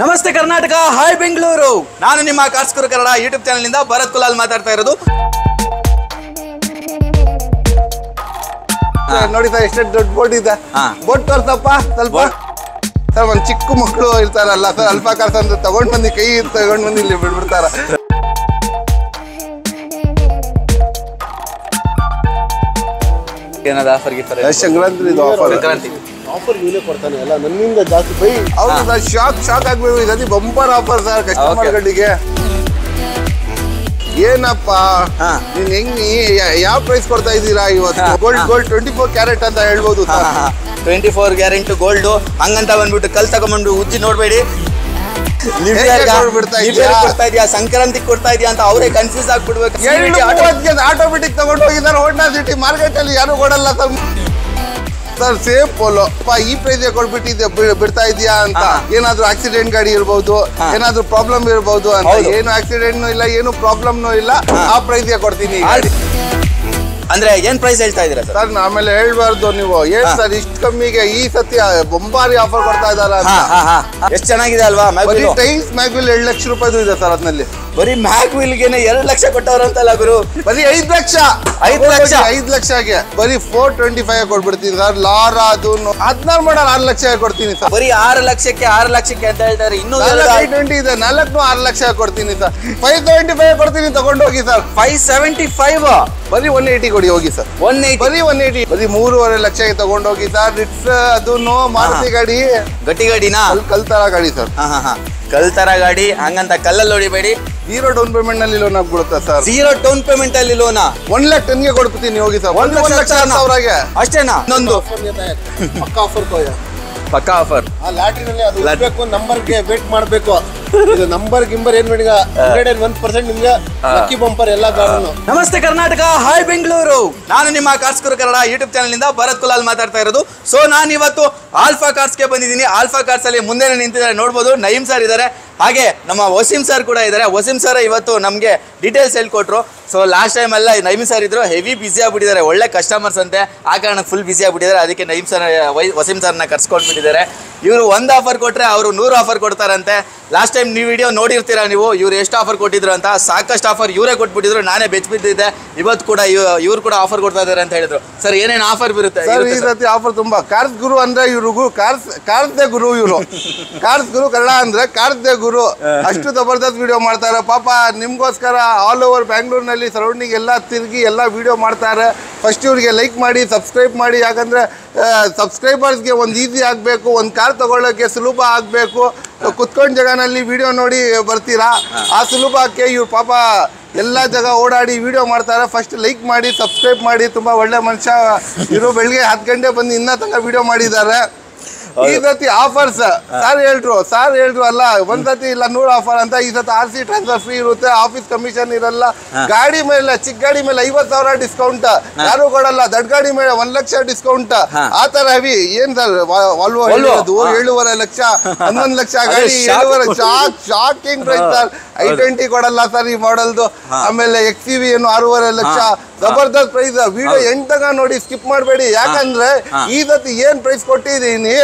ನಮಸ್ತೆ ಕರ್ನಾಟಕ, ಹಾಯ್ ಬೆಂಗಳೂರು. ನಾನು ನಿಮ್ಮ ಕಾರ್ಸ್ಕರು ಕನ್ನಡ ಯೂಟ್ಯೂಬ್ ಚಾನಲ್ ನಿಂದ ಭರತ್ ಕುಲಾಲ್ ಮಾತಾಡ್ತಾ ಇರೋದು. ನೋಡಿ ಸರ್, ಎಷ್ಟು ದೊಡ್ಡ ಬೋಟ್ ಇದೆ. ಬೋಟ್ ತೋರ್ಸಪ್ಪ ಸ್ವಲ್ಪ. ಸರ್, ಒಂದ್ ಚಿಕ್ಕ ಮಕ್ಕಳು ಇರ್ತಾರಲ್ಲ ಸರ್, ಅಲ್ಪ ಕಾರ್ಸ್ ಅಂತ ತಗೊಂಡ್ ಬಂದು ಕೈ ತಗೊಂಡ್ ಬಂದು ಇಲ್ಲಿ ಬಿಡ್ಬಿಡ್ತಾರ. ಏನಾದ ಆಫರ್ ಗಿಫರ್? ಸಂಕ್ರಾಂತಿ ಆಫರ್ ಇವನೇ ಕೊಡ್ತಾನೆ ಅಲ್ಲ, ನನ್ನಿಂದ ಜಾಸ್ತಿ ಬೈ. ಹೌದು, ಶಾಕ್ ಆಗ್ಬೇಕು. ಇದರಲ್ಲಿ ಬಂಪರ್ ಆಫರ್ ಸರ್ ಕಸ್ಟಮರ್ಗಳಿಗೆ. ಏನಪ್ಪ ನೀನ್ ಹೆಂಗ್ ಯಾವ ಪ್ರೈಸ್ ಕೊಡ್ತಾ ಇದ್ದೀರಾ ಇವತ್ತು? ಗೋಲ್ಡ್ 24 ಕ್ಯಾರೆಟ್ ಅಂತ ಹೇಳ್ಬೋದು. 24 ಕ್ಯಾರೆಟ್ ಗೋಲ್ಡ್ ಹಂಗಂತ ಬಂದ್ಬಿಟ್ಟು ಕಲ್ ತಗೊಂಡ್ಬಂದು ಉಜ್ಜಿ ನೋಡ್ಬೇಡಿ. ಕೊಡ್ತಾ ಇದೆಯಾ, ಸಂಕ್ರಾಂತಿ ಕೊಡ್ತಾ ಇದೆಯಾ ಅಂತ ಅವರೇ ಕನ್ಫ್ಯೂಸ್ ಆಗ್ಬಿಡ್ಬೇಕು. ಆಟೋಮೆಟಿಕ್ ತಗೊಂಡು ಹೋಗಿದ್ದಾರೆ ಹೋಂಡಾ ಸಿಟಿ ಮಾರ್ಕೆಟ್ ಅಲ್ಲಿ. ಯಾರು ಕೊಡಲ್ಲ ಸರ್. ಸೇಮ್ ಪೋಲೋ ಈ ಪ್ರೈಸ್ ಕೊಡ್ಬಿಟ್ಟಿದ್ದೆ ಬಿಡ್ತಾ ಇದೆಯಾ ಅಂತ. ಏನಾದ್ರು ಆಕ್ಸಿಡೆಂಟ್ ಗಾಡಿ ಇರ್ಬೋದು, ಏನಾದ್ರು ಪ್ರಾಬ್ಲಮ್ ಇರ್ಬೋದು ಅಂತ. ಏನು ಆಕ್ಸಿಡೆಂಟ್ ಇಲ್ಲ, ಏನು ಪ್ರಾಬ್ಲಮ್ನೂ ಇಲ್ಲ, ಆ ಪ್ರೈಸ್ ಕೊಡ್ತೀನಿ. ಅಂದ್ರೆ ಏನ್ ಪ್ರೈಸ್ ಹೇಳ್ತಾ ಇದೀರಾ ಸರ್? ಆಮೇಲೆ ಹೇಳ್ಬಾರ್ದು ನೀವು. ಏನ್ ಸರ್ ಇಷ್ಟು ಕಮ್ಮಿಗೆ ಈ ಸತಿ ಬೊಂಬಾರಿ ಆಫರ್ ಕೊಡ್ತಾ ಇದಾರ? ಎಷ್ಟು ಚೆನ್ನಾಗಿದೆ ಅಲ್ವಾ? ಟೈಲ್ಸ್ ಮ್ಯಾಗ್ವಿಲ್ 2 ಲಕ್ಷ ರೂಪಾಯಿ ಇದೆ ಸರ್. ಅದ್ನಲ್ಲಿ ಬರೀ ಮ್ಯಾಗ್ವಿಲ್ಗೆನೆ 2 ಲಕ್ಷ ಕೊಟ್ಟವ್ರಂತಲ್ಲ ಗುರು. ಬರೀ 5 ಲಕ್ಷ 5 ಲಕ್ಷಕ್ಕೆ ಬರೀ 425 ಕೊಟ್ಬಿಡ್ತೀನಿ ಸರ್. ಲಾರಾ ಅದು 16 ಮಾಡಲ್ 6 ಲಕ್ಷ ಕೊಡ್ತೀನಿ ಸರ್. ಬರೀ 6 ಲಕ್ಷಕ್ಕೆ ಅಂತ ಹೇಳ್ತಾರೆ. ಇನ್ನೂ 520 ಇದೆ, 4 6 ಲಕ್ಷ ಕೊಡ್ತೀನಿ ಸರ್. 575 ಕೊಡ್ತೀನಿ, ತಗೊಂಡು ಹೋಗಿ ಸರ್. 575 ಬರೀ 180 ಕೊಡಿ ಹೋಗಿ ಸರ್. 180 ಬರೀ 180 ಬರೀ 3.5 ಲಕ್ಷಕ್ಕೆ ತಗೊಂಡು ಹೋಗಿ ಸರ್. ರಿಟ್ಸ್ ಅದನ್ನು ಮಾರುತಿ ಗಾಡಿ, ಗಟ್ಟಿ ಗಾಡಿನಾ? ಕಲ್ತರ ಗಾಡಿ ಸರ್. ಕಲ್ತರ ಗಾಡಿ ಹಂಗಂತ ಕಲ್ಲಲ್ಲಿ ಹೊಡಿಬೇಡಿ. 0 ಡೌನ್ ಪೇಮೆಂಟ್ ನಲ್ಲಿ ಲೋನ್ ಆಗ್ಬಿಡುತ್ತೆ ಸರ್. 0 ಡೌನ್ ಪೇಮೆಂಟ್ ಅಲ್ಲಿ ಲೋನಾ? 1 ಲಕ್ಷ 10ಗೆ ಕೊಡ್ಬಿಡ್ತೀನಿ ಹೋಗಿ ಸರ್. 1 ಲಕ್ಷ 10,000ಗೆ ಅಷ್ಟೇನಾ? ಇನ್ನೊಂದು ಪಕ್ಕ ಆಫರ್ ಕೊಯ್ಯ. ಪಕ್ಕ ಆಫರ್. ಆ ಲಾಟ್ರಿನಲ್ಲಿ ಅದು ಇರಬೇಕು, ನಂಬರ್ಗೆ ವೇಟ್ ಮಾಡಬೇಕು. ಇದು ನಂಬರ್ ಗಿಂಬರ್ ಏನ್ ಬೇಡ. 101% ನಿಮ್ಗೆ ಲಕ್ಕಿ ಬಂಪರ್ ಎಲ್ಲ ಗಾಡಿನು. ನಮಸ್ತೆ ಕರ್ನಾಟಕ, ಹಾಯ್ ಬೆಂಗಳೂರು. ನಾನು ನಿಮ್ಮ ಕಾರ್ಸ್ಕರು ಕನ್ನಡ ಯೂಟ್ಯೂಬ್ ಚಾನಲ್ ನಿಂದ ಭರತ್ ಕುಲಾಲ್ ಮಾತಾಡ್ತಾ ಇರೋದು. ಸೊ ನಾನು ಇವತ್ತು ಆಲ್ಫಾ ಕಾರ್ಸ್ಗೆ ಬಂದಿದ್ದೀನಿ. ಆಲ್ಫಾ ಕಾರ್ಸ್ ಅಲ್ಲಿ ಮುಂದೆ ನಿಂತಿದ್ದಾರೆ, ನೋಡ್ಬೋದು. ನಯೀಮ್ ಸರ್ ಇದ್ದಾರೆ, ಹಾಗೆ ನಮ್ಮ ವಸೀಂ ಸರ್ ಕೂಡ ಇದ್ದಾರೆ. ವಸೀಂ ಸರ್ ಇವತ್ತು ನಮಗೆ ಡೀಟೇಲ್ಸ್ ಹೇಳ್ಕೊಟ್ರು. ಸೊ ಲಾಸ್ಟ್ ಟೈಮ್ ಎಲ್ಲ ನಯೀಮ್ ಸರ್ ಇದ್ರು, ಹೆವಿ ಬಿಸಿ ಆಗ್ಬಿಟ್ಟಿದ್ದಾರೆ. ಒಳ್ಳೆ ಕಸ್ಟಮರ್ಸ್ ಅಂತೆ, ಆ ಕಾರಣ ಫುಲ್ ಬಿಸಿ ಆಗ್ಬಿಟ್ಟಿದ್ದಾರೆ. ಅದಕ್ಕೆ ನಯೀಮ್ ಸರ್ ವಸೀಂ ಸರ್ನ ಕರ್ಸ್ಕೊಂಡ್ಬಿಟ್ಟಿದ್ದಾರೆ. ಇವರು 1 ಆಫರ್ ಕೊಟ್ಟರೆ ಅವರು 100 ಆಫರ್ ಕೊಡ್ತಾರಂತೆ. ಲಾಸ್ಟ್ ಟೈಮ್ ನೀವು ವಿಡಿಯೋ ನೋಡಿರ್ತೀರಾ ನೀವು, ಇವ್ರು ಎಷ್ಟು ಆಫರ್ ಕೊಟ್ಟಿದ್ರು ಅಂತ. ಸಾಕಷ್ಟು ಆಫರ್ ಇವರೇ ಕೊಟ್ಬಿಟ್ಟಿದ್ರು, ನಾನೇ ಬೆಚ್ಚಿಬಿದ್ದಿದ್ದೆ. ಇವತ್ತು ಕೂಡ ಇವ್ರು ಕೂಡ ಆಫರ್ ಕೊಡ್ತಾ ಇದ್ದಾರೆ ಅಂತ ಹೇಳಿದ್ರು. ಸರ್ ಏನೇನು ಆಫರ್ ಬರುತ್ತೆ ಸರ್? ಈ ಸತಿ ಆಫರ್ ತುಂಬಾ. ಕಾರ್ಸ್ ಗುರು ಅಂದ್ರೆ ಇವ್ರಿಗೂ ಕಾರ್ಸ್ದೇ ಗುರು ಇವರು. ಕಾರ್ಸ್ ಗುರು ಕನ್ನಡ ಅಂದ್ರೆ ಕಾರ್ಸ್ದೇ ಗುರು. ಅಷ್ಟು ಜಬರ್ದಸ್ತ್ ವಿಡಿಯೋ ಮಾಡ್ತಾರೆ ಪಾಪ. ನಿಮ್ಗೋಸ್ಕರ ಆಲ್ ಓವರ್ ಬ್ಯಾಂಗ್ಳೂರ್ನಲ್ಲಿ ಸರೌಂಡಿಂಗ್ ಎಲ್ಲ ತಿರುಗಿ ಎಲ್ಲ ವಿಡಿಯೋ ಮಾಡ್ತಾರೆ. ಫಸ್ಟ್ ಇವ್ರಿಗೆ ಲೈಕ್ ಮಾಡಿ, ಸಬ್ಸ್ಕ್ರೈಬ್ ಮಾಡಿ. ಯಾಕಂದ್ರೆ ಸಬ್ಸ್ಕ್ರೈಬರ್ಸ್ಗೆ ಒಂದು ಈಸಿ ಆಗಬೇಕು, ಒಂದು ಕಾರ್ ತಗೊಳ್ಳೋಕ್ಕೆ ಸುಲಭ ಆಗಬೇಕು. ಕುತ್ಕೊಂಡ್ ಜಾಗನಲ್ಲಿ ವಿಡಿಯೋ ನೋಡಿ ಬರ್ತೀರಾ, ಆ ಸುಲಭಕ್ಕೆ ಇವ್ರು ಪಾಪ ಎಲ್ಲ ಜಾಗ ಓಡಾಡಿ ವಿಡಿಯೋ ಮಾಡ್ತಾರೆ. ಫಸ್ಟ್ ಲೈಕ್ ಮಾಡಿ, ಸಬ್ಸ್ಕ್ರೈಬ್ ಮಾಡಿ. ತುಂಬಾ ಒಳ್ಳೆ ಮನುಷ್ಯ ಇವರು. ಬೆಳಿಗ್ಗೆ 10 ಗಂಟೆ ಬಂದು ಇನ್ನೂ ತನಕ ವಿಡಿಯೋ ಮಾಡಿದ್ದಾರೆ. ಈ ಸತಿ ಆಫರ್ಸ್ ಸಾರ್ ಹೇಳ್ರು ಅಲ್ಲ, ಒಂದ್ಸತಿ ಇಲ್ಲ 100 ಆಫರ್ ಅಂತ. ಈ ಸತಿ RC ಟ್ರಾನ್ಸ್ಫರ್ ಫ್ರೀ ಇರುತ್ತೆ, ಆಫೀಸ್ ಕಮಿಷನ್ ಇರಲ್ಲ. ಗಾಡಿ ಮೇಲೆ, ಚಿಕ್ಕ ಗಾಡಿ ಮೇಲೆ 50,000 ಡಿಸ್ಕೌಂಟ್ ಯಾರು ಕೊಡಲ್ಲ. ದೊಡ್ಡ ಗಾಡಿ ಮೇಲೆ 1 ಲಕ್ಷ ಡಿಸ್ಕೌಂಟ್. ಆ ತರ ಹೆವಿ. ಏನ್ ಸರ್ ವಾಲ್ವೋ 7.5 ಲಕ್ಷ, 11 ಲಕ್ಷ ಗಾಡಿ 7.5. Shocking price sir. i20 ಕೊಡಲ್ಲ ಸರ್ ಈ ಮಾಡೆಲ್ದು. ಆಮೇಲೆ XCV ಏನು 6.5 ಲಕ್ಷ. ಜಬರ್ದಸ್ತ್ ಪ್ರೈಸ್. ವಿಡಿಯೋ ಎಂಡ್ ತನಕ ನೋಡಿ, ಸ್ಕಿಪ್ ಮಾಡಬೇಡಿ. ಯಾಕಂದ್ರೆ ಈ ಸತಿ ಏನ್ ಪ್ರೈಸ್ ಕೊಟ್ಟಿದ್ದೀನಿ,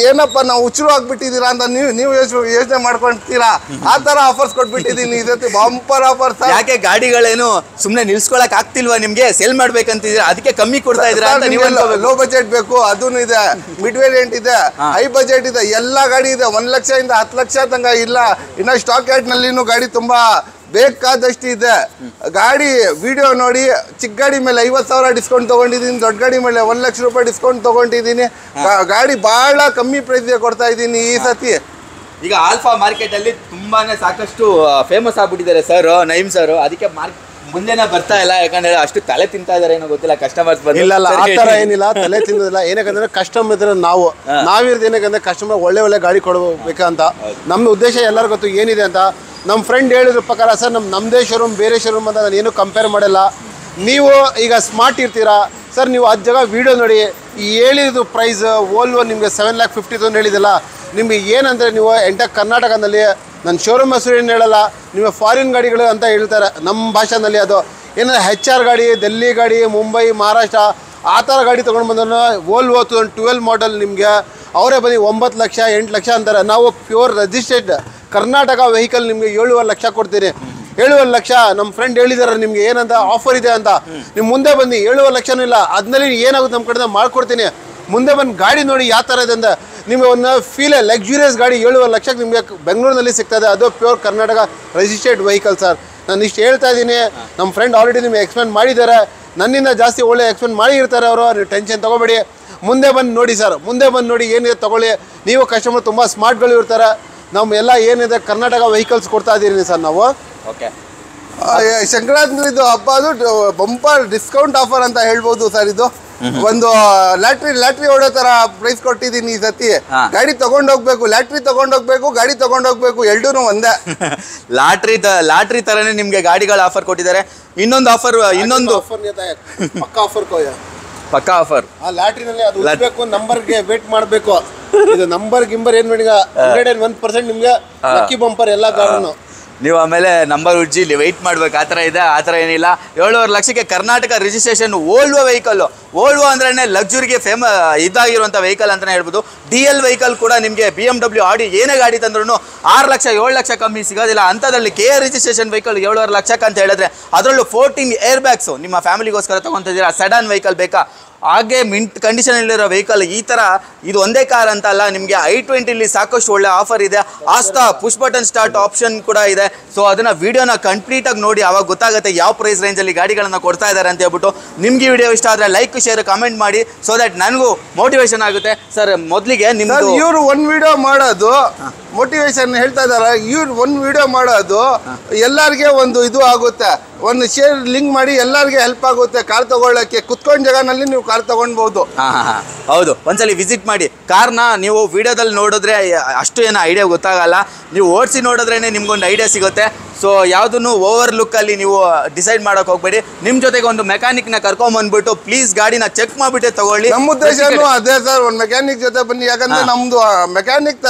ಏನಪ್ಪ ನಾವು ಹುಚ್ಚರು ಆಗ್ಬಿಟ್ಟಿದ್ದೀರಾ ಅಂತ ನೀವು ಯೋಚನೆ ಮಾಡ್ಕೊಂತೀರಾ. ಆ ತರ ಆಫರ್ಸ್ ಕೊಟ್ಬಿಟ್ಟಿದ್ದೀನಿ ಈ ಸತಿ. Bumper offer sir. ಯಾಕೆ ಗಾಡಿಗಳೇನು ಸುಮ್ನೆ ನಿಲ್ಸ್ಕೊಳಕ್ ಆಗ್ತಿಲ್ವಾ ನಿಮ್ಗೆ? ಸೇಲ್ ಮಾಡ್ಬೇಕಂತಿದ್ರೆ ಅದಕ್ಕೆ ಕಮ್ಮಿ ಕೊಡ್ತಾ ಇದ್ರ ಅಂತ ನೀವು? ಲೋ ಬಜೆಟ್ ಬೇಕು, ಅದೂ ಇದೆ. ಮಿಡ್ ವೇರಿಯಂಟ್ ಇದೆ, ಹೈ ಬಜೆಟ್ ಇದೆ, ಎಲ್ಲ ಗಾಡಿ ಇದೆ. 1 ಲಕ್ಷದಿಂದ 10 ಲಕ್ಷ ತನಕ ಇಲ್ಲ. ಇನ್ನು ಸ್ಟಾಕ್ ಯಾರ್ಡ್ ನಲ್ಲಿನೂ ಗಾಡಿ ತುಂಬಾ ಬೇಕಾದಷ್ಟು ಇದೆ. ಗಾಡಿ ವಿಡಿಯೋ ನೋಡಿ. ಚಿಕ್ಕ ಗಾಡಿ ಮೇಲೆ 50,000 ಡಿಸ್ಕೌಂಟ್ ತಗೊಂಡಿದ್ದೀನಿ, ದೊಡ್ಡ ಗಾಡಿ ಮೇಲೆ 1 ಲಕ್ಷ ರೂಪಾಯಿ ಡಿಸ್ಕೌಂಟ್ ತಗೊಂಡಿದ್ದೀನಿ. ಗಾಡಿ ಬಹಳ ಕಮ್ಮಿ ಪ್ರೈಸ್ಗೆ ಕೊಡ್ತಾ ಇದ್ದೀನಿ ಈ ಸತಿ. ಈಗ ಆಲ್ಫಾ ಮಾರ್ಕೆಟ್ ಅಲ್ಲಿ ತುಂಬಾನೇ ಸಾಕಷ್ಟು ಫೇಮಸ್ ಆಗ್ಬಿಟ್ಟಿದ್ದಾರೆ ಸರ್, ನಯೀಮ್ ಸರ್. ಅದಕ್ಕೆ ಮುಂದೆನೇ ಬರ್ತಾ ಇಲ್ಲ, ಯಾಕಂದ್ರೆ ಅಷ್ಟು ತಲೆ ತಿಂತಾ ಇದಾರೆ ಏನೋ ಗೊತ್ತಿಲ್ಲ ಕಸ್ಟಮರ್ಸ್. ಇಲ್ಲ ಆ ತರ ಏನಿಲ್ಲ, ತಲೆ ತಿನ್ನೋದಿಲ್ಲ. ಏನಕ್ಕಂದ್ರೆ ಕಸ್ಟಮರ್ ಇದ್ರೆ ನಾವಿರೋದು ಏನಕ್ಕಂದ್ರೆ ಕಸ್ಟಮರ್ ಒಳ್ಳೆ ಗಾಡಿ ಕೊಡಬೇಕಂತ ನಮ್ಮ ಉದ್ದೇಶ. ಎಲ್ಲರಿಗೂ ಗೊತ್ತು ಏನಿದೆ ಅಂತ. ನಮ್ಮ ಫ್ರೆಂಡ್ ಹೇಳಿದ್ರ ಪ್ರಕಾರ ಸರ್, ನಮ್ಮದೇ ಶೋರೂಮ್ ಬೇರೆ ಶೋರೂಮ್ ಅಂತ ನಾನು ಏನು ಕಂಪೇರ್ ಮಾಡಲ್ಲ. ನೀವು ಈಗ ಸ್ಮಾರ್ಟ್ ಇರ್ತೀರಾ ಸರ್, ನೀವು 10 ಜಾಗ ವೀಡಿಯೋ ನೋಡಿ. ಈ ಹೇಳಿದ್ದು ಪ್ರೈಸ್ ವೋಲ್ವೋ ನಿಮಗೆ 7,50,000 ಹೇಳಿದಿಲ್ಲ. ನಿಮಗೆ ಏನಂದರೆ ನೀವು ಕರ್ನಾಟಕದಲ್ಲಿ ನನ್ನ ಶೋರೂಮ್ ಹೆಸರು ಏನು ಹೇಳಲ್ಲ, ನೀವು ಫಾರಿನ್ ಗಾಡಿಗಳು ಅಂತ ಹೇಳ್ತಾರೆ ನಮ್ಮ ಭಾಷೆನಲ್ಲಿ. ಅದು ಏನಂದರೆ HR ಗಾಡಿ, ಡೆಲ್ಲಿ ಗಾಡಿ, ಮುಂಬೈ, ಮಹಾರಾಷ್ಟ್ರ ಆ ಥರ ಗಾಡಿ ತೊಗೊಂಡು ಬಂದನು. ವೋಲ್ವೋ 2012 ಮಾಡೆಲ್ ನಿಮಗೆ ಅವರೇ ಬನ್ನಿ 9 ಲಕ್ಷ 8 ಲಕ್ಷ ಅಂತಾರೆ. ನಾವು ಪ್ಯೂರ್ ರಿಜಿಸ್ಟರ್ಡ್ ಕರ್ನಾಟಕ ವೆಹಿಕಲ್ ನಿಮಗೆ 7.5 ಲಕ್ಷ ಕೊಡ್ತೀನಿ. 7.5 ಲಕ್ಷ ನಮ್ಮ ಫ್ರೆಂಡ್ ಹೇಳಿದಾರೆ ನಿಮ್ಗೆ ಏನಂತ ಆಫರ್ ಇದೆ ಅಂತ. ನೀವು ಮುಂದೆ ಬನ್ನಿ, 7.5 ಲಕ್ಷನೂ ಇಲ್ಲ, ಅದ್ರಲ್ಲಿ ಏನಾಗುತ್ತೆ ನಮ್ಮ ಕಡೆಯಿಂದ ಮಾಡ್ಕೊಡ್ತೀನಿ. ಮುಂದೆ ಬಂದು ಗಾಡಿ ನೋಡಿ ಯಾವ ಥರ ಇದೆ ಅಂತ ನಿಮಗೆ ಒಂದು ಫೀಲ್ ಲಕ್ಸುರಿಯಸ್ ಗಾಡಿ 7.5 ಲಕ್ಷಕ್ಕೆ ನಿಮಗೆ ಬೆಂಗಳೂರಿನಲ್ಲಿ ಸಿಗ್ತದೆ. ಅದು pure Karnataka registered vehicle sir. ನಾನು ಇಷ್ಟು ಹೇಳ್ತಾ ಇದ್ದೀನಿ. ನಮ್ಮ ಫ್ರೆಂಡ್ ಆಲ್ರೆಡಿ ನಿಮಗೆ ಎಕ್ಸ್ಪ್ಲೇನ್ ಮಾಡಿದ್ದಾರೆ, ನನ್ನಿಂದ ಜಾಸ್ತಿ ಒಳ್ಳೆ ಎಕ್ಸ್ಪ್ಲೇನ್ ಮಾಡಿರ್ತಾರೆ ಅವರು. ನೀವು ಟೆನ್ಷನ್ ತೊಗೋಬೇಡಿ, ಮುಂದೆ ಬಂದು ನೋಡಿ ಸರ್, ಮುಂದೆ ಬಂದು ನೋಡಿ ಏನಿದೆ ತೊಗೊಳ್ಳಿ. ನೀವು ಕಸ್ಟಮರ್ ತುಂಬ ಸ್ಮಾರ್ಟ್ಗಳು ಇರ್ತಾರೆ. ನಮ್ಮ ಎಲ್ಲ ಏನಿದೆ ಕರ್ನಾಟಕ ವೆಹಿಕಲ್ಸ್ ಕೊಡ್ತಾ ಇದ್ದೀರಿ ಸರ್ ನಾವು. ಓಕೆ, ಸಂಕ್ರಾಂತಿ ಹಬ್ಬ ಅದು ಬಂಪರ್ ಡಿಸ್ಕೌಂಟ್ ಆಫರ್ ಅಂತ ಹೇಳ್ಬೋದು ಸರ್. ಇದು ಒಂದು ಲ್ಯಾಟ್ರಿ ಹೊಡೋ ತರ ಪ್ರೈಸ್ ಕೊಟ್ಟಿದ್ದೀನಿ ಈ ಸತಿ. ಗಾಡಿ ತಗೊಂಡೋಗ್ಬೇಕು, ಲ್ಯಾಟ್ರಿ ತಗೊಂಡೋಗ್ಬೇಕು, ಗಾಡಿ ತಗೊಂಡೋಗ್ಬೇಕು, ಎರಡೂ ಒಂದೇ. ಲಾಟ್ರಿ ತರನೇ ನಿಮ್ಗೆ ಗಾಡಿಗಳ ಆಫರ್ ಕೊಟ್ಟಿದ್ದಾರೆ. ಇನ್ನೊಂದು ಆಫರ್, ಇನ್ನೊಂದು ಪಕ್ಕಾ ಆಫರ್. ಆ ಲ್ಯಾಟ್ರಿನಲ್ಲಿ ಅದು ಉಳಿಸ್ಬೇಕು, ನಂಬರ್ಗೆ ವೇಟ್ ಮಾಡಬೇಕು. ಇದು ನಂಬರ್ ಗಿಂಬರ್ ಏನ್ ಮಾಡಿ 101% ನಿಮ್ಗೆ ಲಕ್ಕಿ ಬಂಪರ್ ಎಲ್ಲ ಗಾಡಿನು. ನೀವು ಆಮೇಲೆ ನಂಬರ್ ಉಜ್ಜಿ ಇಲ್ಲಿ ವೆಯ್ಟ್ ಮಾಡ್ಬೇಕು, ಆ ಥರ ಇದೆ. ಆ ಥರ ಏನಿಲ್ಲ. 7.5 ಲಕ್ಷಕ್ಕೆ Karnataka registration Volvo vehicle. Volvo ಅಂದ್ರೆ ಲಕ್ಸುರಿಗೆ ಇದಾಗಿರುವಂಥ ವೆಹಿಕಲ್ ಅಂತಲೇ ಹೇಳ್ಬೋದು. DL ವೆಹಿಕಲ್ ಕೂಡ ನಿಮಗೆ BMW ಆಡಿ ಏನೇ ಗಾಡಿ ತಂದ್ರೂ 6 ಲಕ್ಷ 7 ಲಕ್ಷ ಕಮ್ಮಿ ಸಿಗೋದಿಲ್ಲ. ಅಂಥದ್ರಲ್ಲಿ KA ರಿಜಿಸ್ಟ್ರೇಷನ್ ವೆಹಿಕಲ್ 7.5 ಲಕ್ಷಕ್ಕೆ ಅಂತ ಹೇಳಿದ್ರೆ ಅದರಲ್ಲೂ 14 ಏರ್ ಬ್ಯಾಗ್ಸು ನಿಮ್ಮ ಫ್ಯಾಮಿಲಿಗೋಸ್ಕರ ತೊಗೊತಿದ್ದೀರಾ. ಸೆಡಾನ್ ವೆಹಿಕಲ್ ಬೇಕಾ, ಹಾಗೆ ಮಿಂಟ್ ಕಂಡೀಷನಲ್ಲಿರೋ ವೆಹಿಕಲ್. ಈ ಥರ ಇದು ಒಂದೇ ಕಾರ್ ಅಂತ ಅಲ್ಲ, ನಿಮಗೆ i20 ಸಾಕಷ್ಟು ಒಳ್ಳೆ ಆಫರ್ ಇದೆ. ಆಸ್ತಾ ಪುಷ್ ಬಟನ್ ಸ್ಟಾರ್ಟ್ ಆಪ್ಷನ್ ಕೂಡ ಇದೆ. ಸೊ ಅದನ್ನು ವೀಡಿಯೋನ ಕಂಪ್ಲೀಟಾಗಿ ನೋಡಿ, ಆವಾಗ ಗೊತ್ತಾಗುತ್ತೆ ಯಾವ ಪ್ರೈಸ್ ರೇಂಜಲ್ಲಿ ಗಾಡಿಗಳನ್ನು ಕೊಡ್ತಾ ಇದ್ದಾರೆ ಅಂತ ಹೇಳ್ಬಿಟ್ಟು. ನಿಮ್ಗೆ ವಿಡಿಯೋ ಇಷ್ಟ ಆದರೆ ಲೈಕ್ ಶೇರ್ ಕಮೆಂಟ್ ಮಾಡಿ, ಸೊ ದಟ್ ನನಗೂ ಮೋಟಿವೇಶನ್ ಆಗುತ್ತೆ. ಸರ್ ಮೊದಲಿಗೆ ನಿಮ್ದು ಇವರು ಒಂದು ವಿಡಿಯೋ ಮಾಡೋದು ಮೋಟಿವೇಶನ್ ಹೇಳ್ತಾ ಇದಾರೆ. ಇವ್ರು ಒಂದು ವಿಡಿಯೋ ಮಾಡೋದು ಎಲ್ಲರಿಗೆ ಒಂದು ಇದು ಆಗುತ್ತೆ, ಒಂದು ಶೇರ್ ಲಿಂಕ್ ಮಾಡಿ ಎಲ್ಲರಿಗೆ ಹೆಲ್ಪ್ ಆಗುತ್ತೆ. ಕಾರ್ ತಗೊಳ್ಳಕ್ಕೆ ಕುತ್ಕೊಂಡ್ ಜಾಗನಲ್ಲಿ ನೀವು ಕಾರ್ ತಗೊಳ್ಬಹುದು. ಹೌದು, ಒಂದ್ಸಲಿ ವಿಸಿಟ್ ಮಾಡಿ. ಕಾರ್ನ ನೀವು ವಿಡಿಯೋದಲ್ಲಿ ನೋಡಿದ್ರೆ ಅಷ್ಟು ಏನೋ ಐಡಿಯಾ ಗೊತ್ತಾಗಲ್ಲ, ನೀವು ಓಡಿಸಿ ನೋಡಿದ್ರೇನೆ ನಿಮ್ಗೊಂದು ಐಡಿಯಾ ಸಿಗುತ್ತೆ. ಸೊ ಯಾವುದನ್ನು ಓವರ್ ಲುಕ್ಕಲ್ಲಿ ನೀವು ಡಿಸೈಡ್ ಮಾಡೋಕೆ ಹೋಗ್ಬೇಡಿ. ನಿಮ್ಮ ಜೊತೆಗೆ ಒಂದು ಮೆಕ್ಯಾನಿಕ್ನ ಕರ್ಕೊಂಬಂದ್ಬಿಟ್ಟು ಪ್ಲೀಸ್ ಗಾಡಿನ ಚೆಕ್ ಮಾಡಿಬಿಟ್ಟೆ ತಗೊಳ್ಳಿ. ನಮ್ಮ ಉದ್ದೇಶನೂ ಅದೇ ಸರ್, ಒಂದು ಮೆಕ್ಯಾನಿಕ್ ಜೊತೆ ಬನ್ನಿ. ಯಾಕಂದ್ರೆ ನಮ್ದು ಮೆಕ್ಯಾನಿಕ್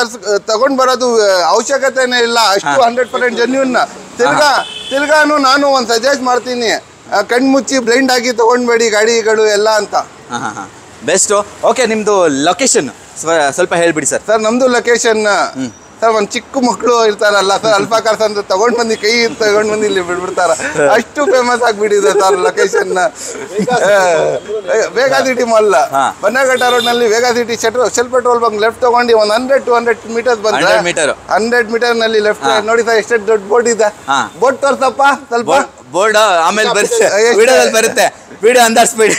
ತಗೊಂಡ್ ಬರೋದು ಅವಶ್ಯಕತೆನೇ ಇಲ್ಲ, ಅಷ್ಟು 100% ಜೆನ್ಯೂನ್. ತಿರ್ಗಾನು ನಾನು ಒಂದು ಸಜೆಸ್ಟ್ ಮಾಡ್ತೀನಿ, ಕಣ್ಮುಚ್ಚಿ ಬ್ಲೈಂಡ್ ಆಗಿ ತಗೊಂಡ್ಬೇಡಿ ಗಾಡಿಗಳು ಎಲ್ಲ ಅಂತ. ಬೆಸ್ಟು. ಓಕೆ, ನಿಮ್ಮದು ಲೊಕೇಶನ್ ಸ್ವಲ್ಪ ಹೇಳ್ಬಿಡಿ ಸರ್. ಸರ್ ನಮ್ದು ಲೊಕೇಶನ್ ಸರ್, ಒಂದು ಚಿಕ್ಕ ಮಕ್ಕಳು ಇರ್ತಾರಲ್ಲ ಸರ್, ಅಲ್ಫಾ ಕಾರ್ಸ್ ಅಂತ ತಗೊಂಡ್ ಬಂದು ಕೈ ತಗೊಂಡ್ ಬಂದು ಇಲ್ಲಿ ಬಿಡ್ಬಿಡ್ತಾರ, ಅಷ್ಟು ಫೇಮಸ್ ಆಗ್ಬಿಟ್ಟಿದೆ sir location. Vega city mall, Bannerghatta road ನಲ್ಲಿ Vega city shell petrol bunk left ತಗೊಂಡು ಒಂದು 100-200 ಮೀಟರ್ಸ್ ಬಂದ್ರೆ 100 ಮೀಟರ್ ನಲ್ಲಿ ಲೆಫ್ಟ್ ನೋಡಿ ಸರ್, ಎಷ್ಟು ದೊಡ್ಡ ಬೋರ್ಡ್ ಇದೆ. ಬೋರ್ಡ್ ತೋರ್ಸಪ್ಪ ಸ್ವಲ್ಪ. ಬೋರ್ಡ್ ಆಮೇಲೆ ಬರುತ್ತೆ, ವಿಡಿಯೋದಲ್ಲಿ ಬರುತ್ತೆ, ವಿಡಿಯೋ ಅಂದಾಡ್ಸ್ಬೇಡಿ.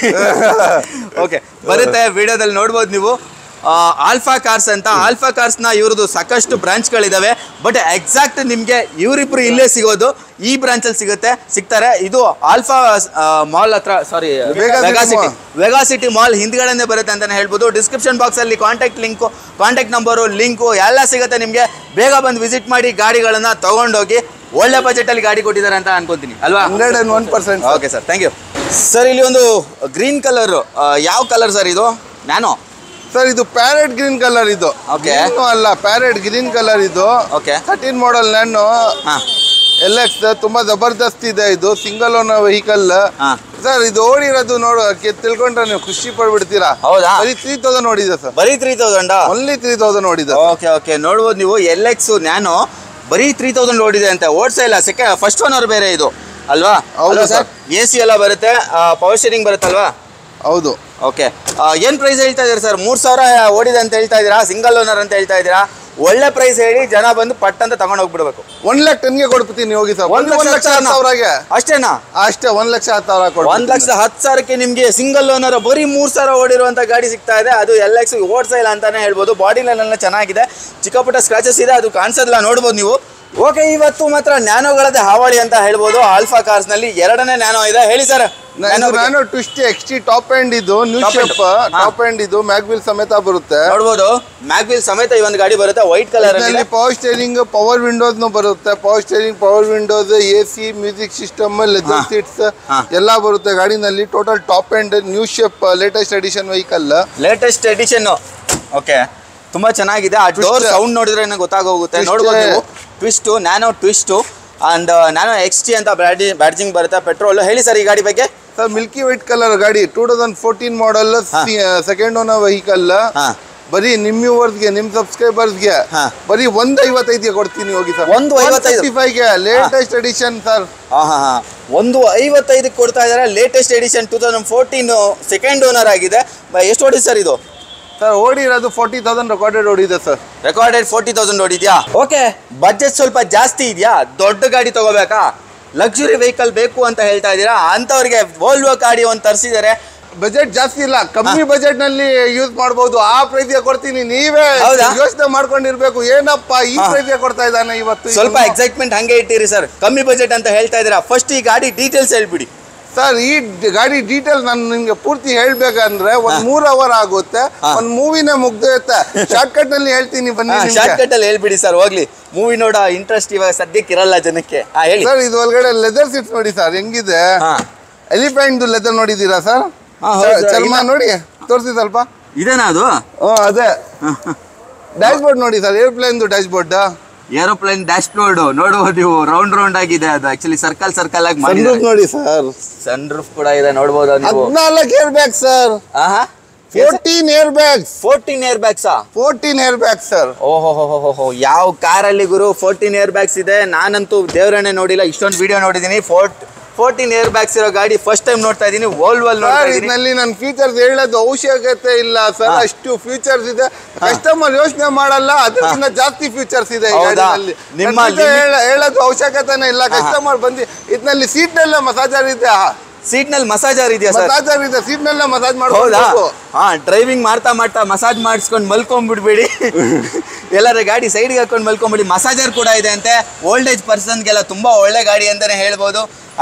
ಓಕೆ, ಬರುತ್ತೆ, ವಿಡಿಯೋದಲ್ಲಿ ನೋಡ್ಬೋದು ನೀವು. ಆಲ್ಫಾ ಕಾರ್ಸ್ ಅಂತ. ಆಲ್ಫಾ ಕಾರ್ಸ್ನ ಇವ್ರದ್ದು ಸಾಕಷ್ಟು ಬ್ರಾಂಚ್ಗಳಿದ್ದಾವೆ, ಬಟ್ ಎಕ್ಸಾಕ್ಟ್ ನಿಮಗೆ ಇವರಿಬ್ರು ಇಲ್ಲೇ ಸಿಗೋದು ಈ ಬ್ರಾಂಚಲ್ಲಿ ಸಿಗ್ತಾರೆ. ಇದು ಆಲ್ಫಾ ಮಾಲ್ ಹತ್ರ, ಸಾರಿ ವೇಗಾ ಸಿಟಿ ಮಾಲ್ ಹಿಂದ್ಗಡೆನೇ ಬರುತ್ತೆ ಅಂತಲೇ ಹೇಳ್ಬೋದು. ಡಿಸ್ಕ್ರಿಪ್ಷನ್ ಬಾಕ್ಸಲ್ಲಿ contact link, contact number, link ಎಲ್ಲ ಸಿಗುತ್ತೆ ನಿಮಗೆ. ಬೇಗ ಬಂದು ವಿಸಿಟ್ ಮಾಡಿ, ಗಾಡಿಗಳನ್ನು ತೊಗೊಂಡೋಗಿ. ಒಳ್ಳೆ ಬಜೆಟಲ್ಲಿ ಗಾಡಿ ಕೊಟ್ಟಿದ್ದಾರೆ ಅಂತ ಅನ್ಕೊಂತೀನಿ ಅಲ್ವಾ? 101%. Okay sir, thank you sir. ಇಲ್ಲಿ ಒಂದು ಗ್ರೀನ್ ಕಲರ್, ಯಾವ ಕಲರ್ ಸರ್ ಇದು? ನ್ಯಾನೋ ಸರ್, ಇದು ಪ್ಯಾರೆಟ್ ಗ್ರೀನ್ ಕಲರ್. ಇದು ಅಲ್ಲ, ಪ್ಯಾರೆಟ್ ಗ್ರೀನ್ ಕಲರ್. ಇದು 13 ಮಾಡಲ್ ನ್ಯಾನೋ LX, ತುಂಬಾ ಜಬರ್ದಸ್ತ್ ಇದೆ. ಇದು ಸಿಂಗಲ್ ಓನರ್ ವೆಹಿಕಲ್ ಸರ್. ಇದು ಓಡಿರೋದು ತಿಳ್ಕೊಂಡ್ರೆ ನೀವು ಖುಷಿ ಪಡ್ಬಿಡ್ತೀರಾ. ಹೌದಾ? ಬರೀ 3000 ನೋಡಿದೆ ಸರ್. ಬರೀ 3000? ಓನ್ಲಿ 3000 ನೋಡಿದೆ. ಓಕೆ, ನೋಡ್ಬೋದು ನೀವು. LX ನ್ಯಾನೋ ಬರೀ 3000 ಓಡಿದೆ ಅಂತ. ಓಡಿಸೇ ಇಲ್ಲ, ಫಸ್ಟ್ ಓನರ್ ಬೇರೆ ಇದು ಅಲ್ವಾ? ಹೌದು ಸರ್. AC ಎಲ್ಲ ಬರುತ್ತೆ, ಪವರ್ ಸ್ಟೀರಿಂಗ್ ಬರುತ್ತಲ್ವಾ? ಹೌದು. ಓಕೆ, ಏನು ಪ್ರೈಸ್ ಹೇಳ್ತಾ ಇದ್ದೀರಾ ಸರ್? 3000 ಓಡಿದೆ ಅಂತ ಹೇಳ್ತಾ ಇದ್ದೀರಾ, ಸಿಂಗಲ್ ಓನರ್ ಅಂತ ಹೇಳ್ತಾ ಇದ್ದೀರಾ. ಒಳ್ಳೆ ಪ್ರೈಸ್ ಹೇಳಿ ಜನ ಬಂದು ಪಟ್ ಅಂತ ತಗೊಂಡು ಹೋಗ್ಬಿಡ್ಬೇಕು. 1,10,000 ಕೊಡ್ತೀನಿ ಹೋಗಿ ಸರ್. 1,10,000 ಅಷ್ಟೇನಾ? ಅಷ್ಟೇ, 1,10,000 ಕೊಡಿ. 1,10,000ಕ್ಕೆ ನಿಮ್ಗೆ ಸಿಂಗಲ್ ಓನರ್ ಬರೀ 3000 ಓಡಿರುವಂತ ಗಾಡಿ ಸಿಗ್ತಾ ಇದೆ. ಅದು LX ಓಡ್ಸಾ ಇಲ್ಲ ಅಂತಾನೆ ಹೇಳ್ಬೋದು. ಬಾಡಿ ಲೈನ್ ಚೆನ್ನಾಗಿದೆ, ಚಿಕ್ಕ ಪುಟ್ಟ ಸ್ಕ್ರಾಚಸ್ ಇದೆ, ಅದು ಕಾಣಿಸೋದಿಲ್ಲ, ನೋಡ್ಬೋದು ನೀವು. ಓಕೆ, ಇವತ್ತು ಮಾತ್ರ ನ್ಯಾನೋಗಳದ್ದೇ ಹಾವಳಿ ಅಂತ ಹೇಳ್ಬೋದು. ಆಲ್ಫಾ ಕಾರ್ಸ್ ನಲ್ಲಿ 2ನೇ ನ್ಯಾನೋ ಇದೆ. ಹೇಳಿ sir. Nano twist XT top end. ಇದು ನ್ಯೂ ಶೇಪ್ ಟಾಪ್ ಎಂಡ್. ಇದು ಮ್ಯಾಗ್ವಿಲ್ ಸಮೇತ ಬರುತ್ತೆ, ನೋಡ್ಬೋದು. ಮ್ಯಾಗ್ವಿಲ್ ಸಮೇತ ಈ ಒಂದು ಗಾಡಿ ಬರುತ್ತೆ, ವೈಟ್ ಕಲರ್ ಅಲ್ಲಿ. ಪವರ್ ಸ್ಟೇರಿಂಗ್, ಪವರ್ ವಿಂಡೋಸ್ ಬರುತ್ತೆ. Power steering, power windows, AC, music system, leather seats ಎಲ್ಲ ಬರುತ್ತೆ ಗಾಡಿನಲ್ಲಿ. Total top end, new shape, latest edition vehicle. Latest edition. Okay, ತುಂಬಾ ಚೆನ್ನಾಗಿದೆ. ಆ ಡೋರ್ ಸೌಂಡ್ ನೋಡಿದ್ರೆ ನನಗೆ ಗೊತ್ತಾಗೋಗುತ್ತೆ. ನೋಡ್ಬೋದು ನೀವು. Twist, nano twist and nano XT ಅಂತ ಬ್ಯಾಡ್ಜಿಂಗ್ ಬರುತ್ತೆ. ಪೆಟ್ರೋಲ್. ಹೇಳಿ ಸರ್ ಈ ಗಾಡಿ ಬಗ್ಗೆ. ಸರ್, ಮಿಲ್ಕಿ ವೈಟ್ ಕಲರ್ ಗಾಡಿ, 2014 ಮಾಡಲ್, ಸೆಕೆಂಡ್ ಓನರ್ ವೆಹಿಕಲ್. ಬರೀ ನಿಮ್ಮ ವ್ಯೂವರ್ಸ್ಗೆ ನಿಮ್ಮ ಸಬ್ಸ್ಕ್ರೈಬರ್ಸ್ಗೆ ಬರೀ 155ಗೆ ಕೊಡ್ತೀನಿ ಹೋಗಿ ಸರ್. 155ಗೆ ಲೇಟೆಸ್ಟ್ ಎಡಿಷನ್ ಸರ್. 155 ಕೊಡ್ತಾ ಇದ್ದಾರೆ. ಲೇಟೆಸ್ಟ್ ಎಡಿಷನ್ 2014 ಸೆಕೆಂಡ್ ಓನರ್ ಆಗಿದೆ. ಎಷ್ಟು ಓಡಿದೆ ಸರ್ ಇದು? ಸರ್ ಓಡಿರೋದು 40,000 ರೆಕಾರ್ಡೆಡ್ ಓಡಿದೆ ಸರ್. ರೆಕಾರ್ಡೆಡ್ 40,000 ಓಡಿದ್ಯಾ? ಓಕೆ, ಬಜೆಟ್ ಸ್ವಲ್ಪ ಜಾಸ್ತಿ ಇದೆಯಾ? ದೊಡ್ಡ ಗಾಡಿ ತಗೋಬೇಕಾ? ಲಕ್ಸುರಿ ವೆಹಿಕಲ್ ಬೇಕು ಅಂತ ಹೇಳ್ತಾ ಇದ್ದೀರಾ? ಅಂಥವ್ರಿಗೆ ವೋಲ್ವೋ ಗಾಡಿ ಒಂದು ತರಿಸಿದ್ದಾರೆ. ಬಜೆಟ್ ಜಾಸ್ತಿ ಇಲ್ಲ, ಕಮ್ಮಿ ಬಜೆಟ್ ನಲ್ಲಿ ಯೂಸ್ ಮಾಡಬಹುದು. ಆ ಪ್ರೈಸ್ಗೆ ಕೊಡ್ತೀನಿ. ನೀವೇ ಯೋಚನೆ ಮಾಡ್ಕೊಂಡಿರ್ಬೇಕು, ಏನಪ್ಪ ಈ ಪ್ರೈಸ್ಗೆ ಕೊಡ್ತಾ ಇದ್ದಾನೆ ಇವತ್ತು. ಸ್ವಲ್ಪ ಎಕ್ಸೈಟ್ಮೆಂಟ್ ಹಂಗೆ ಇಟ್ಟಿರಿ ಸರ್. ಕಮ್ಮಿ ಬಜೆಟ್ ಅಂತ ಹೇಳ್ತಾ ಇದ್ದೀರಾ. ಫಸ್ಟ್ ಈ ಗಾಡಿ ಡೀಟೇಲ್ಸ್ ಹೇಳ್ಬಿಡಿ ಸರ್. ಈ ಗಾಡಿ ಡೀಟೇಲ್ಸ್ ನಾನು ನಿಮ್ಗೆ ಪೂರ್ತಿ ಹೇಳ್ಬೇಕಂದ್ರೆ 3 ಅವರ್ ಆಗುತ್ತೆ. ಒಂದು ಮೂವಿನೇ ಮುಗ್ದೋಗುತ್ತೆ. ಶಾರ್ಟ್ ಕಟ್ ನಲ್ಲಿ ಹೇಳ್ತೀನಿ ಬನ್ನಿ. ಶಾರ್ಟ್ ಕಟ್ ಅಲ್ಲಿ ಹೇಳ್ಬಿಡಿ ಸರ್, ಹೋಗ್ಲಿ. ಮೂವಿ ನೋಡೋ ಇಂಟ್ರೆಸ್ಟ್ ಇವಾಗ ಸದ್ಯಕ್ಕೆ ಇರಲ್ಲ ಜನಕ್ಕೆ. ಹೇಳಿ ಸರ್. ಇದು ಒಳಗಡೆ ಲೆದರ್ ಸೀಟ್ಸ್ ನೋಡಿ ಸರ್, ಹೆಂಗಿದೆ. ಎಲಿಫೆಂಟ್ ಲೆದರ್ ನೋಡಿದೀರಾ ಸರ್? ಚಲ್ಮಾ ನೋಡಿ, ತೋರಿಸಿ ಸ್ವಲ್ಪ. ಇದೇನಾ ಅದು? ಅದೇ. ಡ್ಯಾಶ್ ಬೋರ್ಡ್ ನೋಡಿ sir, airplane dashboard. Aeroplane dashboard ನೋಡಬಹುದು ನೀವು. ರೌಂಡ್ ಆಗಿದೆ ಅದು. ಆಕ್ಚುಲಿ ಸರ್ಕಲ್ ಆಗಿ ಮಾಡಿದ್ದಾರೆ ನೋಡಿ ಸರ್. ಸನ್ ರೂಫ್ ಕೂಡ ಇದೆ, ನೋಡಬಹುದು ನೀವು. 14 air bags sir. 14 air bags. 14 air bags. 14 air bags sir. ಓಹೋ, ಯಾವ ಕಾರಲ್ಲಿ ಗುರು 14 ಏರ್ ಬ್ಯಾಗ್ಸ್ ಇದೆ? ನಾನಂತೂ ದೇವರನ್ನೇ ನೋಡಿಲ್ಲ. ಇಷ್ಟೊಂದು ವಿಡಿಯೋ ನೋಡಿದೀನಿ. 14 ಏರ್ ಬ್ಯಾಗ್ಸ್ ಇರೋ ಗಾಡಿ ಫಸ್ಟ್ ಟೈಮ್ ನೋಡ್ತಾ ಇದೀನಿ. ವೋಲ್ವಲ್ ಇದರಲ್ಲಿ ನನ್ನ ಫೀಚರ್ಸ್ ಹೇಳೋದು ಅವಶ್ಯಕತೆ ಇಲ್ಲ ಸರ್. ಅಷ್ಟು ಫೀಚರ್ಸ್ ಇದೆ, ಕಸ್ಟಮರ್ ಯೋಚನೆ ಮಾಡಲ್ಲ. ಅದಕ್ಕಿಂತ ಜಾಸ್ತಿ ಫೀಚರ್ಸ್ ಇದೆ ಈ ಗಾಡಿನಲ್ಲಿ. ಹೇಳೋದು ಅವಶ್ಯಕತೆನೇ ಇಲ್ಲ. ಕಸ್ಟಮರ್ ಬಂದು ಇದರಲ್ಲಿ ಸೀಟ್ ನೆಲ್ಲ ಮಸಾಜರ್ ಇದೆ. ಸೀಟ್ ನಲ್ಲಿ ಮಸಾಜರ್ ಇದೆಯಾ ಸರ್? ಮಸಾಜರ್ ಇದೆ, ಸೀಟ್ ನೆಲ್ಲ ಮಸಾಜ್ ಮಾಡಬಹುದು. ಡ್ರೈವಿಂಗ್ ಮಾಡ್ತಾ ಮಸಾಜ್ ಮಾಡಿಸ್ಕೊಂಡು ಮಲ್ಕೊಂಡ್ಬಿಡ್ಬೇಡಿ. ಎಲ್ಲರ ಗಾಡಿ ಸೈಡ್ಗೆ ಹಾಕೊಂಡು ಮಲ್ಕೊಂಡ್ಬಿಡಿ. ಮಸಾಜರ್ ಕೂಡ ಇದೆ ಅಂತೆ. ಓಲ್ಡ್ ಏಜ್ ಪರ್ಸನ್ಗೆಲ್ಲ ತುಂಬಾ ಒಳ್ಳೆ ಗಾಡಿ ಅಂತಾನೆ ಹೇಳ್ಬೋದು.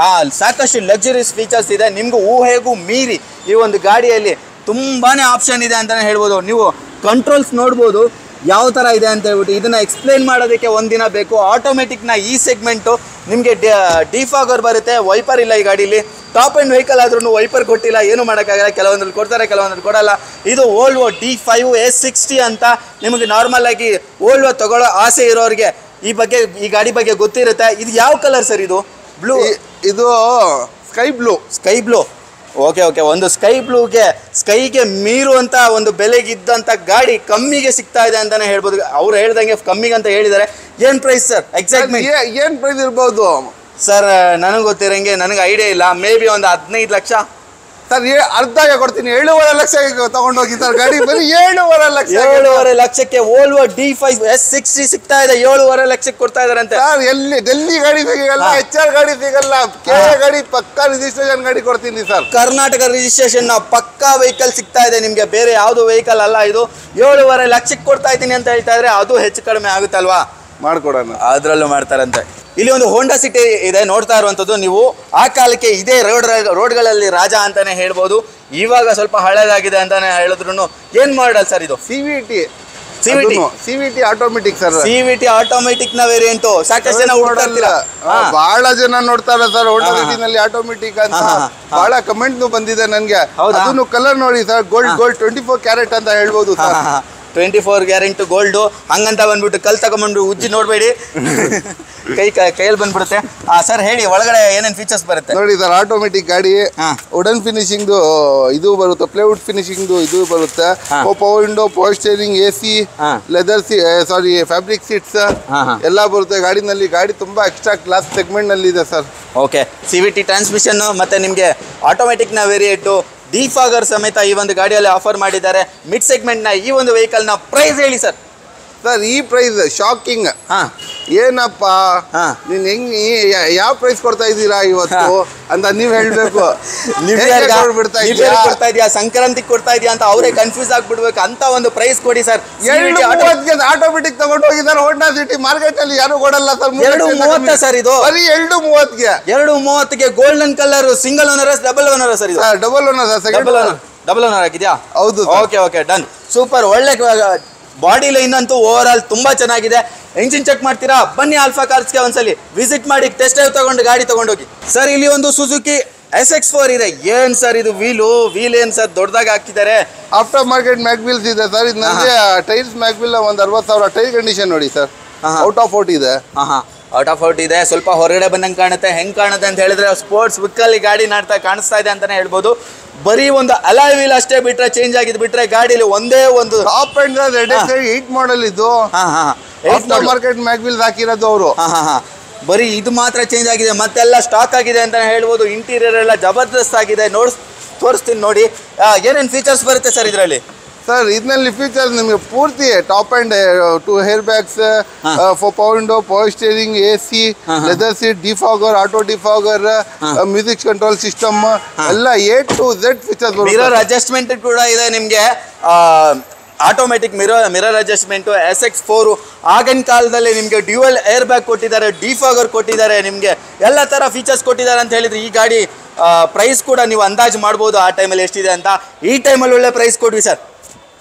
ಸಾಕಷ್ಟು ಲಕ್ಸುರಿಯಸ್ ಫೀಚರ್ಸ್ ಇದೆ. ನಿಮ್ಗೂ ಊಹೆಗೂ ಮೀರಿ ಈ ಒಂದು ಗಾಡಿಯಲ್ಲಿ ತುಂಬಾನೇ ಆಪ್ಷನ್ ಇದೆ ಅಂತಾನೆ ಹೇಳ್ಬೋದು. ನೀವು ಕಂಟ್ರೋಲ್ಸ್ ನೋಡ್ಬೋದು ಯಾವ ಥರ ಇದೆ ಅಂತ ಹೇಳ್ಬಿಟ್ಟು. ಇದನ್ನ ಎಕ್ಸ್ಪ್ಲೇನ್ ಮಾಡೋದಕ್ಕೆ ಒಂದಿನ ಬೇಕು. ಆಟೋಮೆಟಿಕ್ನ ಈ ಸೆಗ್ಮೆಂಟು ನಿಮಗೆ ಡಿಫಾಗರ್ ಬರುತ್ತೆ. ವೈಪರ್ ಇಲ್ಲ ಈ ಗಾಡೀಲಿ. ಟಾಪ್ ಎಂಡ್ ವೆಹಿಕಲ್ ಆದ್ರೂ ವೈಪರ್ ಕೊಟ್ಟಿಲ್ಲ, ಏನು ಮಾಡೋಕ್ಕಾಗಲ್ಲ. ಕೆಲವೊಂದ್ರಲ್ಲಿ ಕೊಡ್ತಾರೆ, ಕೆಲವೊಂದ್ರಲ್ಲಿ ಕೊಡಲ್ಲ. ಇದು ವೋಲ್ವೋ D5 S60 ಅಂತ. ನಿಮಗೆ ನಾರ್ಮಲ್ ಆಗಿ ವೋಲ್ವೋ ತಗೊಳ್ಳೋ ಆಸೆ ಇರೋರಿಗೆ ಈ ಗಾಡಿ ಬಗ್ಗೆ ಗೊತ್ತಿರುತ್ತೆ. ಇದು ಯಾವ ಕಲರ್ ಸರ್? ಇದು ಬ್ಲೂ. ಇದು ಸ್ಕೈ ಬ್ಲೂ. ಓಕೆ, ಒಂದು ಸ್ಕೈಗೆ ಮೀರುವಂತ ಒಂದು ಬೆಲೆಗಿದ್ದಂತ ಗಾಡಿ ಕಮ್ಮಿಗೆ ಸಿಗ್ತಾ ಇದೆ ಅಂತಾನೆ ಹೇಳ್ಬೋದು. ಅವ್ರು ಹೇಳ್ದಂಗೆ ಕಮ್ಮಿಗೆ ಅಂತ ಹೇಳಿದ್ದಾರೆ. ಏನ್ ಪ್ರೈಸ್ ಸರ್? ಎಕ್ಸೈಟ್ಮೆಂಟ್ ಏನ್ ಪ್ರೈಸ್ ಇರ್ಬೋದು ಸರ್? ನನಗೆ ಗೊತ್ತಿರಂಗೆ, ನನಗೆ ಐಡಿಯಾ ಇಲ್ಲ. ಮೇ ಬಿ ಒಂದು 15 ಲಕ್ಷ ಸರ್. ಅರ್ಧಗೆ ಕೊಡ್ತೀನಿ. 7.5 ಲಕ್ಷಕ್ಕೆ ತಗೊಂಡೋಗಿ ಸರ್ ಗಾಡಿ. ಬರೀ 7.5 ಲಕ್ಷಕ್ಕೆ ವೋಲ್ವೋ D5 S60 ಸಿಗ್ತಾ ಇದೆ. 7.5 ಲಕ್ಷಕ್ಕೆ ಕೊಡ್ತಾ ಇದಾರಂತೆ ಸರ್. ಎಲ್ಲಿ ಡೆಲ್ಲಿ ಗಾಡಿ ಸಿಗಲ್ಲ, HR ಗಾಡಿ ಸಿಗಲ್ಲ, ಗಾಡಿ ಪಕ್ಕಾ ರಿಜಿಸ್ಟ್ರೇಷನ್ ಗಾಡಿ ಕೊಡ್ತೀನಿ ಸರ್. ಕರ್ನಾಟಕ ರಿಜಿಸ್ಟ್ರೇಷನ್ ಪಕ್ಕಾ ವೆಹಿಕಲ್ ಸಿಗ್ತಾ ಇದೆ ನಿಮ್ಗೆ. ಬೇರೆ ಯಾವ್ದು ವೆಹಿಕಲ್ ಅಲ್ಲ ಇದು. 7.5 ಲಕ್ಷಕ್ಕೆ ಕೊಡ್ತಾ ಇದ್ದೀನಿ ಅಂತ ಹೇಳ್ತಾ ಇದ್ರೆ ಅದು ಹೆಚ್ಚು ಕಡಿಮೆ ಆಗುತ್ತಲ್ವಾ? ಮಾಡ್ಕೊಡೋಣ, ಅದ್ರಲ್ಲೂ ಮಾಡ್ತಾರಂತೆ. ಇಲ್ಲಿ ಒಂದು ಹೋಂಡಾ ಸಿಟಿ ಇದೆ ನೋಡ್ತಾ ಇರುವಂತದ್ದು. ನೀವು ಆ ಕಾಲಕ್ಕೆ ಇದೇ ರೋಡ್ಗಳಲ್ಲಿ ರಾಜ ಅಂತಾನೆ ಹೇಳ್ಬೋದು. ಇವಾಗ ಸ್ವಲ್ಪ ಹಳೇದಾಗಿದೆ ಅಂತಾನೆ ಹೇಳಿದ್ರು. ಏನ್ ಮಾಡಲ್ ಸರ್ ಇದು? CVT automatic sir. CVT automatic ನ ವೇರಿಯಂಟ್. ಸಾಕಷ್ಟು ಜನ ಬಹಳ ಜನ ನೋಡ್ತಾರೆ ಸರ್ ಹೋಂಡಾ ಸಿಟಿನಲ್ಲಿ ಆಟೋಮೆಟಿಕ್ ಅಂತ. ಬಹಳ ಕಮೆಂಟ್ ಬಂದಿದೆ ನನ್ಗೆ. ಅದನ್ನು ಕಲರ್ ನೋಡಿ ಸರ್. ಗೋಲ್ಡ್ 24 ಕ್ಯಾರೆಟ್ ಅಂತ ಹೇಳ್ಬೋದು ಸರ್. 24 ಕ್ಯಾರೆಟ್ ಗೋಲ್ಡು ಹಂಗಂತ ಬಂದ್ಬಿಟ್ಟು ಕಲ್ ತಗೊಂಡ್ಬಂದು ಉಜ್ಜಿ ನೋಡ್ಬೇಡಿ, ಕೈಯಲ್ಲಿ ಬಂದ್ಬಿಡುತ್ತೆ. ಸರ್ ಹೇಳಿ, ಒಳಗಡೆ ಏನೇನು ಫೀಚರ್ಸ್ ಬರುತ್ತೆ? ನೋಡಿ ಸರ್, ಆಟೋಮೆಟಿಕ್ ಗಾಡಿ. ವುಡನ್ ಫಿನಿಶಿಂಗ್ ಇದು ಬರುತ್ತೆ, ಪ್ಲೇವುಡ್ ಫಿನಿಶಿಂಗ್ ಇದು ಬರುತ್ತೆ. Power window, power steering, AC, leather fabric seats ಎಲ್ಲ ಬರುತ್ತೆ ಗಾಡಿನಲ್ಲಿ. ಗಾಡಿ ತುಂಬಾ ಎಕ್ಸ್ಟ್ರಾ ಕ್ಲಾಸ್ ಸೆಗ್ಮೆಂಟ್ ನಲ್ಲಿ ಇದೆ ಸರ್. ಓಕೆ, CVT ಟ್ರಾನ್ಸ್ಮಿಷನ್ ಮತ್ತೆ ನಿಮಗೆ ಆಟೋಮೆಟಿಕ್ ನ ವೇರಿಯಂಟು ಡಿಫಾಗರ್ ಸಮೇತ ಈ ಒಂದು ಗಾಡಿಯಲ್ಲಿ ಆಫರ್ ಮಾಡಿದ್ದಾರೆ. ಮಿಡ್ ಸೆಗ್ಮೆಂಟ್ ನ ಈ ಒಂದು ವೆಹಿಕಲ್ ನ ಪ್ರೈಸ್ ಹೇಳಿ ಸರ್. ಸರ್ ಈ ಪ್ರೈಸ್ ಶಾಕಿಂಗ್. ಏನಪ್ಪ ನೀನ್ ಹೆಂಗ್ ಯಾವ ಪ್ರೈಸ್ ಕೊಡ್ತಾ ಇದ್ದೀರಾ ಇವತ್ತು ಅಂತ ನೀವ್ ಹೇಳ್ಬೇಕು. ಕೊಡ್ತಾ ಇದೀಯಾ, ಸಂಕ್ರಾಂತಿಗೆ ಕೊಡ್ತಾ ಇದೀಯಾ ಅಂತ ಅವರೇ ಕನ್ಫ್ಯೂಸ್ ಆಗ್ಬಿಡ್ಬೇಕು ಅಂತ ಒಂದು ಪ್ರೈಸ್ ಕೊಡಿ ಸರ್. ಆಟೋಮೆಟಿಕ್ ತಗೊಂಡು ಹೋಗಿದ್ದಾರೆ ಹೋಂಡಾ ಸಿಟಿ. ಮಾರ್ಕೆಟ್ ಅಲ್ಲಿ ಯಾರು ಕೊಡಲ್ಲ ಸರ್. 230 ಸರ್ ಇದು. ಬರೀ 230ಗೆ. 230ಗೆ golden colour. Single owner, double owner sir ಇದು? Double owner sir. Double owner ಆಗಿದ್ಯಾ? ಹೌದು. Okay done, super. ಒಳ್ಳೆ ಬಾಡಿ ಲೈನ್ ಅಂತೂ ಓವರ್ ಆಲ್ ತುಂಬಾ ಚೆನ್ನಾಗಿದೆ. ಎಂಜಿನ್ ಚೆಕ್ ಮಾಡ್ತೀರಾ? ಬನ್ನಿ ಆಲ್ಫಾ ಕಾರ್ಸ್ಗೆ ಒಂದ್ಸಲಿ ವಿಸಿಟ್ ಮಾಡಿ ಟೆಸ್ಟ್ ಡ್ರೈವ್ ತಗೊಂಡು ಗಾಡಿ ತಗೊಂಡೋಗಿ. ಸರ್ ಇಲ್ಲಿ ಒಂದು ಸುಜುಕಿ SX4 ಇದೆ. ಏನ್ ಸರ್ ಇದು? ವೀಲ್ ಏನ್ ಸರ್ ದೊಡ್ಡದಾಗಿ ಹಾಕಿದ್ದಾರೆ? ಆಫ್ಟರ್ ಮಾರ್ಕೆಟ್ ಮ್ಯಾಗ್ ವೀಲ್ಸ್ ಇದೆ ಸರ್. ಇದು ನನಗೆ ಟೈರ್ಸ್ ಮ್ಯಾಗ್ ವೀಲ್ ಒಂದು 60,000 ಟೈರ್ ಕಂಡೀಷನ್ ನೋಡಿ ಸರ್. ಔಟ್ ಆಫ್ ಔಟ್ ಇದೆ. ಔಟ್ ಇದೆ, ಸ್ವಲ್ಪ ಹೊರಗಡೆ ಬಂದಂಗೆ ಕಾಣುತ್ತೆ. ಹೆಂಗೆ ಕಾಣುತ್ತೆ ಅಂತ ಹೇಳಿದ್ರೆ ಸ್ಪೋರ್ಟ್ಸ್ ಬುಕ್ಕಲ್ಲಿ ಗಾಡಿ ಕಾಣಿಸ್ತಾ ಇದೆ ಅಂತಾನೆ ಹೇಳ್ಬೋದು. ಬರೀ ಒಂದು ಅಲಾಯ್ ವೀಲ್ ಅಷ್ಟೇ ಬಿಟ್ರೆ ಚೇಂಜ್ ಆಗಿದ್ ಬಿಟ್ರೆ ಗಾಡಿಲಿ ಒಂದೇ ಒಂದು ಟಾಪ್ ಅಂಡ್ 8 ಮಾಡಲ್ ಇದು. ಮಾರ್ಕೆಟ್ ಮ್ಯಾಗ್ವಿಲ್ ಹಾಕಿರೋದು ಅವರು. ಬರೀ ಇದು ಮಾತ್ರ ಚೇಂಜ್ ಆಗಿದೆ, ಮತ್ತೆಲ್ಲ ಸ್ಟಾಕ್ ಆಗಿದೆ ಅಂತ ಹೇಳ್ಬೋದು. ಇಂಟೀರಿಯರ್ ಎಲ್ಲ ಜಬರ್ದಸ್ತ್ ಆಗಿದೆ. ತೋರಿಸ್ತೀನಿ ನೋಡಿ ಏನೇನು ಫೀಚರ್ಸ್ ಬರುತ್ತೆ ಸರ್ ಇದರಲ್ಲಿ. ಸರ್ ಇದರಲ್ಲಿ ಫೀಚರ್ಸ್ ನಿಮಗೆ ಪೂರ್ತಿ top and 2 hair bags, 4 power window, power steering, AC, leather seat, defogger, auto defogger, music control system ಎಲ್ಲ A to Z ಫೀಚರ್ಸ್ ಬರುತ್ತೆ. ಮಿರರ್ ಅಡ್ಜಸ್ಟ್ಮೆಂಟ್ ಕೂಡ ಇದೆ ನಿಮಗೆ. Automatic mirror adjustment. SX4 ಆಗಿನ ಕಾಲದಲ್ಲಿ ನಿಮಗೆ ಡ್ಯೂಯಲ್ ಏರ್ ಬ್ಯಾಗ್ ಕೊಟ್ಟಿದ್ದಾರೆ, ಡಿಫಾಗರ್ ಕೊಟ್ಟಿದ್ದಾರೆ, ನಿಮಗೆ ಎಲ್ಲ ಥರ ಫೀಚರ್ಸ್ ಕೊಟ್ಟಿದ್ದಾರೆ ಅಂತ ಹೇಳಿದ್ರೆ ಈ ಗಾಡಿ ಪ್ರೈಸ್ ಕೂಡ ನೀವು ಅಂದಾಜು ಮಾಡ್ಬೋದು ಆ ಟೈಮಲ್ಲಿ ಎಷ್ಟಿದೆ ಅಂತ. ಈ ಟೈಮಲ್ಲಿ ಒಳ್ಳೆ ಪ್ರೈಸ್ ಕೊಡ್ವಿ ಸರ್.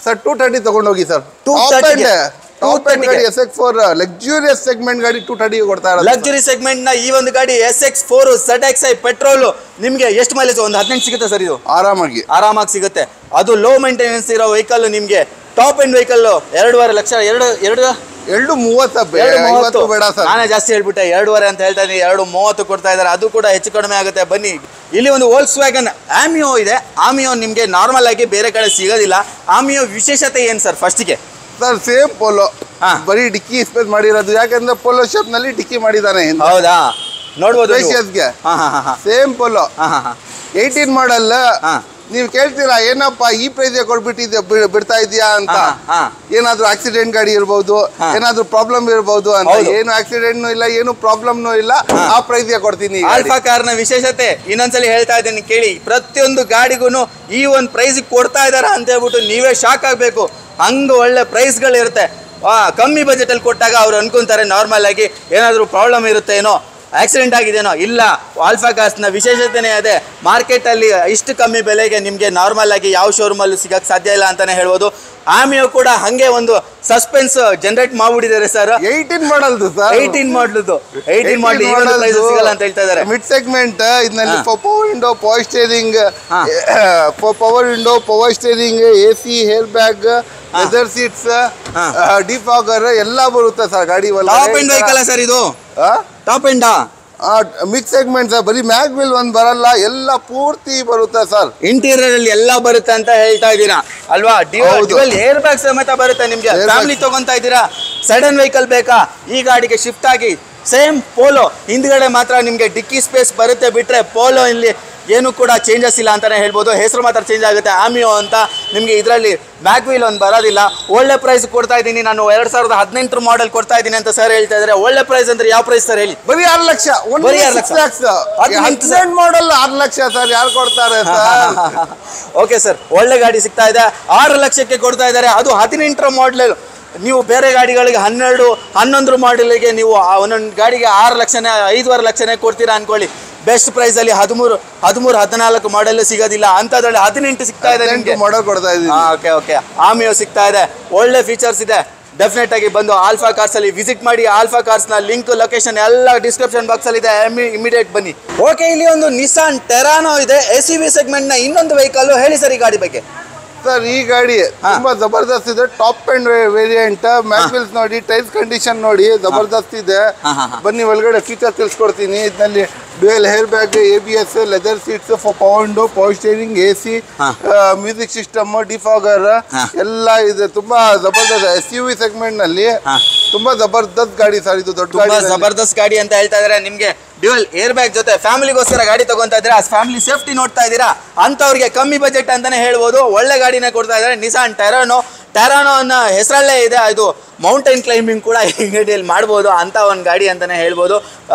230 ತಗೊಂಡೋಗಿ ಸರ್. 230 SX4 ಲಕ್ಸುರಿಯಸ್ ಸೆಗ್ಮೆಂಟ್ ಗಾಡಿ 230 ಕೊಡ್ತಾ ಇರೋದು. ಲಕ್ಸುರಿ ಸೆಗ್ಮೆಂಟ್ ನ ಈ ಒಂದು ಗಾಡಿ SX4 ZXi ಪೆಟ್ರೋಲ್ ನಿಮಗೆ ಎಷ್ಟು ಮೈಲೇಜ್? ಒಂದು 18 ಸಿಗುತ್ತೆ ಸರ್. ಇದು ಆರಾಮಾಗಿ ಸಿಗುತ್ತೆ. ಅದು ಲೋ ಮೇಂಟೆನೆನ್ಸ್ ಇರೋ ವೆಹಿಕಲ್ ನಿಮಗೆ. Top end vehicle 2.5 lakh. 2.30 ಬೇಡ ಸರ್, ನಾನೇ ಜಾಸ್ತಿ ಹೇಳ್ಬಿಟ್ಟೆ. 2.5 ಅಂತ ಹೇಳ್ತಾ ಇದ್ದೀನಿ. 2.30 ಕೊಡ್ತಾ ಇದ್ದಾರೆ. ಅದು ಕೂಡ ಹೆಚ್ಚು ಕಡಿಮೆ ಆಗುತ್ತೆ. ಬನ್ನಿ, ಇಲ್ಲಿ ಒಂದು ವೋಲ್ಕ್ಸ್ವ್ಯಾಗನ್ ಆಮಿಯೋ ಇದೆ. ಆಮಿಯೋ ನಿಮಗೆ ನಾರ್ಮಲ್ ಆಗಿ ಬೇರೆ ಕಡೆ ಸಿಗೋದಿಲ್ಲ. ಆಮಿಯೋ ವಿಶೇಷತೆ ಏನು ಸರ್? ಫಸ್ಟಿಗೆ ಸರ್ ಸೇಮ್ ಪೋಲೋ, ಬರೀ ಡಿಕ್ಕಿ ಸ್ಪೇಸ್ ಮಾಡಿರೋದು. ಯಾಕಂದ್ರೆ ಪೋಲೋ ಶೇಪ್ ನಲ್ಲಿ ಡಿಕ್ಕಿ ಮಾಡಿದಾನೆ. ಹೌದಾ? ನೋಡ್ಬೋದು ಸೇಮ್ ಪೋಲೋ 18 ಮಾಡಲ್. ನೀವು ಕೇಳ್ತೀರಾ ಏನಪ್ಪ ಈ ಪ್ರೈಸ್ ಬಿಡ್ತಾ ಇದೆಯಾ ಅಂತ. ಏನಾದ್ರೂ ಆಕ್ಸಿಡೆಂಟ್ ಗಾಡಿ ಇರ್ಬೋದು, ಏನಾದ್ರೂ ಪ್ರಾಬ್ಲಮ್ ಇರ್ಬೋದು ಅಂತ. ಏನು ಆಕ್ಸಿಡೆಂಟ್ ಇಲ್ಲ, ಏನು ಪ್ರಾಬ್ಲಮ್ನು ಇಲ್ಲ, ಆ ಪ್ರೈಸ್ ಕೊಡ್ತೀನಿ. ಆಲ್ಫಾ ಕಾರ್ ನ ವಿಶೇಷತೆ ಇನ್ನೊಂದ್ಸಲಿ ಹೇಳ್ತಾ ಇದ್ದೀನಿ ಕೇಳಿ. ಪ್ರತಿಯೊಂದು ಗಾಡಿಗೂ ಈ ಒಂದು ಪ್ರೈಸ್ ಕೊಡ್ತಾ ಇದಾರ ಅಂತ ಹೇಳ್ಬಿಟ್ಟು ನೀವೇ ಶಾಕ್ ಆಗ್ಬೇಕು. ಹಂಗ ಒಳ್ಳೆ ಪ್ರೈಸ್ಗಳು ಇರುತ್ತೆ. ಕಮ್ಮಿ ಬಜೆಟ್ ಅಲ್ಲಿ ಕೊಟ್ಟಾಗ ಅವ್ರು ಅನ್ಕೊಂತಾರೆ ನಾರ್ಮಲ್ ಆಗಿ ಏನಾದ್ರೂ ಪ್ರಾಬ್ಲಮ್ ಇರುತ್ತೇನೋ, ಆಕ್ಸಿಡೆಂಟ್ ಆಗಿದೇನೋ. ಇಲ್ಲ, ಆಲ್ಫಾ ಕಾರ್ಸ್ನ ವಿಶೇಷತೆನೇ ಅದೇ. ಮಾರ್ಕೆಟಲ್ಲಿ ಇಷ್ಟು ಕಮ್ಮಿ ಬೆಲೆಗೆ ನಿಮಗೆ ನಾರ್ಮಲ್ ಆಗಿ ಯಾವ ಶೋರೂಮಲ್ಲೂ ಸಿಗಕ್ಕೆ ಸಾಧ್ಯ ಇಲ್ಲ ಅಂತಾನೆ ಹೇಳ್ಬೋದು. ಆಮಿಯೋ ಕೂಡ ಹಂಗೆ ಒಂದು ಸಸ್ಪೆನ್ಸ್ ಜನರೇಟ್ ಮಾಡ್ಬಿಟ್ಟಿದ್ದಾರೆ ಸರ್. 18 ಮಾಡಲ್ದು ಸರ್. 18 ಮಾಡಲ್ದು ಸಿಗಲ್ಲ ಅಂತ ಹೇಳ್ತಾ ಇದ್ದಾರೆ. ಮಿಡ್ ಸೆಗ್ಮೆಂಟ್ ಇದರಲ್ಲಿ power window, power steering, power window, power steering, AC, hair bag, leather seats, defogger ಎಲ್ಲ ಬರುತ್ತೆ ಸರ್ ಗಾಡಿ. ಟಾಪ್ ಎಂಡ್ ವೆಹಿಕಲ್ ಸರ್ ಇದು. Top end mid segment sir. ಬರೀ ಮ್ಯಾಗ್ವಿಲ್ ಒಂದು ಬರಲ್ಲ, ಎಲ್ಲ ಪೂರ್ತಿ ಬರುತ್ತೆ ಸರ್. ಇಂಟೀರಿಯರ್ ಅಲ್ಲಿ ಎಲ್ಲ ಬರುತ್ತೆ ಅಂತ ಹೇಳ್ತಾ ಇದ್ದೀರಾ ಅಲ್ವಾ? ಡ್ಯುಯಲ್ ಏರ್ ಬ್ಯಾಗ್ ಸಮೇತ ಬರುತ್ತೆ ನಿಮ್ಗೆ. ಫ್ಯಾಮಿಲಿ ತಗೊಂತಾ ಇದ್ದೀರಾ, ಸಡನ್ ವೆಹಿಕಲ್ ಬೇಕಾ, ಈ ಗಾಡಿಗೆ ಶಿಫ್ಟ್ ಆಗಿ. ಸೇಮ್ ಪೋಲೋ ಹಿಂದ್ಗಡೆ ಮಾತ್ರ ನಿಮ್ಗೆ ಡಿಕ್ಕಿ ಸ್ಪೇಸ್ ಬರುತ್ತೆ. ಬಿಟ್ರೆ ಪೋಲೋ ಇಲ್ಲಿ ಏನು ಕೂಡ ಚೇಂಜಸ್ ಇಲ್ಲ ಅಂತಾನೆ ಹೇಳ್ಬೋದು. ಹೆಸರು ಮಾತ್ರ ಚೇಂಜ್ ಆಗುತ್ತೆ ಆಮಿಯೋ ಅಂತ. ನಿಮಗೆ ಇದರಲ್ಲಿ ಮ್ಯಾಗ್ವಿಲ್ ಒಂದು ಬರೋದಿಲ್ಲ. ಒಳ್ಳೆ ಪ್ರೈಸ್ ಕೊಡ್ತಾ ಇದ್ದೀನಿ ನಾನು. 2018 ಮಾಡೆಲ್ ಕೊಡ್ತಾ ಇದ್ದೀನಿ ಅಂತ ಸರ್ ಹೇಳ್ತಾ ಇದ್ದಾರೆ. ಒಳ್ಳೆ ಪ್ರೈಸ್ ಅಂದ್ರೆ ಯಾವ ಪ್ರೈಸ್ ಸರ್ ಹೇಳಿ? ಬರೀ 6 ಲಕ್ಷ. ಬರೀ 6 ಲಕ್ಷ ಮಾಡೆಲ್ 6 ಲಕ್ಷ ಸರ್. ಯಾರು ಕೊಡ್ತಾರೆ ಸರ್? ಓಕೆ ಸರ್, ಒಳ್ಳೆ ಗಾಡಿ ಸಿಗ್ತಾ ಇದೆ. 6 ಲಕ್ಷಕ್ಕೆ ಕೊಡ್ತಾ ಇದ್ದಾರೆ. ಅದು 18 ಮಾಡೆಲ್. ನೀವು ಬೇರೆ ಗಾಡಿಗಳಿಗೆ 12, 11 ಮಾಡೆಲ್ಗೆ ನೀವು ಒಂದೊಂದು ಗಾಡಿಗೆ 6 ಲಕ್ಷನೇ 5.5 ಲಕ್ಷನೇ ಕೊಡ್ತೀರಾ ಅನ್ಕೊಳ್ಳಿ. ಬೆಸ್ಟ್ ಪ್ರೈಸ್ ಅಲ್ಲಿ 13, 14 ಮಾಡೆಲ್ ಸಿಗೋದಿಲ್ಲ. ಅಂತದ್ರಲ್ಲಿ 18 ಸಿಗ್ತಾ ಇದೆ ನಿಮಗೆ. ಮಾಡೆಲ್ ಕೊಡ್ತಾ ಇದ್ದೀನಿ. ಓಕೆ. ಆಮಿಯೋ ಸಿಗ್ತಾ ಇದೆ. ಒಳ್ಳೆ ಫೀಚರ್ಸ್ ಇದೆ. ಡೆಫಿನೆಟ್ ಆಗಿ ಬಂದು ಆಲ್ಫಾ ಕಾರ್ಸ್ ಅಲ್ಲಿ ವಿಸಿಟ್ ಮಾಡಿ. ಆಲ್ಫಾ ಕಾರ್ಸ್ ನ ಲಿಂಕ್, ಲೊಕೇಶನ್ ಎಲ್ಲ ಡಿಸ್ಕ್ರಿಪ್ಷನ್ ಬಾಕ್ಸ್ ಅಲ್ಲಿ ಇದೆ. ಇಮಿಡಿಯೇಟ್ ಬನ್ನಿ. ಓಕೆ, ಇಲ್ಲಿ ಒಂದು ನಿಸಾನ್ ಟೆರಾನೋ ಇದೆ. SUV ಸೆಗ್ಮೆಂಟ್ ನ ಇನ್ನೊಂದು ವೆಹಿಕಲ್. ಹೇಳಿ ಸರ್ ಈ ಗಾಡಿ ಬಗ್ಗೆ. ಸರ್ ಈ ಗಾಡಿ ತುಂಬಾ ಜಬರ್ದಸ್ತ್ ಇದೆ. Top end variant. ಮ್ಯಾಗ್ವಿಲ್ಸ್ ನೋಡಿ, ಟೈರ್ಸ್ ಕಂಡೀಷನ್ ನೋಡಿ, ಜಬರ್ದಸ್ತ್ ಇದೆ. ಬನ್ನಿ ಒಳಗಡೆ ಫೀಚರ್ ತಿಳಿಸ್ಕೊಡ್ತೀನಿ. ಇದರಲ್ಲಿ dual hair bag, ABS, leather seats, power window, power steering, AC, music system, defogger ಎಲ್ಲ ಇದೆ. ತುಂಬಾ ಜಬರ್ದಸ್ತ್ SUV ಸೆಗ್ಮೆಂಟ್ ನಲ್ಲಿ ತುಂಬಾ ಜಬರ್ದಸ್ತ್ ಗಾಡಿ ಸರ್. ಇದು ದೊಡ್ಡ ಗಾಡಿ, ಜಬರ್ದಸ್ತ್ ಗಾಡಿ ಅಂತ ಹೇಳ್ತಾ ಇದಾರೆ. ನಿಮ್ಗೆ ಡ್ಯುಯಲ್ ಏರ್ ಬ್ಯಾಗ್ ಜೊತೆ ಫ್ಯಾಮಿಲಿಗೋಸ್ಕರ ಗಾಡಿ ತಗೊಂತಾ ಇದ್ದೀರಾ, ಫ್ಯಾಮಿಲಿ ಸೇಫ್ಟಿ ನೋಡ್ತಾ ಇದ್ದೀರಾ ಅಂತವ್ರಿಗೆ ಕಮ್ಮಿ ಬಜೆಟ್ ಅಂತಾನೆ ಹೇಳ್ಬೋದು. ಒಳ್ಳೆ ಗಾಡಿನ ಕೊಡ್ತಾ ಇದ್ದಾರೆ. ನಿಸಾನ್ ಟೆರಾನೋ ಅನ್ನೋ ಹೆಸರಲ್ಲೇ ಇದೆ. ಇದು ಮೌಂಟೈನ್ ಕ್ಲೈಂಬಿಂಗ್ ಕೂಡ ಈ ಗಾಡಿಯಲ್ಲಿ ಮಾಡ್ಬೋದು ಅಂತ ಒಂದು ಗಾಡಿ ಅಂತಾನೆ ಹೇಳ್ಬೋದು.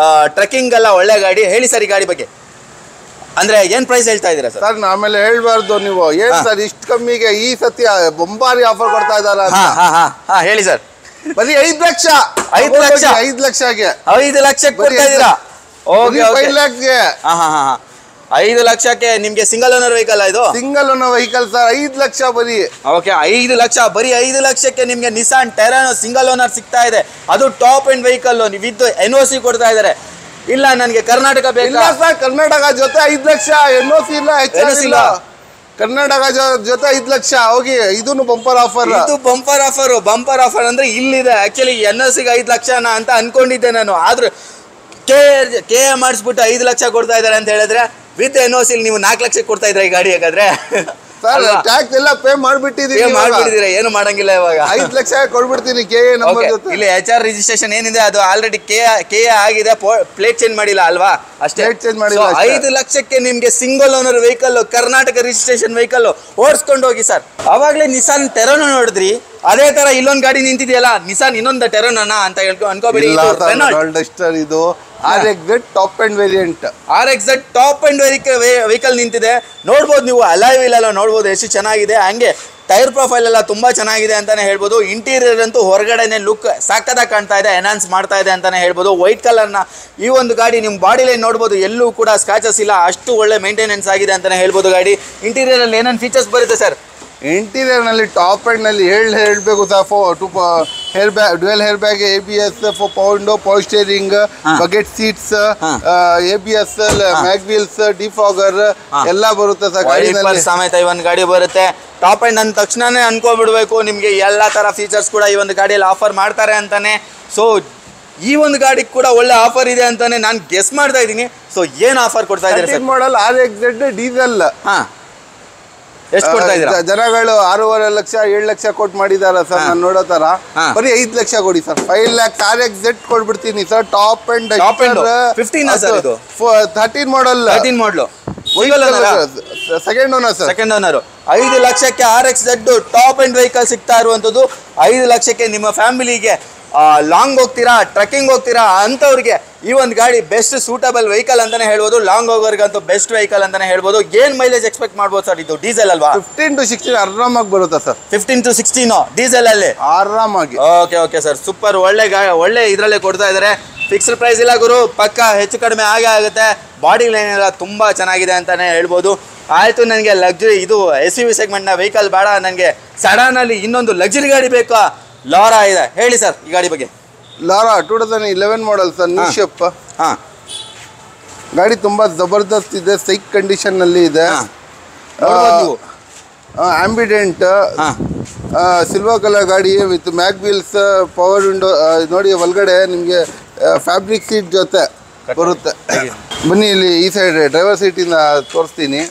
ಟ್ರೆಕ್ಕಿಂಗ್ ಎಲ್ಲ ಒಳ್ಳೆ ಗಾಡಿ. ಹೇಳಿ ಸರ್ ಈ ಗಾಡಿ ಬಗ್ಗೆ. ಅಂದ್ರೆ ಏನ್ ಪ್ರೈಸ್ ಹೇಳ್ತಾ ಇದ್ದೀರಾ ಸರ್? ಸರ್ ಆಮೇಲೆ ಹೇಳ್ಬಾರ್ದು ನೀವು. ಏನ್ ಸರ್ ಇಷ್ಟು ಕಮ್ಮಿಗೆ ಈ ಸತಿ ಬೊಂಬಾರಿ ಆಫರ್ ಕೊಡ್ತಾ ಇದಾರ? ಹೇಳಿ ಸರ್. ಬರೀ 5 ಲಕ್ಷ. 5 ಲಕ್ಷ 5 ಲಕ್ಷಕ್ಕೆ 5 ಲಕ್ಷಕ್ಕೆ ಕೊಡ್ತಾ ಇದ್ದೀರಾ? ಓಕೆ. 5 ಲಕ್ಷಕ್ಕೆ 5 ಲಕ್ಷಕ್ಕೆ ನಿಮ್ಗೆ ಸಿಂಗಲ್ ಓನರ್ ವೆಹಿಕಲ್. ಇದು single owner vehicle sir. 5 lakh ಬರೀ. ಓಕೆ, 5 ಲಕ್ಷ. ಬರೀ 5 ಲಕ್ಷಕ್ಕೆ ನಿಮ್ಗೆ ನಿಸಾನ್ ಟೆರಾನೋ ಸಿಂಗಲ್ ಓನರ್ ಸಿಗ್ತಾ ಇದೆ. ಅದು top end vehicle. With NOC ಕೊಡ್ತಾ ಇದಾರೆ. ಇಲ್ಲ ನನಗೆ ಕರ್ನಾಟಕ ಬೇಕು ಸರ್. ಕರ್ನಾಟಕ ಜೊತೆ 5 ಲಕ್ಷ. NOC ಇಲ್ಲ, HRS ಇಲ್ಲ. ಕರ್ನಾಟಕ ಜೊತೆ 5 ಲಕ್ಷ ಹೋಗಿ. ಇದನ್ನು ಬಂಪರ್ ಆಫರ್. ಇದು ಬಂಪರ್ ಆಫರ್. ಬಂಪರ್ ಆಫರ್ ಅಂದ್ರೆ ಇಲ್ಲಿದೆ. ಆಕ್ಚುಲಿ NOCಗೆ 5 ಲಕ್ಷನ ಅಂತ ಅನ್ಕೊಂಡಿದ್ದೆ ನಾನು. ಆದ್ರೆ ಕೆ ಮಾಡಿಸ್ಬಿಟ್ಟು 5 ಲಕ್ಷ ಕೊಡ್ತಾ ಇದಾರೆ ಅಂತ ಹೇಳಿದ್ರೆ ವಿತ್ NOC ನೀವು 4 ಲಕ್ಷಕ್ಕೆ ಕೊಡ್ತಾ ಇದ್ರ ಈ ಗಾಡಿ ಹಾಗಾದ್ರೆ. ಸರ್ ಟ್ಯಾಕ್ಸ್ ಎಲ್ಲ ಪೇ ಮಾಡ್ಬಿಟ್ಟಿದೀನಿ, ಮಾಡ್ಬಿಟ್ಟಿದ್ದೀರಾ, ಏನು ಮಾಡಂಗಿಲ್ಲ ಇವಾಗ. 5 ಲಕ್ಷ ಕೊಡ್ಬಿಡ್ತೀನಿ KA ನಂಬರ್ ಜೊತೆ. ಇಲ್ಲಿ HR ರಿಜಿಸ್ಟ್ರೇಷನ್ ಏನಿದೆ ಅದು ಆಲ್ರೆಡಿ KA ಆಗಿದೆ, ಪ್ಲೇಟ್ ಚೇಂಜ್ ಮಾಡಿಲ್ಲ ಅಲ್ವಾ ಅಷ್ಟೇ. 5 ಲಕ್ಷಕ್ಕೆ ನಿಮ್ಗೆ single owner vehicle, Karnataka registration vehicle ಓಡಿಸ್ಕೊಂಡು ಹೋಗಿ ಸರ್. ಅವಾಗ್ಲೇ ನಿಸಾನ್ ಟೆರೋನೋ ನೋಡಿದ್ರಿ, ಅದೇ ತರ ಇಲ್ಲೊಂದು ಗಾಡಿ ನಿಂತಿದೆಯಲ್ಲ ನಿಸಾನ್ ಇನ್ನೊಂದು ಟೆರೋನೋನ ಅಂತ ಅನ್ಕೋಬೇಡಿ. ಇದು RXZ top end variant. RXZ top end vehicle ನಿಂತಿದೆ. ನೋಡ್ಬೋದು ನೀವು, ಅಲಾಯ್ ವೀಲ್ ಎಲ್ಲ ನೋಡ್ಬೋದು ಎಷ್ಟು ಚೆನ್ನಾಗಿದೆ. ಹಂಗೆ ಟೈರ್ ಪ್ರೊಫೈಲ್ ಎಲ್ಲ ತುಂಬಾ ಚೆನ್ನಾಗಿದೆ ಅಂತಾನೆ ಹೇಳ್ಬೋದು. ಇಂಟೀರಿಯರ್ ಅಂತೂ ಹೊರಗಡೆನೆ ಲುಕ್ ಸಾಕದಾಗಿ ಕಾಣ್ತಾ ಇದೆ, ಎನ್ಹಾನ್ಸ್ ಮಾಡ್ತಾ ಇದೆ ಅಂತಾನೆ ಹೇಳ್ಬೋದು. ವೈಟ್ ಕಲರ್ನ ಈ ಒಂದು ಗಾಡಿ ನಿಮ್ಮ ಬಾಡಿ ಲೈನ್ ನೋಡ್ಬೋದು, ಎಲ್ಲೂ ಕೂಡ ಸ್ಕ್ರಾಚಸ್ ಇಲ್ಲ, ಅಷ್ಟು ಒಳ್ಳೆ ಮೇಂಟೆನೆನ್ಸ್ ಆಗಿದೆ ಅಂತಾನೆ ಹೇಳ್ಬೋದು. ಗಾಡಿ ಇಂಟೀರಿಯರ್ ಅಲ್ಲಿ ಏನೇನು ಫೀಚರ್ಸ್ ಬರುತ್ತೆ ಸರ್? ಇಂಟೀರಿಯರ್ ನಲ್ಲಿ ಟಾಪ್ ಎಂಡ್ ನಲ್ಲಿ ಹೇಳ್ಬೇಕು sir, hair bag, dual hair bag, ABS, power window, power steering, bucket seats, ABS, mag wheels, defogger ಎಲ್ಲ ಬರುತ್ತೆ ಸರ್ ಗಾಡಿ ಸಮೇತ. ಈ ಒಂದು ಗಾಡಿ ಬರುತ್ತೆ ಟಾಪ್ ಎಂಡ್ ಅಂದ ತಕ್ಷಣನೇ ಅನ್ಕೋಬಿಡ್ಬೇಕು ನಿಮ್ಗೆ ಎಲ್ಲ ತರ ಫೀಚರ್ಸ್ ಕೂಡ ಈ ಒಂದು ಗಾಡಿಯಲ್ಲಿ ಆಫರ್ ಮಾಡ್ತಾರೆ ಅಂತಾನೆ. ಸೊ ಈ ಒಂದು ಗಾಡಿಗೆ ಕೂಡ ಒಳ್ಳೆ ಆಫರ್ ಇದೆ ಅಂತಾನೆ ನಾನು ಗೆಸ್ ಮಾಡ್ತಾ ಇದ್ದೀನಿ. ಸೊ ಏನ್ ಆಫರ್ ಕೊಡ್ತಾ ಇದ್ದಾರೆ ಮಾಡಲ್ RXZ ಡೀಸೆಲ್? ಎಷ್ಟು ಕೊಡ್ತಾ ಇದ್ದೀರಾ? ಜನಗಳು 6.5 ಲಕ್ಷ 7 ಲಕ್ಷ ಕೊಟ್ಟು ಮಾಡಿದಾರ ಸರ್. ನಾನು ನೋಡೋ ತರ ಬರೀ 5 ಲಕ್ಷ ಕೊಡಿ ಸರ್. 5 lakhs RXZ ಕೊಡ್ಬಿಡ್ತೀನಿ ಸರ್. ಟಾಪ್ ಅಂಡ್ 15 ಸರ್, ಇದು 13 model. Second owner sir. Second owner. 5 ಲಕ್ಷಕ್ಕೆ RXZ ಟಾಪ್ ಅಂಡ್ ವೆಹಿಕಲ್ ಸಿಗ್ತಾ ಇರುವಂತದ್ದು. 5 ಲಕ್ಷಕ್ಕೆ ನಿಮ್ಮ ಫ್ಯಾಮಿಲಿಗೆ ಲಾಂಗ್ ಹೋಗ್ತೀರಾ, ಟ್ರೆಕ್ಕಿಂಗ್ ಹೋಗ್ತೀರಾ ಅಂತವ್ರಿಗೆ ಈ ಒಂದು ಗಾಡಿ ಬೆಸ್ಟ್ ಸೂಟಬಲ್ ವೆಹಿಕಲ್ ಅಂತಾನೆ ಹೇಳ್ಬೋದು. ಲಾಂಗ್ ಹೋಗೋರ್ಗಂತೂ ಬೆಸ್ಟ್ ವೆಹಿಕಲ್ ಅಂತಾನೆ ಹೇಳ್ಬೋದು. ಏನ್ ಮೈಲೇಜ್ ಎಕ್ಸ್ಪೆಕ್ಟ್ ಮಾಡ್ಬೋದು ಸರ್? ಇದು ಡೀಸೆಲ್ ಅಲ್ವಾ? 15 to 16 ಆರಾಮಾಗಿ ಬರುತ್ತೆ ಸರ್. 15 to 16 ಡೀಸೆಲ್ ಅಲ್ಲಿ ಆರಾಮಾಗಿ. Okay sir, super. ಒಳ್ಳೆ ಇದ್ರಲ್ಲೇ ಕೊಡ್ತಾ ಇದಾರೆ. ಫಿಕ್ಸ್ಡ್ ಪ್ರೈಸ್ ಇಲ್ಲ ಗುರು, ಪಕ್ಕ ಹೆಚ್ಚು ಕಡಿಮೆ ಆಗೇ ಆಗುತ್ತೆ. ಬಾಡಿ ಲೈನ್ ಎಲ್ಲ ತುಂಬಾ ಚೆನ್ನಾಗಿದೆ ಅಂತಾನೆ ಹೇಳ್ಬೋದು. ಆಯ್ತು, ನನಗೆ ಲಕ್ಸುರಿ ಇದು SUV ಸೆಗ್ಮೆಂಟ್ನ ವೆಹಿಕಲ್ ಬೇಡ, ನನಗೆ ಸಡನ್ ಅಲ್ಲಿ ಇನ್ನೊಂದು ಲಕ್ಸುರಿ ಗಾಡಿ ಬೇಕಾ? ಲಾರಾ ಇದೆ, ಹೇಳಿ ಸರ್ ಈ ಗಾಡಿ ಬಗ್ಗೆ. Lara 2011 model sir, new shape. ಗಾಡಿ ತುಂಬಾ ಜಬರ್ದಸ್ತ್ ಇದೆ, ಸೈಕ್ ಕಂಡೀಷನ್ ನಲ್ಲಿ ಇದೆ. ಆಂಬಿಡೆಂಟ್ ಸಿಲ್ವರ್ ಕಲರ್ ಗಾಡಿ with mag wheels, power window ನೋಡಿ. ಒಳಗಡೆ ನಿಮಗೆ ಫ್ಯಾಬ್ರಿಕ್ ಸೀಟ್ ಜೊತೆ ಬರುತ್ತೆ. ಬನ್ನಿ ಇಲ್ಲಿ ಈ ಸೈಡ್ ಡ್ರೈವರ್ ಸೀಟ್ ಇಂದ ತೋರಿಸ್ತೀನಿ.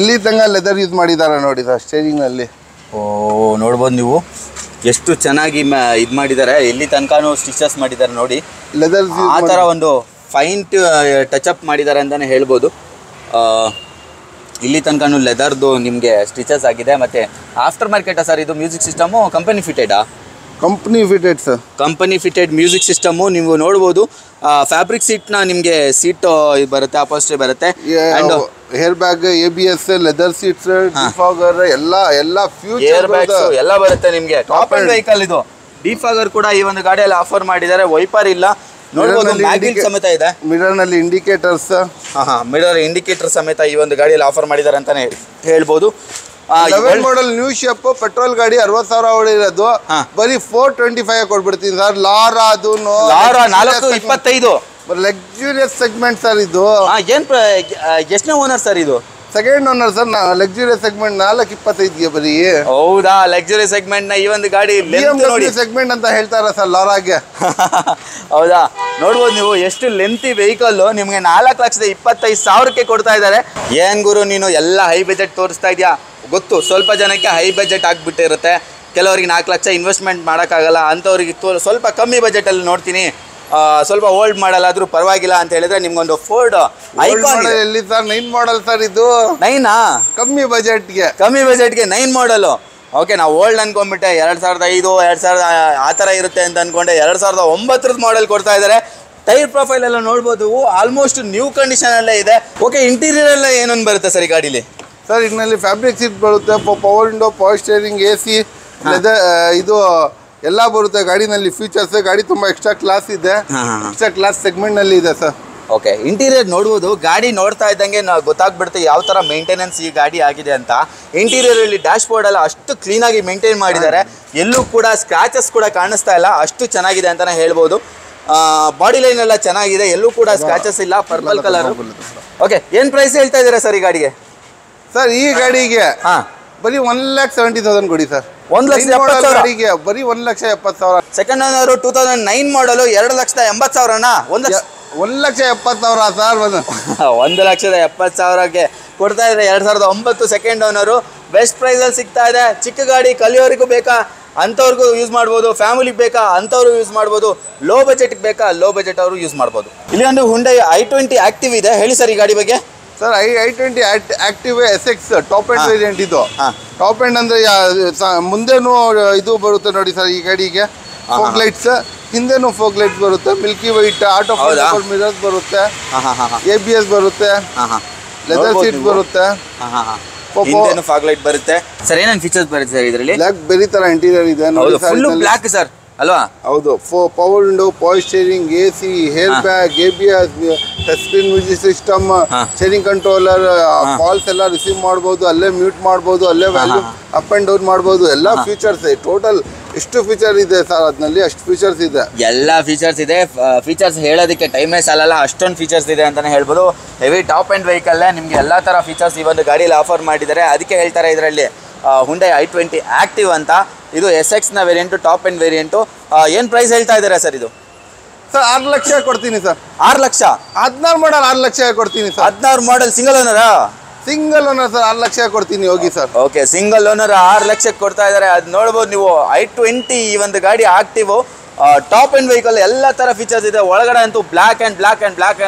ಇಲ್ಲಿ ತನಕ ಲೆದರ್ ಯೂಸ್ ಮಾಡಿದಾರ ನೋಡಿ ಸರ್ ಸ್ಟೇರಿಂಗ್ ನಲ್ಲಿ. ನೋಡ್ಬೋದು ನೀವು ಎಷ್ಟು ಚೆನ್ನಾಗಿ ಇದು ಮಾಡಿದ್ದಾರೆ. ಎಲ್ಲಿ ತನಕನೂ ಸ್ಟಿಚಸ್ ಮಾಡಿದ್ದಾರೆ ನೋಡಿ. ಲೆದರ್ ಆ ಥರ ಒಂದು ಫೈನ್ ಟಚ್ ಅಪ್ ಮಾಡಿದ್ದಾರೆ ಅಂತಾನೆ ಹೇಳ್ಬೋದು. ಇಲ್ಲಿ ತನಕನೂ ಲೆದರ್ದು ನಿಮಗೆ ಸ್ಟಿಚಸ್ ಆಗಿದೆ. ಮತ್ತು ಆಫ್ಟರ್ ಮಾರ್ಕೆಟಾ ಸರ್ ಇದು ಮ್ಯೂಸಿಕ್ ಸಿಸ್ಟಮು? ಕಂಪನಿ ಫಿಟೆಡಾ? Company fitted sir. Company fitted music system ನೀವು ನೋಡ್ಬೋದು. ಫ್ಯಾಬ್ರಿಕ್ ಸೀಟ್ನ ನಿಮಗೆ ಸೀಟ್ ಬರುತ್ತೆ, ಅಪೋಸ್ಟ್ರಿ ಬರುತ್ತೆ. And hair bag, ABS, leather seats, defogger ಎಲ್ಲ ಫ್ಯೂಚರ್ ಏರ್ ಬ್ಯಾಗ್ಸ್ ಎಲ್ಲ ಬರುತ್ತೆ ನಿಮಗೆ. ಟಾಪ್ ಅಂಡ್ ವೆಹಿಕಲ್ ಇದು. ಡಿಫಾಗರ್ ಕೂಡ ಈ ಒಂದು ಗಾಡಿಯಲ್ಲಿ ಆಫರ್ ಮಾಡಿದ್ದಾರೆ. ವೈಪರ್ ಇಲ್ಲ, ನೋಡ್ಬೋದು. ಮ್ಯಾಗ್ವಿಲ್ ಸಮೇತ ಇದೆ. ಮಿರರ್ ನಲ್ಲಿ ಇಂಡಿಕೇಟರ್ಸ್. ಮಿರರ್ ಇಂಡಿಕೇಟರ್ ಸಮೇತ ಈ ಒಂದು ಗಾಡಿಯಲ್ಲಿ ಆಫರ್ ಮಾಡಿದ್ದಾರೆ ಅಂತಾನೆ ಹೇಳ್ಬೋದು. 11 ಮಾಡಲ್ ನ್ಯೂ ಶೇಪ್ ಪೆಟ್ರೋಲ್ ಗಾಡಿ 60,000 ಹೊಡಿರೋದು. ಬರೀ 425 ಕೊಡ್ಬಿಡ್ತೀನಿ ಸರ್. ಲಾರಾ ಅದು 425 ಲಕ್ಸುರಿಯಸ್ ಸೆಗ್ಮೆಂಟ್ ಸರ್ ಇದು. ಎಷ್ಟನೇ ಓನರ್ ಸರ್ ಇದು? Second owner sir. Luxurious segment 425ಗೆ ಬರೀ. ಹೌದಾ? ಲಕ್ಸುರಿ ಸೆಗ್ಮೆಂಟ್ ನ ಈ ಒಂದು ಗಾಡಿ ನೋಡಿ ಸೆಗ್ಮೆಂಟ್ ಅಂತ ಹೇಳ್ತಾರ ಸರ್ ಲಾರಾಗೆ. ಹೌದಾ? ನೋಡ್ಬೋದು ನೀವು ಎಷ್ಟು ಲೆಂತಿ ವೆಹಿಕಲ್ ನಿಮ್ಗೆ 4,25,000ಕ್ಕೆ ಕೊಡ್ತಾ ಇದ್ದಾರೆ. ಏನ್ ಗುರು ನೀನು ಎಲ್ಲ ಹೈ ಬಜೆಟ್ ತೋರಿಸ್ತಾ ಇದೆಯಾ? ಗೊತ್ತು, ಸ್ವಲ್ಪ ಜನಕ್ಕೆ ಹೈ ಬಜೆಟ್ ಆಗಿಬಿಟ್ಟಿರುತ್ತೆ. ಕೆಲವರಿಗೆ 4 ಲಕ್ಷ ಇನ್ವೆಸ್ಟ್ಮೆಂಟ್ ಮಾಡೋಕ್ಕಾಗಲ್ಲ ಅಂಥವ್ರಿಗೆ ಸ್ವಲ್ಪ ಕಮ್ಮಿ ಬಜೆಟಲ್ಲಿ ನೋಡ್ತೀನಿ, ಸ್ವಲ್ಪ ಓಲ್ಡ್ ಮಾಡಲ್ ಆದ್ರೂ ಪರವಾಗಿಲ್ಲ ಅಂತ ಹೇಳಿದ್ರೆ ನಿಮ್ಗೊಂದು ಫೋರ್ಡ್ ಐಕಾನ್. ಎಲ್ಲಿ ಸರ್? 9 ಮಾಡಲ್ ಸರ್ ಇದು. 9 ಕಮ್ಮಿ ಬಜೆಟ್ಗೆ 9 ಮಾಡಲು. ಓಕೆ, ನಾವು ಓಲ್ಡ್ ಅನ್ಕೊಂಡ್ಬಿಟ್ಟೆ 2005 2000 ಆ ಥರ ಇರುತ್ತೆ ಅಂತ ಅನ್ಕೊಂಡೆ. 2009 ಮಾಡೆಲ್ ಕೊಡ್ತಾ ಇದ್ದಾರೆ. ಟೈರ್ ಪ್ರೊಫೈಲ್ ಎಲ್ಲ ನೋಡ್ಬೋದು, ಆಲ್ಮೋಸ್ಟ್ ನ್ಯೂ ಕಂಡೀಷನ್ ಅಲ್ಲೇ ಇದೆ. ಓಕೆ, ಇಂಟೀರಿಯರ್ ಎಲ್ಲ ಏನೊಂದು ಬರುತ್ತೆ ಸರ್ ಈ ಗಾಡೀಲಿ? ಸರ್ ಇದರಲ್ಲಿ ಫ್ಯಾಬ್ರಿಕ್ ಸೀಟ್ ಬರುತ್ತೆ, power window, power steering, AC, leather ಇದು ಎಲ್ಲ ಬರುತ್ತೆ ಗಾಡಿನಲ್ಲಿ. ಫೀಚರ್ಸ್ ಗಾಡಿ ತುಂಬಾ ಎಕ್ಸ್ಟ್ರಾ ಕ್ಲಾಸ್ ಇದೆ. ಎಕ್ಸ್ಟ್ರಾ ಕ್ಲಾಸ್ ಸೆಗ್ಮೆಂಟ್ ನಲ್ಲಿ ಇದೆ ಸರ್. ಓಕೆ, ಇಂಟೀರಿಯರ್ ನೋಡ್ಬೋದು. ಗಾಡಿ ನೋಡ್ತಾ ಇದ್ದಂಗೆ ಗೊತ್ತಾಗ್ಬಿಡುತ್ತೆ ಯಾವ ಥರ ಮೇಂಟೆನೆನ್ಸ್ ಈ ಗಾಡಿ ಆಗಿದೆ ಅಂತ. ಇಂಟೀರಿಯರ್ ಅಲ್ಲಿ ಡ್ಯಾಶ್ ಬೋರ್ಡ್ ಎಲ್ಲ ಅಷ್ಟು ಕ್ಲೀನಾಗಿ ಮೇಂಟೈನ್ ಮಾಡಿದ್ದಾರೆ. ಎಲ್ಲೂ ಕೂಡ ಸ್ಕ್ರಾಚಸ್ ಕೂಡ ಕಾಣಿಸ್ತಾ ಇಲ್ಲ, ಅಷ್ಟು ಚೆನ್ನಾಗಿದೆ ಅಂತಾನೆ ಹೇಳ್ಬೋದು. ಬಾಡಿ ಲೈನ್ ಎಲ್ಲ ಚೆನ್ನಾಗಿದೆ, ಎಲ್ಲೂ ಕೂಡ ಸ್ಕ್ರಾಚಸ್ ಇಲ್ಲ. Purple colour. ಓಕೆ, ಏನು ಪ್ರೈಸ್ ಹೇಳ್ತಾ ಇದ್ದೀರಾ ಸರ್ ಈ ಗಾಡಿಗೆ? ಸರ್ ಈ ಗಾಡಿಗೆ ಬರೀ 1,70,000 ಕೊಡಿ ಸರ್. 1,70,000 ಗಾಡಿಗೆ ಬರೀ 1,70,000. ಸೆಕೆಂಡ್ ಓನರ್ 2009 ಮಾಡಲು 2,80,000. 1,70,000 ಸರ್. 1,70,000ಕ್ಕೆ ಕೊಡ್ತಾ ಇದ್ದಾರೆ. 2009 ಸೆಕೆಂಡ್ ಓನರು, ಬೆಸ್ಟ್ ಪ್ರೈಸಲ್ಲಿ ಸಿಗ್ತಾ ಇದೆ. ಚಿಕ್ಕ ಗಾಡಿ ಕಲಿಯೋರಿಗೂ ಬೇಕಾ ಅಂಥವ್ರಿಗೂ ಯೂಸ್ ಮಾಡ್ಬೋದು, ಫ್ಯಾಮಿಲಿಗೆ ಬೇಕಾ ಅಂಥವ್ರು ಯೂಸ್ ಮಾಡ್ಬೋದು, ಲೋ ಬಜೆಟ್ಗೆ ಬೇಕಾ ಲೋ ಬಜೆಟ್ ಅವರು ಯೂಸ್ ಮಾಡ್ಬೋದು. ಇಲ್ಲಿ ಒಂದು ಹುಂಡೈ i20 ಆಕ್ಟಿವ್ ಇದೆ, ಹೇಳಿ ಸರ್ ಈ ಗಾಡಿ ಬಗ್ಗೆ. Sir i20 active SX top end variant ಇದು. ಟಾಪ್ ಎಂಡ್ ಅಂದ್ರೆ ಮುಂದೆನೂ ಇದು ಬರುತ್ತೆ ನೋಡಿ ಸರ್ ಈ ಗಾಡಿಗೆ, ಫೋಕ್ ಲೈಟ್ಸ್, ಹಿಂದೆನೂ ಫೋಕ್ ಲೈಟ್ಸ್ ಬರುತ್ತೆ, ಮಿಲ್ಕಿ ವೈಟ್, ಆಟೋ ಮಿರರ್ಸ್ ಬರುತ್ತೆ, ABS ಬರುತ್ತೆ, ಲೆದರ್ ಸೀಟ್ ಬರುತ್ತೆ, ಹಿಂದೆನೂ ಫಾಗ್ ಲೈಟ್ ಬರುತ್ತೆ. ಸರ್ ಏನೇನು ಫೀಚರ್ಸ್ ಬರುತ್ತೆ ಸರ್ ಇದರಲ್ಲಿ? ಬ್ಲಾಕ್ ಬೆರಿ ತರ ಇಂಟೀರಿಯರ್ ಇದೆ ನೋಡಿ ಸರ್, ಫುಲ್ ಬ್ಲಾಕ್ ಸರ್ ಅಲ್ವಾ? ಹೌದು. Power window, power steering, AC, hair bag, ABS, touch screen music system, steering controller, calls ಎಲ್ಲ ರಿಸೀವ್ ಮಾಡ್ಬೋದು, ಅಲ್ಲೇ ಮ್ಯೂಟ್ ಮಾಡ್ಬೋದು, ಅಲ್ಲೇ ವ್ಯಾಲ್ಯೂಮ್ ಅಪ್ ಅಂಡ್ ಡೌನ್ ಮಾಡ್ಬೋದು. ಎಲ್ಲ ಫೀಚರ್ಸ್ ಟೋಟಲ್ ಎಷ್ಟು ಫೀಚರ್ ಇದೆ ಸರ್ ಅದ್ನಲ್ಲಿ, ಅಷ್ಟು ಫೀಚರ್ಸ್ ಇದೆ. ಎಲ್ಲ ಫೀಚರ್ಸ್ ಇದೆ. ಫೀಚರ್ಸ್ ಹೇಳೋದಕ್ಕೆ ಟೈಮೇ ಸಾಲಲ್ಲ, ಅಷ್ಟೊಂದು ಫೀಚರ್ಸ್ ಇದೆ ಅಂತಾನೆ ಹೇಳ್ಬೋದು. ಹೆವಿ ಟಾಪ್ ಅಂಡ್ ವೆಹಿಕಲ್ ನಿಮಗೆ ಎಲ್ಲ ಥರ ಫೀಚರ್ಸ್ ಈ ಒಂದು ಗಾಡಿಯಲ್ಲಿ ಆಫರ್ ಮಾಡಿದ್ದಾರೆ. ಅದಕ್ಕೆ ಹೇಳ್ತಾರೆ ಇದರಲ್ಲಿ ಹುಂಡೈ i20 ಆಕ್ಟಿವ್ ಅಂತ. ಇದು SX ನ ವೇರಿಯಂಟು, ಟಾಪ್ ಎಂಡ್ ವೇರಿಯಂಟು. ಏನು ಪ್ರೈಸ್ ಹೇಳ್ತಾ ಇದ್ದಾರೆ ಸರ್ ಇದು? ಸರ್ 6 ಲಕ್ಷ ಕೊಡ್ತೀನಿ ಸರ್. 6 ಲಕ್ಷ? 16 ಮಾಡಲ್ 6 ಲಕ್ಷ ಕೊಡ್ತೀನಿ ಸರ್. 16 ಮಾಡಲ್ ಸಿಂಗಲ್ ಓನರಾ? ಸಿಂಗಲ್ ಓನರ್ ಸರ್, 6 ಲಕ್ಷ ಕೊಡ್ತೀನಿ ಹೋಗಿ ಸರ್. ಓಕೆ, ಸಿಂಗಲ್ ಓನರ್ 6 ಲಕ್ಷಕ್ಕೆ ಕೊಡ್ತಾ ಇದ್ದಾರೆ. ಅದು ನೋಡ್ಬೋದು ನೀವು. i20 ಈ ಒಂದು ಗಾಡಿ ಆಕ್ಟಿವ್ ಟಾಪ್ ಎಂಡ್ ವೆಹಿಕಲ್, ಎಲ್ಲ ಥರ ಫೀಚರ್ಸ್ ಇದೆ. ಒಳಗಡೆ ಅಂತೂ ಬ್ಲ್ಯಾಕ್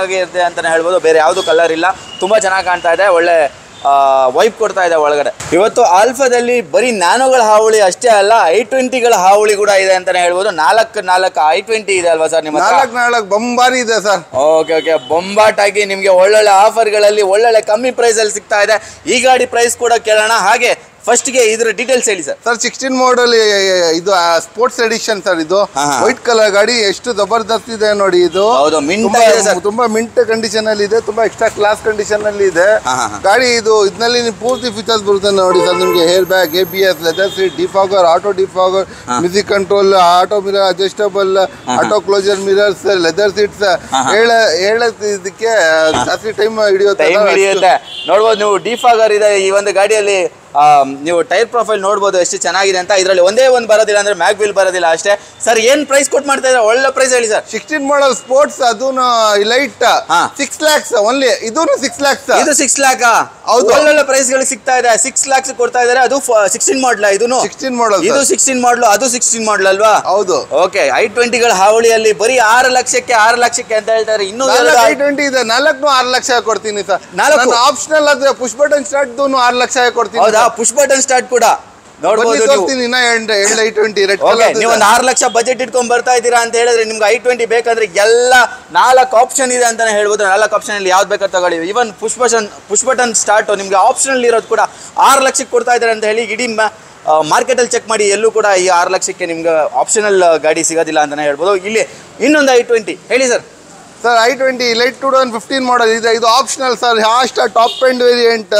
ಆಗಿರುತ್ತೆ ಅಂತಲೇ ಹೇಳ್ಬೋದು. ಬೇರೆ ಯಾವುದು ಕಲರ್ ಇಲ್ಲ. ತುಂಬ ಚೆನ್ನಾಗಿ ಕಾಣ್ತಾ ಇದೆ, ಒಳ್ಳೆ ವೈಪ್ ಕೊಡ್ತಾ ಇದೆ ಒಳಗಡೆ. ಇವತ್ತು ಆಲ್ಫಾದಲ್ಲಿ ಬರೀ ನ್ಯಾನೋಗಳ ಹಾವಳಿ ಅಷ್ಟೇ ಅಲ್ಲ, i20ಗಳ ಹಾವಳಿ ಕೂಡ ಇದೆ ಅಂತಾನೆ ಹೇಳ್ಬೋದು. 4 i20 ಇದೆ ಅಲ್ವಾ ಸರ್ ನಿಮ್ಮ? 4 ಬಂಬಾರಿ ಇದೆ ಸರ್. ಓಕೆ, ಬೊಂಬಾಟ್ ಆಗಿ ನಿಮಗೆ ಒಳ್ಳೊಳ್ಳೆ ಆಫರ್ಗಳಲ್ಲಿ ಒಳ್ಳೊಳ್ಳೆ ಕಮ್ಮಿ ಪ್ರೈಸಲ್ಲಿ ಸಿಗ್ತಾ ಇದೆ. ಈ ಗಾಡಿ ಪ್ರೈಸ್ ಕೂಡ ಕೇಳೋಣ. ಹಾಗೆ ಫಸ್ಟ್ಗೆ ಇದ್ರ ಡೀಟೇಲ್ಸ್ ಹೇಳಿ ಸರ್. ಸರ್ 16 ಮಾಡಲ್ ಇದು ಸ್ಪೋರ್ಟ್ಸ್ ಎಡಿಷನ್ ಸರ್. ಇದು ವೈಟ್ ಕಲರ್ ಗಾಡಿ, ಎಷ್ಟು ಜಬರ್ದಸ್ತ್ ಇದೆ ನೋಡಿ. ಇದು ತುಂಬಾ ಮಿಂಟ್ ಕಂಡೀಷನ್ ಅಲ್ಲಿ ಇದೆ, ತುಂಬಾ ಎಕ್ಸ್ಟ್ರಾ ಕ್ಲಾಸ್ ಕಂಡೀಷನ್ ಅಲ್ಲಿ ಇದೆ ಗಾಡಿ. ಇದರಲ್ಲಿ ಪೂರ್ತಿ ಫೀಚರ್ಸ್ ಬರುತ್ತೆ ನೋಡಿ ಸರ್ ನಿಮಗೆ. Air bag, ABS, leather seat, defogger, auto defogger, music control, auto mirror adjustable, auto closer mirrors, leather seats. ಹೇಳೋದಕ್ಕೆ ಜಾಸ್ತಿ ಟೈಮ್ ಹಿಡಿಯುತ್ತೆ. ನೋಡ್ಬೋದು ನೀವು, ಡಿಫಾಗರ್ ಇದೆ ಈ ಒಂದು ಗಾಡಿಯಲ್ಲಿ. ನೀವು ಟೈರ್ ಪ್ರೊಫೈಲ್ ನೋಡ್ಬೋದು ಎಷ್ಟು ಚೆನ್ನಾಗಿದೆ ಅಂತ. ಇದರಲ್ಲಿ ಒಂದೇ ಒಂದು ಬರೋದಿಲ್ಲ ಅಂದ್ರೆ ಮ್ಯಾಗ್ ವೀಲ್ ಬರೋದಿಲ್ಲ ಅಷ್ಟೇ. ಸರ್ ಏನ್ ಪ್ರೈಸ್ ಕೊಟ್ಟು ಮಾಡ್ತಾ ಇದ್ದಾರೆ? ಒಳ್ಳೆ ಪ್ರೈಸ್ ಹೇಳಿ ಸರ್. 16 ಮಾಡಲ್ ಸ್ಪೋರ್ಟ್ಸ್, ಅದು ಲೈಟ್ 6 lakhs ಓನ್ಲಿ. ಇದು 6 lakhs. ಇದು 6 lakh? ಹೌದು, ಒಳ್ಳೊಳ್ಳೆ ಪ್ರೈಸ್ ಗಳು ಸಿಗ್ತಾ ಇದೆ. 6 lakhs ಕೊಡ್ತಾ ಇದ್ದಾರೆ. ಅದು 16 ಮಾಡಲ್. ಇದು 16 ಮಾಡಲ್. ಇದು 16 ಮಾಡಲ್, ಅದು 16 ಮಾಡಲ್ ಅಲ್ವಾ? ಹೌದು. ಓಕೆ, i20ಗಳ ಹಾವಳಿಯಲ್ಲಿ ಬರೀ 6 ಲಕ್ಷಕ್ಕೆ ಅಂತ ಹೇಳ್ತಾರೆ. ಇನ್ನೂ i20 ಇದೆ, 6 ಲಕ್ಷ ಕೊಡ್ತೀನಿ ಸರ್. ಆಪ್ಷನಲ್ ಅದು ಪುಷ್ ಬಟನ್ ಸ್ಟಾರ್ಟ್ 6 ಲಕ್ಷ ಕೊಡ್ತೀನಿ. ಹೌದಾ? ಪುಷ್ ಬಟನ್ ಸ್ಟಾರ್ಟ್ ಕೂಡ ನೋಡ್ಬೋದು. ನೀವು ಒಂದು 6 ಲಕ್ಷ ಬಜೆಟ್ ಇಟ್ಕೊಂಡ್ ಬರ್ತಾ ಇದ್ದೀರಾ ಅಂತ ಹೇಳಿದ್ರೆ ನಿಮ್ಗೆ i20 ಬೇಕಂದ್ರೆ ಎಲ್ಲ 4 ಆಪ್ಷನ್ ಇದೆ ಅಂತಾನೆ ಹೇಳ್ಬೋದು. 4 ಆಪ್ಷನ್ ಅಲ್ಲಿ ಯಾವ್ದು ಬೇಕಾದ್ರೆ ತಗೊಳ್ಳಿ. ಇವನ್ ಪುಷ್ ಬಟನ್ ಸ್ಟಾರ್ಟ್ ನಿಮ್ಗೆ ಆಪ್ಷನಲ್ ಇರೋದು ಕೂಡ 6 ಲಕ್ಷಕ್ಕೆ ಕೊಡ್ತಾ ಇದ್ದಾರೆ ಅಂತ ಹೇಳಿ ಇಡೀ ಮಾರ್ಕೆಟಲ್ಲಿ ಚೆಕ್ ಮಾಡಿ, ಎಲ್ಲೂ ಕೂಡ ಈ 6 ಲಕ್ಷಕ್ಕೆ ನಿಮ್ಗೆ ಆಪ್ಷನಲ್ ಗಾಡಿ ಸಿಗೋದಿಲ್ಲ ಅಂತಾನೆ ಹೇಳ್ಬೋದು. ಇಲ್ಲಿ ಇನ್ನೊಂದು i20 ಹೇಳಿ ಸರ್. ಸರ್ i20 ಲೈಟ್ 2015 ಮಾಡಲ್ ಇದೆ. ಇದು optional sir, last top end variant.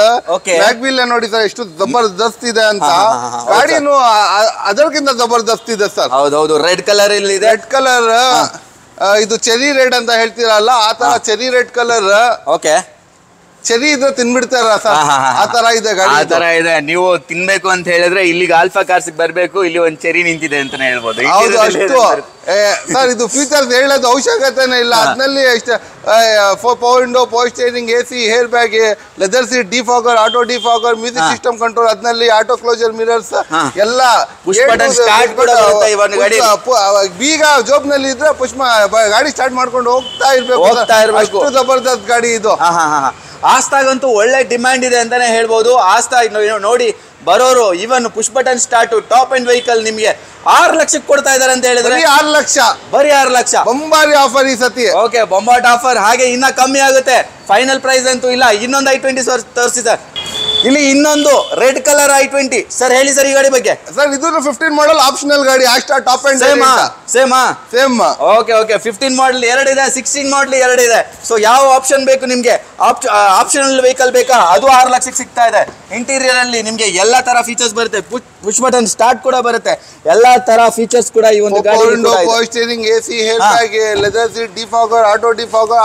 Mag wheel ನೋಡಿ ಸರ್ ಎಷ್ಟು ಜಬರ್ದಸ್ತ್ ಇದೆ ಅಂತ. ಗಾಡಿನೂ ಅದಕ್ಕಿಂತ ಜಬರ್ದಸ್ತ್ ಇದೆ ಸರ್. ಹೌದೌದು, ರೆಡ್ ಕಲರ್ ಇಲ್ಲಿ ಇದೆ. ರೆಡ್ ಕಲರ್, ಇದು ಚೆರಿ ರೆಡ್ ಅಂತ ಹೇಳ್ತೀರಲ್ಲ ಆ ತರ cherry red colour. Okay, cherry ಇದ್ರೆ ತಿನ್ಬಿಡ್ತಾರ ಸರ್, ಆ ತರ ಇದೆ ಗಾಡಿ. ಆ ತರ ಇದೆ. ನೀವು ತಿನ್ಬೇಕು ಅಂತ ಹೇಳಿದ್ರೆ ಇಲ್ಲಿಗೆ ಆಲ್ಫಾ ಕಾರ್ಸ್ ಬರ್ಬೇಕು. ಇಲ್ಲಿ ಒಂದು ಚೆರಿ ನಿಂತಿದೆ ಅಂತಾನೆ ಹೇಳ್ಬೋದು. ಹೌದು, ಅಷ್ಟು ಸರ್. ಇದು ಫೀಚರ್ಸ್ ಹೇಳೋದು ಅವಶ್ಯಕತೆನೇ ಇಲ್ಲ. ಅದ್ರಲ್ಲಿ ಎಷ್ಟು power window, power steering, AC, hair bag, leather seat, defogger, auto defogger, music system control, ಅದ್ನಲ್ಲಿ ಆಟೋ ಕ್ಲೋಸರ್ ಮಿರರ್ಸ್ ಎಲ್ಲ. ಬೀಗ ಜೋಬ್ನಲ್ಲಿ ಇದ್ರೆ ಗಾಡಿ ಸ್ಟಾರ್ಟ್ ಮಾಡ್ಕೊಂಡು ಹೋಗ್ತಾ ಇರ್ಬೇಕು. ಅಷ್ಟು ಜಬರ್ದಸ್ತ್ ಗಾಡಿ ಇದು. ಆಸ್ತಾಗಂತೂ ಒಳ್ಳೆ ಡಿಮ್ಯಾಂಡ್ ಇದೆ ಅಂತಾನೆ ಹೇಳ್ಬೋದು. ಆಸ್ತಾ ನೋಡಿ ಬರೋರು even push button start top end vehicle ನಿಮಗೆ 6 ಲಕ್ಷಕ್ಕೆ ಕೊಡ್ತಾ ಇದಾರೆ ಅಂತ ಹೇಳಿದ್ರೆ 6 ಲಕ್ಷ, ಬರೀ 6 ಲಕ್ಷ. ಬೊಂಬಾರಿ ಆಫರ್ ಈ ಸತಿ. ಓಕೆ, ಬೊಂಬಾಟ್ ಆಫರ್. ಹಾಗೆ ಇನ್ನ ಕಮ್ಮಿ ಆಗುತ್ತೆ, ಫೈನಲ್ ಪ್ರೈಸ್ ಅಂತೂ ಇಲ್ಲ. ಇನ್ನೊಂದು i20 ತೋರಿಸಿ ಸರ್. ಇಲ್ಲಿ ಇನ್ನೊಂದು ರೆಡ್ ಕಲರ್ i20 ಸರ್, ಹೇಳಿ ಸರ್ ಈ ಗಾಡಿ ಬಗ್ಗೆ. ಸರ್ ಇದು 15 ಮಾಡಲ್ ಆಪ್ಷನಲ್ ಗಾಡಿ, ಅಷ್ಟ ಟಾಪ್ ಅಂಡ್ ಸೇಮ್. ಓಕೆ, 15 ಮಾಡಲ್ 2 ಇದೆ, 16 ಮಾಡಲ್ 2 ಇದೆ. ಸೊ ಯಾವ ಆಪ್ಷನ್ ಬೇಕು ನಿಮ್ಗೆ? ಆಪ್ಷನಲ್ ವೆಹಿಕಲ್ ಬೇಕಾ? ಅದು 6 ಲಕ್ಷಕ್ಕೆ ಸಿಗ್ತಾ ಇದೆ. ಇಂಟೀರಿಯರ್ ಅಲ್ಲಿ ನಿಮ್ಗೆ ಎಲ್ಲಾ ತರ ಫೀಚರ್ಸ್ ಬರುತ್ತೆ. ಪುಷ್ ಬಟನ್ ಸ್ಟಾರ್ಟ್ ಕೂಡ ಬರುತ್ತೆ. ಎಲ್ಲಾ ತರ ಫೀಚರ್ಸ್ ಕೂಡ ಈ ಒಂದು ಗಾಡಿ. Power steering, AC, hair bag, leather seat, defogger,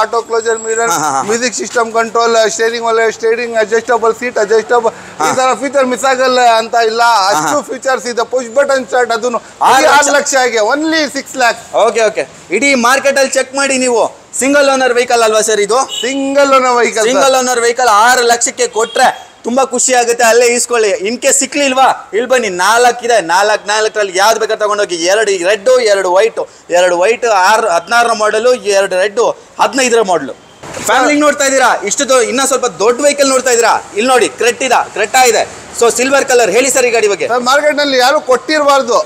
auto closer mirror, music system control, steering adjustable seat, ಈ ತರ ಫೀಚರ್ ಮಿಸ್ ಆಗಲ್ಲ ಅಂತ ಇಲ್ಲ. ಅಷ್ಟು ಫೀಚರ್ಸ್ ಇದೆ. ಪುಷ್ ಬಟನ್ ಸ್ಟಾರ್ಟ್, ಅದನ್ನು 6 ಲಕ್ಷ ಆಗಿ ಓನ್ಲಿ 6 lakhs. ಓಕೆ, ಇಡೀ ಮಾರ್ಕೆಟ್ ಅಲ್ಲಿ ಚೆಕ್ ಮಾಡಿ ನೀವು ಸಿಂಗಲ್ ಓನರ್ ವೆಹಿಕಲ್ ಅಲ್ವಾ ಸರ್ ಇದು? Single owner vehicle. Single owner vehicle 6 ಲಕ್ಷಕ್ಕೆ ಕೊಟ್ರೆ ತುಂಬಾ ಖುಷಿ ಆಗುತ್ತೆ. ಅಲ್ಲೇ ಈಸ್ಕೊಳ್ಳಿ. ಇನ್ ಕೇಸ್ ಸಿಕ್ಲಿಲ್ವಾ, ಇಲ್ಲಿ ಬನ್ನಿ, 4 ಇದೆ. 4ರಲ್ಲಿ ಯಾವ್ದು ಬೇಕಾದ್ರೆ ತಗೊಂಡೋಗಿ. 2 ರೆಡ್, 2 ವೈಟ್, 2 ವೈಟ್ 16ರ ಮಾಡಲು, 2 ರೆಡ್ 15ರ ಮಾಡಲು. ಫ್ಯಾಮಿಲಿ ನೋಡ್ತಾ ಇದ್ದೀರಾ, ಇಷ್ಟು ಇನ್ನ ಸ್ವಲ್ಪ ದೊಡ್ಡ ವೆಹಿಕಲ್ ನೋಡ್ತಾ ಇದ್ದೀರಾ. ಇಲ್ಲಿ ನೋಡಿ, ಕ್ರೆಟ್ಟಾ ಇದೆ. So silver colour. ಹೇಳಿ ಸರ್ ಈ ಗಾಡಿ ಬಗ್ಗೆ. ಮಾರ್ಕೆಟ್ ನಲ್ಲಿ ಯಾರು ಕೊಟ್ಟಿರಬಾರ್ದು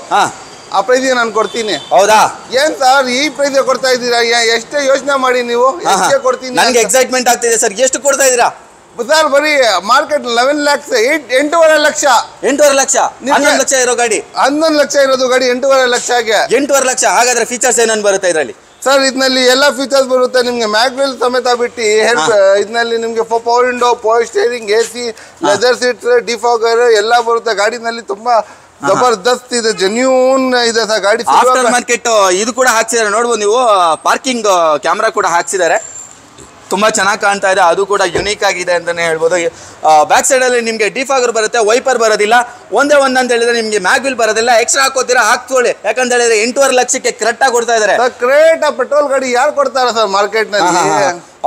ಆ ಪ್ರೈಸ್ಗೆ ನಾನು ಕೊಡ್ತೀನಿ. ಹೌದಾ? ಏನ್ ಸರ್ ಈ ಪ್ರೈಸ್ ಕೊಡ್ತಾ ಇದ್ದೀರಾ? ಎಷ್ಟೇ ಯೋಚನೆ ಮಾಡಿ ನೀವು. ಎಷ್ಟೇ ಕೊಡ್ತೀನಿ. ನನಗೆ ಎಕ್ಸೈಟ್ಮೆಂಟ್ ಆಗ್ತಿದೆ ಸರ್. ಎಷ್ಟು ಕೊಡ್ತಾ ಇದ್ದೀರಾ ಸರ್? ಬರೀ ಮಾರ್ಕೆಟ್ 11 lakhs, 8.5 ಲಕ್ಷ. 8.5 ಲಕ್ಷ. 11 ಲಕ್ಷ ಇರೋ ಗಾಡಿ. 11 ಲಕ್ಷ ಇರೋದು ಗಾಡಿ 8.5 ಲಕ್ಷಗೆ. 8.5 ಲಕ್ಷ. ಹಾಗಾದ್ರೆ ಫೀಚರ್ಸ್ ಏನೇನು ಬರುತ್ತೆ ಇದರಲ್ಲಿ? ಸರ್ ಇದರಲ್ಲಿ ಎಲ್ಲ ಫೀಚರ್ಸ್ ಬರುತ್ತೆ ನಿಮ್ಗೆ. ಮ್ಯಾಗ್ವೆಲ್ ಸಮೇತ ಬಿಟ್ಟು ಇದರಲ್ಲಿ ನಿಮ್ಗೆ power window, power steering, AC, leather seats, defogger ಎಲ್ಲ ಬರುತ್ತೆ. ಗಾಡಿನಲ್ಲಿ ತುಂಬಾ ಜಬರ್ದಸ್ತ್ ಇದೆ, ಜೆನ್ಯೂನ್ ಇದೆ ಸರ್ ಗಾಡಿ. ಆಫ್ಟರ್ ಮಾರ್ಕೆಟ್ ಇದು ಕೂಡ ಹಾಕ್ಸಿದ್ದಾರೆ ನೋಡ್ಬೋದು ನೀವು. ಪಾರ್ಕಿಂಗ್ ಕ್ಯಾಮ್ರಾ ಕೂಡ ಹಾಕ್ಸಿದ್ದಾರೆ. ತುಂಬಾ ಚೆನ್ನಾಗಿ ಕಾಣ್ತಾ ಇದೆ. ಅದು ಕೂಡ ಯುನೀಕ್ ಆಗಿದೆ ಅಂತಾನೆ ಹೇಳ್ಬೋದು. ಬ್ಯಾಕ್ ಸೈಡ್ ಅಲ್ಲಿ ನಿಮ್ಗೆ ಡಿಫಾಗರ್ ಬರುತ್ತೆ, ವೈಪರ್ ಬರೋದಿಲ್ಲ. ಒಂದೇ ಅಂತ ಹೇಳಿದ್ರೆ ನಿಮ್ಗೆ ಮ್ಯಾಗ್ವಿಲ್ ಬರೋದಿಲ್ಲ. ಎಕ್ಸ್ಟ್ರಾ ಹಾಕೋತೀರಾ, ಹಾಕ್ಕೊಳ್ಳಿ. ಯಾಕಂತ ಹೇಳಿದ್ರೆ 8.5 ಲಕ್ಷಕ್ಕೆ ಕರೆಕ್ಟಾಗಿ ಕೊಡ್ತಾ ಇದಾರೆ. ಕ್ರೇಟ್ ಪೆಟ್ರೋಲ್ ಗಾಡಿ ಯಾರು ಕೊಡ್ತಾರ ಸರ್ ಮಾರ್ಕೆಟ್ ನಲ್ಲಿ?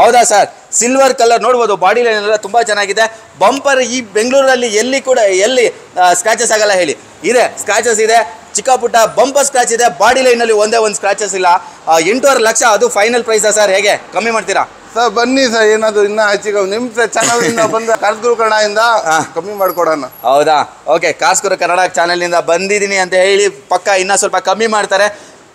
ಹೌದಾ ಸರ್? ಸಿಲ್ವರ್ ಕಲರ್ ನೋಡ್ಬೋದು. ಬಾಡಿ ಲೈನ್ ಎಲ್ಲ ತುಂಬಾ ಚೆನ್ನಾಗಿದೆ. ಬಂಪರ್ ಈ ಬೆಂಗಳೂರಲ್ಲಿ ಎಲ್ಲಿ ಸ್ಕ್ರಾಚಸ್ ಆಗಲ್ಲ ಹೇಳಿ. ಇದೆ ಸ್ಕ್ರಾಚಸ್ ಇದೆ, ಚಿಕ್ಕ ಪುಟ್ಟ ಬಂಪರ್ ಸ್ಕ್ರಾಚ್ ಇದೆ. ಬಾಡಿ ಲೈನ್ ಅಲ್ಲಿ ಒಂದೇ ಒಂದು ಸ್ಕ್ರಾಚಸ್ ಇಲ್ಲ. 8.5 ಲಕ್ಷ ಅದು ಫೈನಲ್ ಪ್ರೈಸ್ ಸರ್. ಹೇಗೆ ಕಮ್ಮಿ ಮಾಡ್ತೀರಾ ಸರ್? ಬನ್ನಿ ಸರ್, ಏನಾದ್ರು ಇನ್ನ ಹೆಚ್ಚಿಗೆ ನಿಮ್ ಚಾನಲ್ ಇಂದ ಬಂದ ಕಾರ್ಸ್ಗುರು ಕನ್ನಡದಿಂದ ಕಮ್ಮಿ ಮಾಡ್ಕೊಡೋಣ. ಹೌದಾ? ಓಕೆ, ಕಾರ್ಸ್ಗುರು ಕನ್ನಡ ಚಾನೆಲ್ ನಿಂದ ಬಂದಿದ್ದೀನಿ ಅಂತ ಹೇಳಿ ಪಕ್ಕ ಇನ್ನ ಸ್ವಲ್ಪ ಕಮ್ಮಿ ಮಾಡ್ತಾರೆ.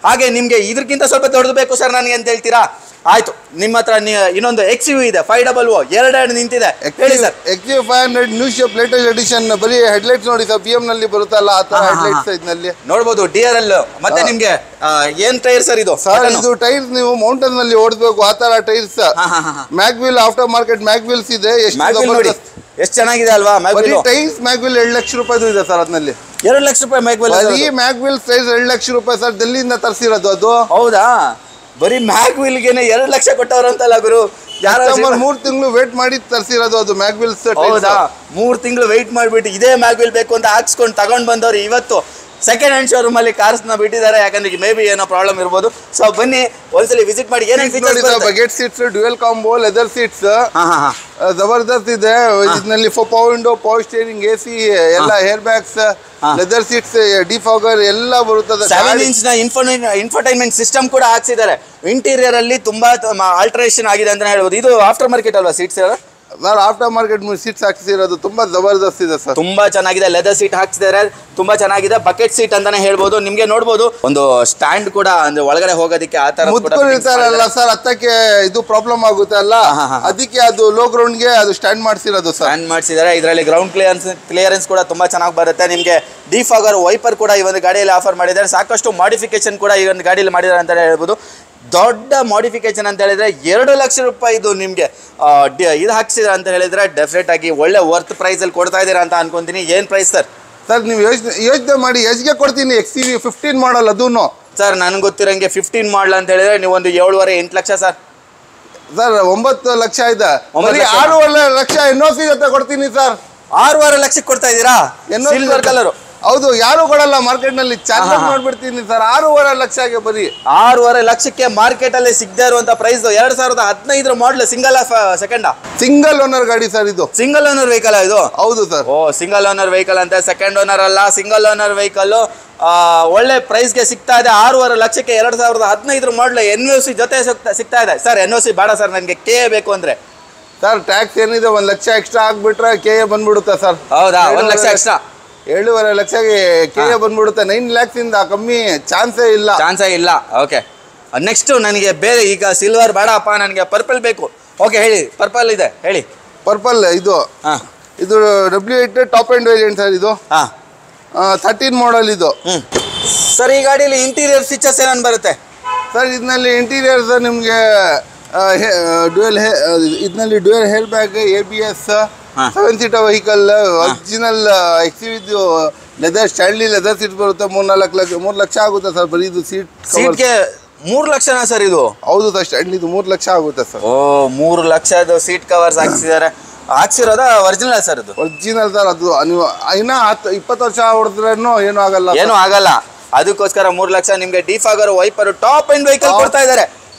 ಹಾಗೆ ನಿಮ್ಗೆ ಇದಕ್ಕಿಂತ ಸ್ವಲ್ಪ ದೊಡ್ಡದು ಬೇಕು ಸರ್ ನನಗೆ ಅಂತ ಹೇಳ್ತೀರಾ? ಆಯ್ತು, ನಿಮ್ಮ ಹತ್ರ ಇನ್ನೊಂದು XUV ಇದೆ 500 2 ನಿಂತಿದೆ. ಹೇಳಿ ಸರ್. XUV 500 new shape latest edition. ಬರೀ ಹೆಡ್ಲೈಟ್ಸ್ ನೋಡಿ ಸರ್, BM ನಲ್ಲಿ ಬರುತ್ತಲ್ಲ ಆ ತರ ಹೆಡ್ಲೈಟ್ಸ್ ಇದರಲ್ಲಿ ನೋಡಬಹುದು. DRL ಮತ್ತೆ ನಿಮ್ಗೆ ಏನ್ ಟೈರ್ ಸರ್ ಇದು? ಸರ್ ಇದು ಟೈರ್ಸ್ ನೀವು ಮೌಂಟೇನ್ ನಲ್ಲಿ ಓಡಿಸಬೇಕು ಆ ತರ tyres. Mag wheel after market mag wheels ಇದೆ. ಎಷ್ಟು ಚೆನ್ನಾಗಿದೆ ಅಲ್ವಾ ಮ್ಯಾಗ್ವಿಲ್? ಟೈರ್ಸ್ ಮ್ಯಾಗ್ವಿಲ್ 2 ಲಕ್ಷ ರೂಪಾಯಿ ಇದೆ ಸರ್. ಅದ್ನಲ್ಲಿ 2 ಲಕ್ಷ ರೂಪಾಯಿ ಮ್ಯಾಗ್ವಿಲ್. ಈ ಮ್ಯಾಗ್ವಿಲ್ ಪ್ರೈಸ್ 2 ಲಕ್ಷ ರೂಪಾಯಿ ಸರ್. ಡೆಲ್ಲಿಯಿಂದ ತರಿಸಿರೋದು ಅದು. ಹೌದಾ? ಬರೀ ಮ್ಯಾಗ್ವಿಲ್ಗೆನೆ 2 ಲಕ್ಷ ಕೊಟ್ಟವ್ರು ಅಂತಲ್ಲ ಗುರು. 3 ತಿಂಗಳು ವೇಟ್ ಮಾಡಿ ತರಿಸಿರೋದು ಅದು ಮ್ಯಾಗ್ವಿಲ್ಸ್. ಹೌದಾ? 3 ತಿಂಗಳು ವೆಯ್ಟ್ ಮಾಡ್ಬಿಟ್ಟು ಇದೇ ಮ್ಯಾಗ್ವಿಲ್ ಬೇಕು ಅಂತ ಹಾಕ್ಸ್ಕೊಂಡು ತಗೊಂಡ್ ಬಂದವ್ರು ಇವತ್ತು ಸೆಕೆಂಡ್ ಹ್ಯಾಂಡ್ ಶೋರೂಮ್ ಅಲ್ಲಿ ಕಾರ್ಸ್ ನ ಬಿಟ್ಟಿದ್ದಾರೆ. ಯಾಕಂದ್ರೆ ಮೇ ಬಿ ಏನೋ ಪ್ರಾಬ್ಲಮ್ ಇರ್ಬೋದು. ಸೊ ಬನ್ನಿ ಒಂದ್ಸಲಿ ವಿಸಿಟ್ ಮಾಡಿ. ಏನೇನು ಫೀಚರ್ಸ್ ಬರುತ್ತೆ? Bucket seats, dual combo, leather seats ಜಬರ್ದಸ್ತ್ ಇದೆ. ಇದರಲ್ಲಿ power window, power steering, AC ಎಲ್ಲ airbags, leather seats, defogger ಎಲ್ಲ ಬರುತ್ತದೆ. 7 ಇಂಚ್ ನ ಇನ್ಫರ್ಟೈನ್ಮೆಂಟ್ ಸಿಸ್ಟಮ್ ಕೂಡ ಹಾಕ್ಸಿದ್ದಾರೆ. ಇಂಟೀರಿಯರ್ ಅಲ್ಲಿ ತುಂಬಾ ಆಲ್ಟ್ರೇಷನ್ ಆಗಿದೆ ಅಂತ ಹೇಳ್ಬೋದು. ಇದು ಆಫ್ಟರ್ ಮಾರ್ಕೆಟ್ ಅಲ್ವಾ seats? Sir aftermarket seats ಹಾಕ್ಸಿರೋದು ತುಂಬಾ ಜಬರ್ದಸ್ತ್ ಇದೆ ಸರ್. ತುಂಬಾ ಚೆನ್ನಾಗಿದೆ. ಲೆದರ್ ಸೀಟ್ ಹಾಕ್ಸಿದ್ದಾರೆ, ತುಂಬಾ ಚೆನ್ನಾಗಿದೆ. ಬಕೆಟ್ ಸೀಟ್ ಅಂತಾನೆ ಹೇಳ್ಬೋದು. ನಿಮ್ಗೆ ನೋಡ್ಬೋದು ಒಂದು ಸ್ಟ್ಯಾಂಡ್ ಕೂಡ ಅಂದ್ರೆ ಒಳಗಡೆ ಹೋಗೋದಕ್ಕೆ ಆ ತರ ಇರ್ತಾರಲ್ಲ ಸರ್, ಹತ್ತಕ್ಕೆ ಇದು ಪ್ರಾಬ್ಲಮ್ ಆಗುತ್ತೆ ಅಲ್ಲ, ಅದಕ್ಕೆ ಅದು ಲೋ ಗ್ರೌಂಡ್ ಗೆ ಅದು ಸ್ಟ್ಯಾಂಡ್ ಮಾಡಿಸಿರೋದು ಸರ್. ಸ್ಟ್ಯಾಂಡ್ ಮಾಡಿಸಿದ್ದಾರೆ. ಇದರಲ್ಲಿ ಗ್ರೌಂಡ್ ಕ್ಲಿಯರೆನ್ಸ್ ಕೂಡ ತುಂಬಾ ಚೆನ್ನಾಗಿ ಬರುತ್ತೆ. ನಿಮ್ಗೆ ಡಿಫಾಗರ್, ವೈಪರ್ ಕೂಡ ಈ ಒಂದು ಗಾಡಿಯಲ್ಲಿ ಆಫರ್ ಮಾಡಿದ್ದಾರೆ. ಸಾಕಷ್ಟು ಮಾಡಿಫಿಕೇಶನ್ ಕೂಡ ಈ ಒಂದು ಗಾಡಿಯಲ್ಲಿ ಮಾಡಿದ್ದಾರೆ ಅಂತ ಹೇಳ್ಬೋದು. ದೊಡ್ಡ ಮಾಡಿಫಿಕೇಶನ್ ಅಂತ ಹೇಳಿದ್ರೆ 2 ಲಕ್ಷ ರೂಪಾಯಿ ಇದು ನಿಮ್ಗೆ ಇದು ಹಾಕ್ಸಿದ್ರ ಅಂತ ಹೇಳಿದ್ರೆ ಡೆಫಿನೆಟ್ ಆಗಿ ಒಳ್ಳೆ ವರ್ತ್ ಪ್ರೈಸ್ ಅಲ್ಲಿ ಕೊಡ್ತಾ ಇದ್ದೀರಾ ಅಂತ ಅನ್ಕೊಂತೀನಿ. ಏನ್ ಪ್ರೈಸ್ ಸರ್? ಸರ್ ನೀವು ಯೋಚನೆ ಮಾಡಿ ಎಷ್ಟ್ಗೆ ಕೊಡ್ತೀನಿ. XUV 15 ಮಾಡಲ್ ಅದೂನು ಸರ್. ನನ್ಗೆ ಗೊತ್ತಿರಂಗೆ 15 ಮಾಡಲ್ ಅಂತ ಹೇಳಿದ್ರೆ ನೀವು ಒಂದು 7.5-8 ಲಕ್ಷ ಸರ್. ಸರ್ 9 ಲಕ್ಷ ಇದೆ. 6.5 ಲಕ್ಷ NOC ಜೊತೆ ಕೊಡ್ತೀನಿ ಸರ್. 6.5 ಲಕ್ಷಕ್ಕೆ ಕೊಡ್ತಾ ಇದ್ದೀರಾ? Silver colour. ಹೌದು, ಯಾರು ಕೊಡಲ್ಲ ಮಾರ್ಕೆಟ್ ನಲ್ಲಿ. ಚಾರ್ಜ್ ಮಾಡ್ಬಿಡ್ತೀನಿ ಸರ್. 6.5 ಲಕ್ಷಕ್ಕೆ ಬರೀ 6.5 ಲಕ್ಷಕ್ಕೆ ಮಾರ್ಕೆಟ್ ಅಲ್ಲಿ ಸಿಗದೆ ಇರುವಂತ price. 2015 model single second single owner ಗಾಡಿ ಸರ್. ಇದು ಸಿಂಗಲ್ ಓನರ್ ವೆಹಿಕಲ್ ಇದು? ಹೌದು ಸರ್. ಓ, ಸಿಂಗಲ್ ಓನರ್ ವೆಹಿಕಲ್ ಅಂತ. ಸೆಕೆಂಡ್ ಓನರ್ ಅಲ್ಲ, ಸಿಂಗಲ್ ಓನರ್ ವೆಹಿಕಲ್. ಒಳ್ಳೆ ಪ್ರೈಸ್ಗೆ ಸಿಗ್ತಾ ಇದೆ. 6.5 ಲಕ್ಷಕ್ಕೆ 2015 ಮಾಡಲ್ NOC ಜೊತೆ ಸಿಗ್ತಾ ಇದೆ ಸರ್. NOC ಬೇಡ ಸರ್, ನನಗೆ KA ಬೇಕು ಅಂದ್ರೆ. ಸರ್ ಟ್ಯಾಕ್ಸ್ ಏನಿದೆ 1 ಲಕ್ಷ ಎಕ್ಸ್ಟ್ರಾ ಆಗ್ಬಿಟ್ರೆ KA ಬಂದ್ಬಿಡುತ್ತೆ ಸರ್. ಹೌದಾ? 1 ಲಕ್ಷ ಎಕ್ಸ್ಟ್ರಾ 7.5 ಲಕ್ಷಕ್ಕೆ KA ಬಂದ್ಬಿಡುತ್ತೆ. 9 lakhs ಇಂದ ಕಮ್ಮಿ ಚಾನ್ಸೇ ಇಲ್ಲ. ಓಕೆ, ನೆಕ್ಸ್ಟ್ ನನಗೆ ಬೇರೆ ಈಗ ಸಿಲ್ವರ್ ಬೇಡಪ್ಪ, ನನಗೆ ಪರ್ಪಲ್ ಬೇಕು. ಓಕೆ ಹೇಳಿ, ಪರ್ಪಲ್ ಇದೆ ಹೇಳಿ. ಪರ್ಪಲ್ ಇದು W8 top end variant sir. ಇದು 13 ಮಾಡಲ್ ಇದು. ಸರ್ ಈ ಗಾಡಿಯಲ್ಲಿ ಇಂಟೀರಿಯರ್ ಫೀಚರ್ಸ್ ಏನೇನು ಬರುತ್ತೆ ಸರ್? ಇದರಲ್ಲಿ ಇಂಟೀರಿಯರ್ಸ್ ನಿಮಗೆ dual hair bag, ABS, 7 seater vehicle, original XUV leather Stanley leather seat ಬರುತ್ತೆ. 3 ಲಕ್ಷ ಆಗುತ್ತೆ ಸರ್. ಬರೀ ಇದು ಸೀಟ್ಗೆ 3 ಲಕ್ಷನಾ ಸರ್ ಇದು? ಹೌದು ಸರ್, ಸ್ಟ್ಯಾಂಡ್ಲಿ ಇದು 3 ಲಕ್ಷ ಆಗುತ್ತೆ ಸರ್. ಓ, 3 ಲಕ್ಷದ ಸೀಟ್ ಕವರ್ಸ್ ಹಾಕ್ಸಿದ್ದಾರೆ. ಹಾಕ್ಸಿರೋದ ಒರಿಜಿನಲ್ ಸರ್? ಇದು ಒರಿಜಿನಲ್ ಸರ್. ಅದು ನೀವು ಇನ್ನ 20 ವರ್ಷ ಹೊಡೆದ್ರೂ ಏನೂ ಆಗಲ್ಲ. ಅದಕ್ಕೋಸ್ಕರ 3 ಲಕ್ಷ. ನಿಮ್ಗೆ defogger, wiper, top end vehicle ಕೊಡ್ತಾ ಇದ್ದಾರೆ.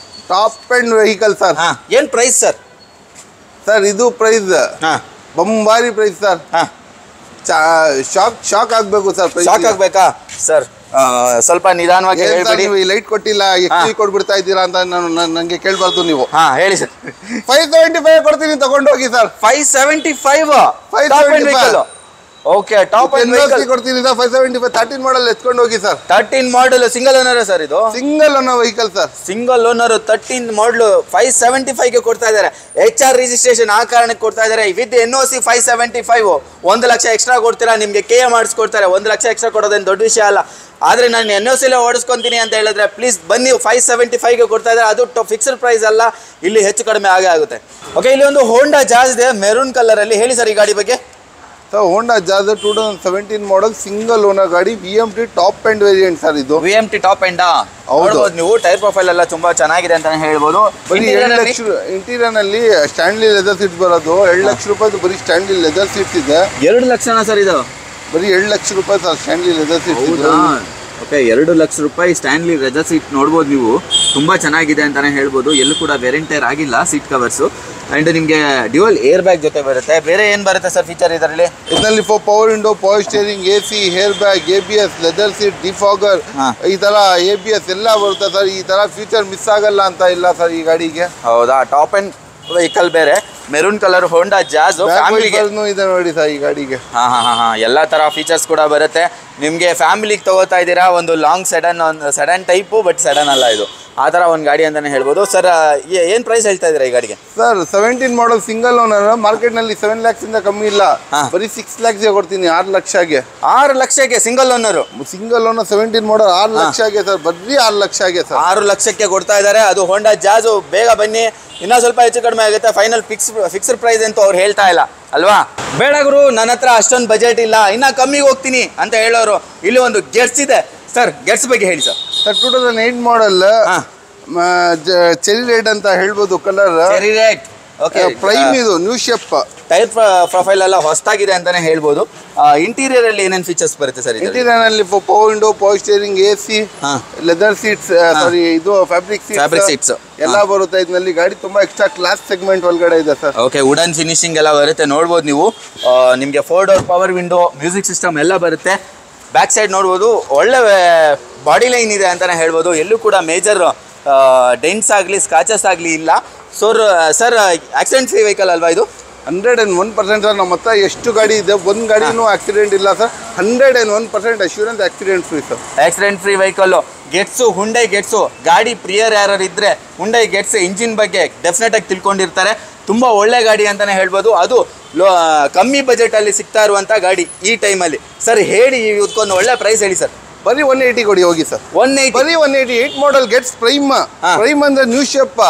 Top end vehicle sir. ಹಾ, ಏನ್ ಪ್ರೈಸ್ ಸರ್? ಸರ್ ಇದು ಪ್ರೈಸ್ ಹಾ ಬಂಬಾರಿ ಪ್ರೈಸ್ ಸರ್. ಹಾ, ಶಾಕ್ ಆಗ್ಬೇಕು ಸರ್. ಶಾಕ್ ಆಗ್ಬೇಕಾ ಸರ್? ಸ್ವಲ್ಪ ನಿಧಾನವಾಗಿ ಹೇಳ್ಬಿಡಿ. ನೀವು ಲೈಟ್ ಕೊಟ್ಟಿಲ್ಲ, ಎಕ್ಸ್ಟ್ರಾ ಕೊಟ್ಬಿಡ್ತಾ ಇದ್ದೀರಾ ಅಂತ ನಂಗೆ ಕೇಳ್ಬಾರ್ದು ನೀವು. ಹಾ ಹೇಳಿ ಸರ್. 575 ಕೊಡ್ತೀನಿ, ತಗೊಂಡು ಹೋಗಿ sir. 575 top end vehicle. Okay, top end vehicle ಕೊಡ್ತೀನಿ ಸರ್. 575 13 ಮಾಡಲ್ ಎತ್ಕೊಂಡು ಹೋಗಿ sir. 13 model single owner sir ಇದು? Single owner vehicle sir. Single owner 13 model 575 ಗೆ ಕೊಡ್ತಾ ಇದ್ದಾರೆ. HR ರಿಜಿಸ್ಟ್ರೇಷನ್ ಆ ಕಾರಣಕ್ಕೆ ಕೊಡ್ತಾ ಇದ್ದಾರೆ. With NOC 575. 1 ಲಕ್ಷ ಎಕ್ಸ್ಟ್ರಾ ಕೊಡ್ತೀರಾ, ನಿಮ್ಗೆ KA ಮಾಡಿಸ್ಕೊಡ್ತಾರೆ. 1 ಲಕ್ಷ ಎಕ್ಸ್ಟ್ರಾ ಕೊಡೋದೇನು ದೊಡ್ಡ ವಿಷಯ ಅಲ್ಲ. ಆದ್ರೆ ನಾನು NOC ಓಡಿಸ್ಕೊಂತೀನಿ ಅಂತ ಹೇಳಿದ್ರೆ ಪ್ಲೀಸ್ ಬನ್ನಿ. 575 ಗೆ ಕೊಡ್ತಾ ಇದ್ದಾರೆ. ಅದು ಫಿಕ್ಸ್ಡ್ ಪ್ರೈಸ್ ಅಲ್ಲ, ಇಲ್ಲಿ ಹೆಚ್ಚು ಕಡಿಮೆ ಆಗೇ ಆಗುತ್ತೆ. ಓಕೆ, ಇಲ್ಲಿ ಒಂದು ಹೋಂಡಾ ಜಾಜ್ ಇದೆ ಮೆರೂನ್ ಕಲರ್ ಅಲ್ಲಿ. ಹೇಳಿ ಸರ್ ಈ ಗಾಡಿ ಬಗ್ಗೆ. ಸರ್ ಹೋಂಡಾ ಜಾಜ್ 2017 ಮಾಡಲ್ ಸಿಂಗಲ್ ಓನರ್ ಗಾಡಿ, VMT top end variant sir ಇದು. VMT ಟಾಪ್ ಎಂಡ್ ಹೌದು. ನೀವು ಟೈರ್ ಪ್ರೊಫೈಲ್ ಎಲ್ಲ ತುಂಬಾ ಚೆನ್ನಾಗಿದೆ ಅಂತಾನೆ ಹೇಳ್ಬೋದು. ಇಂಟೀರಿಯರ್ ನಲ್ಲಿ ಸ್ಟ್ಯಾಂಡ್ಲಿ ಲೆದರ್ ಸೀಟ್ಸ್ ಬರೋದು. 2 ಲಕ್ಷ ರೂಪಾಯಿ ಬರೀ ಸ್ಟ್ಯಾಂಡ್ಲಿ ಲೆದರ್ ಸೀಟ್ಸ್ ಇದೆ. 2 ಲಕ್ಷನಾ ಸರ್ ಇದು? ಬರೀ 2 ಲಕ್ಷ ರೂಪಾಯಿ sir Stanley leather seats. Okay, 2 lakh ರೂಪಾಯಿ ಸ್ಟ್ಯಾನ್ಲಿ ಲೆದರ್ ಸೀಟ್ ನೋಡ್ಬೋದು ನೀವು. ತುಂಬಾ ಚೆನ್ನಾಗಿದೆ ಅಂತಾನೆ ಹೇಳ್ಬೋದು. ಎಲ್ಲೂ ಕೂಡ ವೇರಿಯಂಟೇರ್ ಆಗಿಲ್ಲ ಸೀಟ್ ಕವರ್ಸು. ಅಂಡ್ ನಿಮಗೆ ಡ್ಯುಯಲ್ ಏರ್ ಬ್ಯಾಗ್ ಜೊತೆ ಬರುತ್ತೆ. ಬೇರೆ ಏನು ಬರುತ್ತೆ ಸರ್ ಫೀಚರ್ ಇದರಲ್ಲಿ? ಇದರಲ್ಲಿ power window, power steering, AC, hair bag, ABS, leather seat, defogger, ಈ ತರ ABS ಎಲ್ಲ ಬರುತ್ತೆ ಸರ್. ಈ ತರ ಫೀಚರ್ ಮಿಸ್ ಆಗಲ್ಲ ಅಂತ ಇಲ್ಲ ಸರ್ ಈ ಗಾಡಿಗೆ. ಹೌದಾ? ಟಾಪ್ ಅಂಡ್ ವೆಹಿಕಲ್ ಬೇರೆ ಮೆರೂನ್ ಕಲರ್ ಹೋಂಡಾ ಜಾಜ್ ಫ್ಯಾಮಿಲಿಗೆ ಇದೆ ನೋಡಿ ಸರ್ ಈ ಗಾಡಿಗೆ. ಹಾ ಎಲ್ಲ ತರ ಫೀಚರ್ಸ್ ಕೂಡ ಬರುತ್ತೆ ನಿಮಗೆ. ಫ್ಯಾಮಿಲಿಗೆ ತಗೋತಾ ಇದ್ದೀರಾ, ಒಂದು long sedan type, but sedan ಅಲ್ಲ ಇದು, ಆ ಥರ ಒಂದು ಗಾಡಿ ಅಂತಾನೆ ಹೇಳ್ಬೋದು. ಸರ್ ಏನು ಪ್ರೈಸ್ ಹೇಳ್ತಾ ಇದ್ದೀರಾ ಈ ಗಾಡಿಗೆ? ಸರ್ 17 ಮಾಡಲ್ ಸಿಂಗಲ್ ಓನರ್, ಮಾರ್ಕೆಟ್ ನಲ್ಲಿ 7 lakhs ಇಂದ ಕಮ್ಮಿ ಇಲ್ಲ. ಬರೀ 6 lakhs ಕೊಡ್ತೀನಿ. 6 ಲಕ್ಷಗೆ. 6 ಲಕ್ಷಕ್ಕೆ ಸಿಂಗಲ್ ಓನರ್? ಸಿಂಗಲ್ ಓನರ್ 17 ಮಾಡಲ್ 6 ಲಕ್ಷಗೆ ಸರ್. ಬರೀ 6 ಲಕ್ಷಗೆ ಸರ್. 6 ಲಕ್ಷಕ್ಕೆ ಕೊಡ್ತಾ ಇದ್ದಾರೆ. ಅದು ಹೋಂಡಾ ಜಾಜು. ಬೇಗ ಬನ್ನಿ, ಇನ್ನೂ ಸ್ವಲ್ಪ ಹೆಚ್ಚು ಕಡಿಮೆ ಆಗುತ್ತೆ. ಫೈನಲ್ ಫಿಕ್ಸ್ಡ್ ಪ್ರೈಸ್ ಅಂತೂ ಅವ್ರು ಹೇಳ್ತಾ ಇಲ್ಲ ಅಲ್ವಾ? ಬೇಡ ಗುರು, ನನ್ನ ಹತ್ರ ಅಷ್ಟೊಂದು ಬಜೆಟ್ ಇಲ್ಲ, ಇನ್ನ ಕಮ್ಮಿಗೆ ಹೋಗ್ತೀನಿ ಅಂತ ಹೇಳೋರು. ಇಲ್ಲಿ ಒಂದು ಗೆಟ್ಸ್ ಇದೆ ಸರ್, ಗೆಟ್ಸ್ ಬಗ್ಗೆ ಹೇಳಿ sir. Sir 2008 model cherry red ಅಂತ ಹೇಳ್ಬೋದು colour. Cherry red. Okay, prime ಇದು ನ್ಯೂ ಶೇಪ್. ಟೈರ್ ಪ್ರೊಫೈಲ್ ಎಲ್ಲ ಹೊಸದಾಗಿದೆ ಅಂತಾನೆ ಹೇಳ್ಬೋದು. ಇಂಟೀರಿಯರ್ ಅಲ್ಲಿ ಏನೇನು ಫೀಚರ್ಸ್ ಬರುತ್ತೆ ಸರ್? ಇಂಟೀರಿಯರ್ ನಲ್ಲಿ power window, power steering, AC, leather seats, sorry ಇದು ಫ್ಯಾಬ್ರಿಕ್ ಸೀಟ್ಸ್ ಎಲ್ಲ ಬರುತ್ತೆ ಇದರಲ್ಲಿ. ಗಾಡಿ ತುಂಬಾ ಎಕ್ಸ್ಟ್ರಾ ಕ್ಲಾಸ್ ಸೆಗ್ಮೆಂಟ್ ಒಳಗಡೆ ಇದೆ ಸರ್. ಓಕೆ, ವುಡನ್ ಫಿನಿಶಿಂಗ್ ಎಲ್ಲ ಬರುತ್ತೆ ನೋಡ್ಬೋದು ನೀವು. ನಿಮಗೆ 4 door power window, music system ಎಲ್ಲ ಬರುತ್ತೆ. ಬ್ಯಾಕ್ ಸೈಡ್ ನೋಡ್ಬೋದು, ಒಳ್ಳೆ ಬಾಡಿ ಲೈನ್ ಇದೆ ಅಂತಾನೆ ಹೇಳ್ಬೋದು. ಎಲ್ಲೂ ಕೂಡ ಮೇಜರ್ ಡೆಂಟ್ಸ್ ಆಗಲಿ ಸ್ಕ್ರಾಚಸ್ ಆಗಲಿ ಇಲ್ಲ. ಸರ್ ಆಕ್ಸಿಡೆಂಟ್ ಫ್ರೀ ವೆಹಿಕಲ್ ಅಲ್ವಾ ಇದು? 101% ಸರ್. ನಮ್ಮ ಹತ್ರ ಎಷ್ಟು ಗಾಡಿ ಇದೆ, ಒಂದು ಗಾಡಿನೂ ಆಕ್ಸಿಡೆಂಟ್ ಇಲ್ಲ ಸರ್. 101% assurance accident free sir. Accident free vehicle. Getz, Hyundai Getz ಗಾಡಿ ಪ್ರಿಯರ್ ಯಾರು ಇದ್ದರೆ ಹುಂಡೈ ಗೆಟ್ಸ್ ಇಂಜಿನ್ ಬಗ್ಗೆ ಡೆಫಿನೆಟ್ ಆಗಿ ತಿಳ್ಕೊಂಡಿರ್ತಾರೆ. ತುಂಬ ಒಳ್ಳೆ ಗಾಡಿ ಅಂತಲೇ ಹೇಳ್ಬೋದು. ಅದು ಕಮ್ಮಿ ಬಜೆಟಲ್ಲಿ ಸಿಗ್ತಾ ಇರುವಂಥ ಗಾಡಿ ಈ ಟೈಮಲ್ಲಿ. ಸರ್ ಹೇಳಿ, ಇದಕ್ಕೊಂದು ಒಳ್ಳೆ ಪ್ರೈಸ್ ಹೇಳಿ ಸರ್. ಬರೀ 180 ಕೊಡಿ ಹೋಗಿ ಸರ್. 180? ಬರೀ 188 ಮಾಡಲ್ ಗೆಟ್ಸ್ ಪ್ರೈಮ್. ಪ್ರೈಮ್ ಅಂದ್ರೆ ನ್ಯೂ ಶೇಪ್.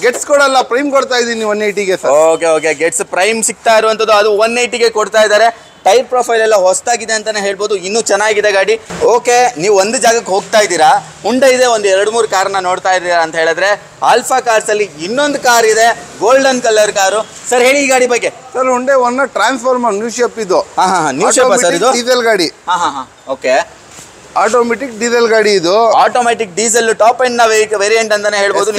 ಗೆಟ್ಸ್ ಕೊಡಲ್ಲ, ಪ್ರೈಮ್ ಕೊಡ್ತಾ ಇದ್ದೀನಿ 180ಗೆ ಸರ್. ಓಕೆ, ಗೆಟ್ಸ್ ಪ್ರೈಮ್ ಸಿಗ್ತಾ ಇರುವಂಥದ್ದು, ಅದು 180ಗೆ ಕೊಡ್ತಾ ಇದ್ದಾರೆ. ಟೈರ್ ಪ್ರೊಫೈಲ್ ಎಲ್ಲ ಹೊಸದಾಗಿದೆ ಅಂತಾನೆ ಹೇಳ್ಬೋದು. ಇನ್ನೂ ಚೆನ್ನಾಗಿದೆ ಗಾಡಿ. ಓಕೆ, ನೀವು ಒಂದು ಜಾಗಕ್ಕೆ ಹೋಗ್ತಾ ಇದ್ದೀರಾ, ಹುಂಡೈ ಇದೆ, ಒಂದು 2-3 ಕಾರ್ನ ನೋಡ್ತಾ ಇದ್ದೀರಾ ಅಂತ ಹೇಳಿದ್ರೆ, ಆಲ್ಫಾ ಕಾರ್ಸ್ ಅಲ್ಲಿ ಇನ್ನೊಂದು ಕಾರ್ ಇದೆ, ಗೋಲ್ಡನ್ ಕಲರ್ ಕಾರು. ಸರ್ ಹೇಳಿ ಈ ಗಾಡಿ ಬಗ್ಗೆ. Sir Hyundai one transformer new shape ಇದು. ನ್ಯೂ ಶೇಪ್ ಸರ್ ಇದು? ಡೀಸೆಲ್ ಗಾಡಿ. ಓಕೆ, ಆಟೋಮೆಟಿಕ್ ಡೀಸೆಲ್ ಗಾಡಿ ಇದು. ಆಟೋಮೆಟಿಕ್ ಡೀಸೆಲ್ ಟಾಪ್ ಎಂಡ್ ನ ವೇರಿಯಂಟ್ ಅಂತಾನೆ ಹೇಳ್ಬೋದು.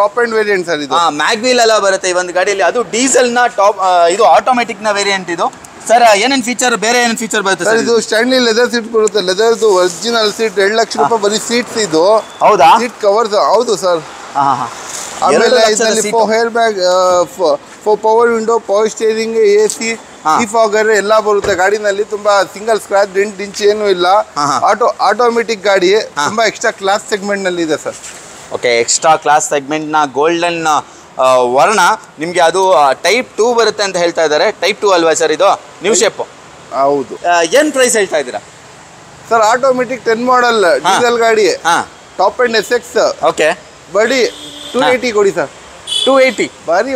ಟಾಪ್ ಎಂಡ್ ವೇರಿಯಂಟ್ ಸರ್ ಇದು. ಮ್ಯಾಗ್ವೀಲ್ ಎಲ್ಲ ಬರುತ್ತೆ ಈ ಒಂದು ಗಾಡಿಯಲ್ಲಿ. ಅದು ಡೀಸೆಲ್ ನ ಟಾಪ್, ಇದು ಆಟೋಮೆಟಿಕ್ ನ ವೇರಿಯಂಟ್ ಇದು. ಸರ್ ಏನೇನು ಫೀಚರ್, ಬೇರೆ ಏನೇನು ಫೀಚರ್ ಬರುತ್ತೆ ಸರ್? ಇದು ಸ್ಟ್ಯಾಂಡ್ಲಿ ಲೆದರ್ ಸೀಟ್ ಬರುತ್ತೆ. ಲೆದರ್ದು ಒರಿಜಿನಲ್ ಸೀಟ್. 2 ಲಕ್ಷ ರೂಪಾಯಿ ಬರೀ ಸೀಟ್ಸ್ ಇದು. ಹೌದಾ? Seat covers. ಹೌದು ಸರ್. ಆಮೇಲೆ ಇದರಲ್ಲಿ hair bag, power window, power steering, AC, defogger ಎಲ್ಲ ಬರುತ್ತೆ ಗಾಡಿನಲ್ಲಿ. ತುಂಬಾ ಸಿಂಗಲ್ ಸ್ಕ್ರಾಚ್, ಡೆಂಟ್ ಇಂಚ್ ಏನು ಇಲ್ಲ. ಆಟೋಮೆಟಿಕ್ ಗಾಡಿ. ತುಂಬಾ ಎಕ್ಸ್ಟ್ರಾ ಕ್ಲಾಸ್ ಸೆಗ್ಮೆಂಟ್ ನಲ್ಲಿ ಇದೆ sir. Okay, extra class segment ನ ಗೋಲ್ಡನ್ ವರ್ಣ ನಿಮಗೆ. ಅದು ಟೈಪ್ 2 ಬರುತ್ತೆ ಅಂತ ಹೇಳ್ತಾ ಇದ್ದಾರೆ. ಟೈಪ್ 2 ಅಲ್ವಾ ಸರ್ ಇದು? New shape. ಹೌದು. ಏನು ಪ್ರೈಸ್ ಹೇಳ್ತಾ ಇದ್ದೀರಾ ಸರ್? ಆಟೋಮೆಟಿಕ್ 10 ಮಾಡಲ್ ಡೀಸೆಲ್ ಗಾಡಿ, ಟಾಪ್ ಅಂಡ್ SX. ಓಕೆ, ಬಡಿ 280 ಕೊಡಿ ಸರ್. 280? ಬರೀ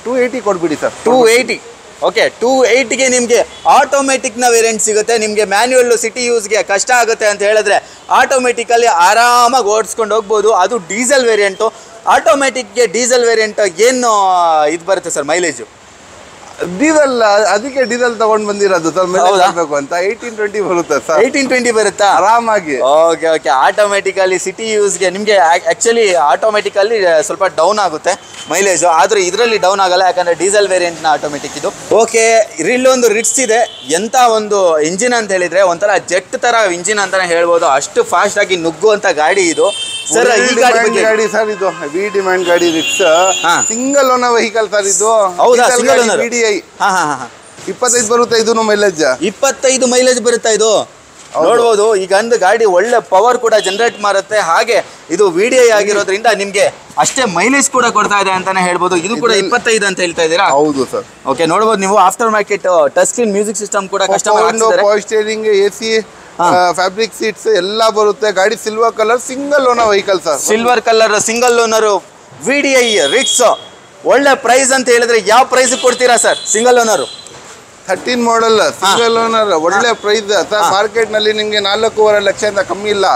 280 ಕೊಡ್ಬಿಡಿ ಸರ್. 280. ಓಕೆ, 280ಗೆ ನಿಮಗೆ ಆಟೋಮೆಟಿಕ್ನ ವೇರಿಯಂಟ್ ಸಿಗುತ್ತೆ. ನಿಮಗೆ ಮ್ಯಾನ್ಯುವಲ್ಲು ಸಿಟಿ ಯೂಸ್ಗೆ ಕಷ್ಟ ಆಗುತ್ತೆ ಅಂತ ಹೇಳಿದ್ರೆ ಆಟೋಮೆಟಿಕಲ್ಲಿ ಆರಾಮಾಗಿ ಓಡಿಸ್ಕೊಂಡು ಹೋಗ್ಬೋದು. ಅದು ಡೀಸೆಲ್ ವೇರಿಯಂಟು. ಆಟೋಮೆಟಿಕ್ಗೆ ಡೀಸೆಲ್ ವೇರಿಯಂಟ್ ಏನು ಇದು ಬರುತ್ತೆ ಸರ್ ಮೈಲೇಜು? ಡೀಸೆಲ್, ಅದಕ್ಕೆ ಡೀಸೆಲ್ ತಗೊಂಡ್ ಬಂದಿರೋದು ಸರ್, ಮಾಡಬೇಕು ಅಂತ. 1820 ಬರುತ್ತೆ ಸರ್. 1820 ಬರುತ್ತಾ ಆರಾಮಾಗಿ. Okay okay. ಆಟೋಮೆಟಿಕಲಿ ಸಿಟಿ ಯೂಸ್ಗೆ ನಿಮಗೆ ಆಕ್ಚುಲಿ ಆಟೋಮೆಟಿಕಲ್ಲಿ ಸ್ವಲ್ಪ ಡೌನ್ ಆಗುತ್ತೆ ಮೈಲೇಜು, ಆದ್ರೆ ಇದರಲ್ಲಿ ಡೌನ್ ಆಗಲ್ಲ, ಯಾಕಂದ್ರೆ ಡೀಸೆಲ್ ವೇರಿಯಂಟ್ನ ಆಟೋಮೆಟಿಕ್ ಇದು. ಓಕೆ, ಇಲ್ಲೊಂದು ರಿಟ್ಸ್ ಇದೆ. ಎಂತ ಒಂದು ಇಂಜಿನ್ ಅಂತ ಹೇಳಿದ್ರೆ ಒಂಥರ ಜೆಟ್ ತರ ಇಂಜಿನ್ ಅಂತಾನೆ ಹೇಳ್ಬೋದು, ಅಷ್ಟು ಫಾಸ್ಟ್ ಆಗಿ ನುಗ್ಗುವಂತ ಗಾಡಿ ಇದು ಸರ್. ಈ ಗಾಡಿ ಸರ್, ಇದು ಹೆವಿ ಡಿಮ್ಯಾಂಡ್ ಗಾಡಿ. Ritz single owner vehicle sir ಇದು. ಹೌದಾ? Single owner. VDI 25 ಬರುತ್ತೆ. ಇದು ಮೈಲೇಜ್ 25 ಮೈಲೇಜ್ ಬರುತ್ತಾ ಇದು? ನೋಡ್ಬೋದು. ಈಗ ಒಂದು ಗಾಡಿ ಒಳ್ಳೆ ಪವರ್ ಕೂಡ ಜನರೇಟ್ ಮಾಡುತ್ತೆ, ಹಾಗೆ ಇದು VDI ಆಗಿರೋದ್ರಿಂದ ನಿಮ್ಗೆ ಅಷ್ಟೇ ಮೈಲೇಜ್ ಕೂಡ ಕೊಡ್ತಾ ಇದೆ ಅಂತಾನೆ ಹೇಳ್ಬೋದು. ಇದು ಕೂಡ 25 ಅಂತ ಹೇಳ್ತಾ ಇದ್ದೀರಾ? ಹೌದು ಸರ್. ಓಕೆ, ನೋಡ್ಬೋದು ನೀವು aftermarket touch screen music system ಕೂಡ ಕಸ್ಟಮರ್ ಹಾಕ್ಸಿದ್ದಾರೆ. Power steering, AC, fabric seats ಎಲ್ಲ ಬರುತ್ತೆ. ಗಾಡಿ silver colour single owner vehicle sir. Silver colour single owner VDI Ritz. ಒಳ್ಳೆ ಪ್ರೈಸ್ ಅಂತ ಹೇಳಿದ್ರೆ ಯಾವ ಪ್ರೈಸ್ ಕೊಡ್ತೀರಾ sir? Single owner 13 model single owner ಒಳ್ಳೆ ಪ್ರೈಸ್ ಸರ್. ಮಾರ್ಕೆಟ್ ನಲ್ಲಿ ನಿಮ್ಗೆ 4.5 ಲಕ್ಷದಿಂದ ಕಮ್ಮಿ ಇಲ್ಲ,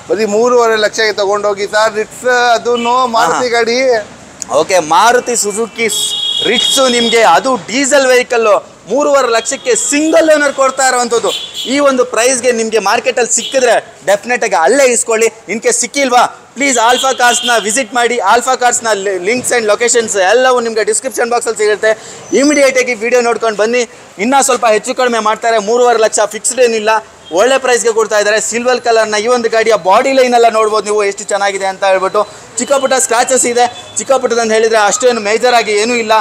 ಬರೀ 3.5 ಲಕ್ಷಕ್ಕೆ ತಗೊಂಡೋಗಿ ಸರ್. ರಿಟ್ಸ್ ಅದು ಮಾರುತಿ ಗಾಡಿ. ಓಕೆ, ಮಾರುತಿ ಸುಜುಕಿ ರಿಟ್ಸ್ ನಿಮ್ಗೆ ಅದು ಡೀಸೆಲ್ ವೆಹಿಕಲ್ 3.5 ಲಕ್ಷಕ್ಕೆ ಸಿಂಗಲ್ ಓನರ್ ಕೊಡ್ತಾ ಇರುವಂಥದ್ದು. ಈ ಒಂದು ಪ್ರೈಸ್ಗೆ ನಿಮಗೆ ಮಾರ್ಕೆಟಲ್ಲಿ ಸಿಕ್ಕಿದ್ರೆ ಡೆಫಿನೆಟ್ ಆಗಿ ಅಲ್ಲೇ ಇಸ್ಕೊಳ್ಳಿ. ಇನ್ ಕೇಸ್ ಸಿಕ್ಕಿಲ್ವಾ, ಪ್ಲೀಸ್ ಆಲ್ಫಾ ಕಾರ್ಸ್ನ ವಿಸಿಟ್ ಮಾಡಿ. ಆಲ್ಫಾ ಕಾರ್ಸ್ನ ಲಿಂಕ್ಸ್ ಆ್ಯಂಡ್ ಲೊಕೇಶನ್ಸ್ ಎಲ್ಲವೂ ನಿಮಗೆ ಡಿಸ್ಕ್ರಿಪ್ಷನ್ ಬಾಕ್ಸಲ್ಲಿ ಸಿಗುತ್ತೆ. ಇಮಿಡಿಯೇಟಾಗಿ ವಿಡಿಯೋ ನೋಡ್ಕೊಂಡು ಬನ್ನಿ. ಇನ್ನೂ ಸ್ವಲ್ಪ ಹೆಚ್ಚು ಕಡಿಮೆ ಮಾಡ್ತಾರೆ. 3.5 ಲಕ್ಷ ಫಿಕ್ಸ್ಡ್ ಏನಿಲ್ಲ, ಒಳ್ಳೆ ಪ್ರೈಸ್ಗೆ ಕೊಡ್ತಾ ಇದ್ದಾರೆ. ಸಿಲ್ವರ್ ಕಲರ್ನ ಈ ಒಂದು ಗಾಡಿಯ ಬಾಡಿ ಲೈನ್ ಎಲ್ಲ ನೋಡ್ಬೋದು ನೀವು ಎಷ್ಟು ಚೆನ್ನಾಗಿದೆ ಅಂತ ಹೇಳ್ಬಿಟ್ಟು. ಚಿಕ್ಕ ಪುಟ್ಟ ಸ್ಕ್ರಾಚಸ್ ಇದೆ, ಚಿಕ್ಕ ಪುಟ್ಟದಂತ ಹೇಳಿದರೆ ಅಷ್ಟೇನು ಮೇಜರ್ ಆಗಿ ಏನೂ ಇಲ್ಲ.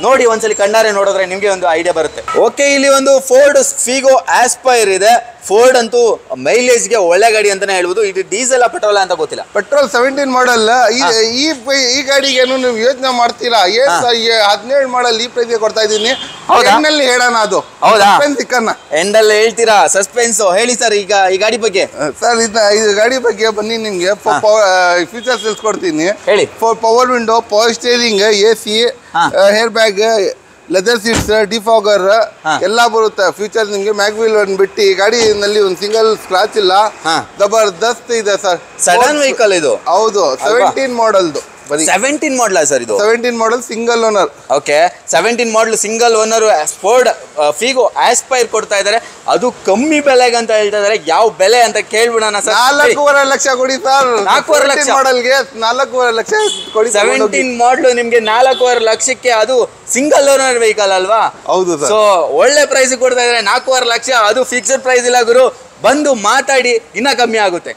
ನೋಡಿ ಒಂದ್ಸಲಿ ಕಣ್ಣಾರೆ ನೋಡಿದ್ರೆ ನಿಮಗೆ ಒಂದು ಐಡಿಯಾ ಬರುತ್ತೆ. ಓಕೆ, ಇಲ್ಲಿ ಒಂದು ಫೋರ್ಡ್ ಫಿಗೋ ಆಸ್ಪೈರ್ ಇದೆ. ಫೋರ್ಡ್ ಅಂತೂ ಮೈಲೇಜ್ಗೆ ಒಳ್ಳೆ ಗಾಡಿ ಅಂತಾನೆ ಹೇಳ್ಬೋದು. ಇದು ಡೀಸೆಲ್ ಪೆಟ್ರೋಲ್ ಅಂತ ಗೊತ್ತಿಲ್ಲ. ಪೆಟ್ರೋಲ್ 17 ಮಾಡಲ್. ಈ ಗಾಡಿಗೆ ನೀವು ಯೋಚನೆ ಮಾಡ್ತೀರಾ? 17 ಮಾಡಲ್ ಈ ಪ್ರೈಸ್ಗೆ ಕೊಡ್ತಾ ಇದ್ದೀನಿ. ಎಂಡಲ್ಲಿ ಹೇಳೋಣ, ಅದು ಹೌದಾ? ಸಿಕ್ಕನ್ನ ಎಂಡಲ್ಲಿ ಹೇಳ್ತೀರಾ? ಸಸ್ಪೆನ್ಸ್ ಹೇಳಿ ಸರ್. ಈಗ ಈ ಗಾಡಿ ಬಗ್ಗೆ ಸರ್, ಇದು ಗಾಡಿ ಬಗ್ಗೆ ಬನ್ನಿ, ನಿಮ್ಗೆ ಫೀಚರ್ಸ್ ತಿಳಿಸ್ಕೊಡ್ತೀನಿ. ಹೇಳಿ. Power window, power steering, AC, hair bag, leather seats, defogger ಎಲ್ಲ ಬರುತ್ತೆ. ಫ್ಯೂಚರ್ ನಿಮ್ಗೆ ಮ್ಯಾಗ್ವಿಲ್ ಬಿಟ್ಟು ಈ ಗಾಡಿನಲ್ಲಿ ಒಂದು ಸಿಂಗಲ್ ಸ್ಕ್ರಾಚ್ ಇಲ್ಲ. ಜಬರ್ದಸ್ತ್ ಇದೆ ಸರ್. ಸಡನ್ ವೆಹಿಕಲ್ ಇದು. ಹೌದು, 17 ಮಾಡಲ್ದು. 17 ಮಾಡಲ ಸರ್ ಇದು? 17 ಮಾಡಲ್ ಸಿಂಗಲ್ ಓನರ್. ಓಕೆ, 17 ಮಾಡಲ್ single owner Ford Figo aspire ಕೊಡ್ತಾ ಇದ್ದಾರೆ. ಅದು ಕಮ್ಮಿ ಬೆಲೆಗೆ ಅಂತ ಹೇಳ್ತಾ ಇದ್ದಾರೆ. ಯಾವ ಬೆಲೆ ಅಂತ ಕೇಳ್ಬಿಡೋಣ ಸರ್. 4.5 ಲಕ್ಷ ಕೊಡಿ ಸರ್. 4.5 ಲಕ್ಷ ಮಾಡಲ್ಗೆ 4.5 ಲಕ್ಷ ಕೊಡಿ. 17 ಮಾಡಲ್ ನಿಮ್ಗೆ 4.5 ಲಕ್ಷಕ್ಕೆ, ಅದು ಸಿಂಗಲ್ ಓನರ್ ವೆಹಿಕಲ್ ಅಲ್ವಾ? ಹೌದು ಸರ್. ಸೊ ಒಳ್ಳೆ ಪ್ರೈಸ್ ಕೊಡ್ತಾ ಇದ್ದಾರೆ. 4.5 ಲಕ್ಷ, ಅದು ಫಿಕ್ಸ್ಡ್ ಪ್ರೈಸ್ ಇಲ್ಲ ಗುರು. ಬಂದು ಮಾತಾಡಿ, ಇನ್ನ ಕಮ್ಮಿ ಆಗುತ್ತೆ.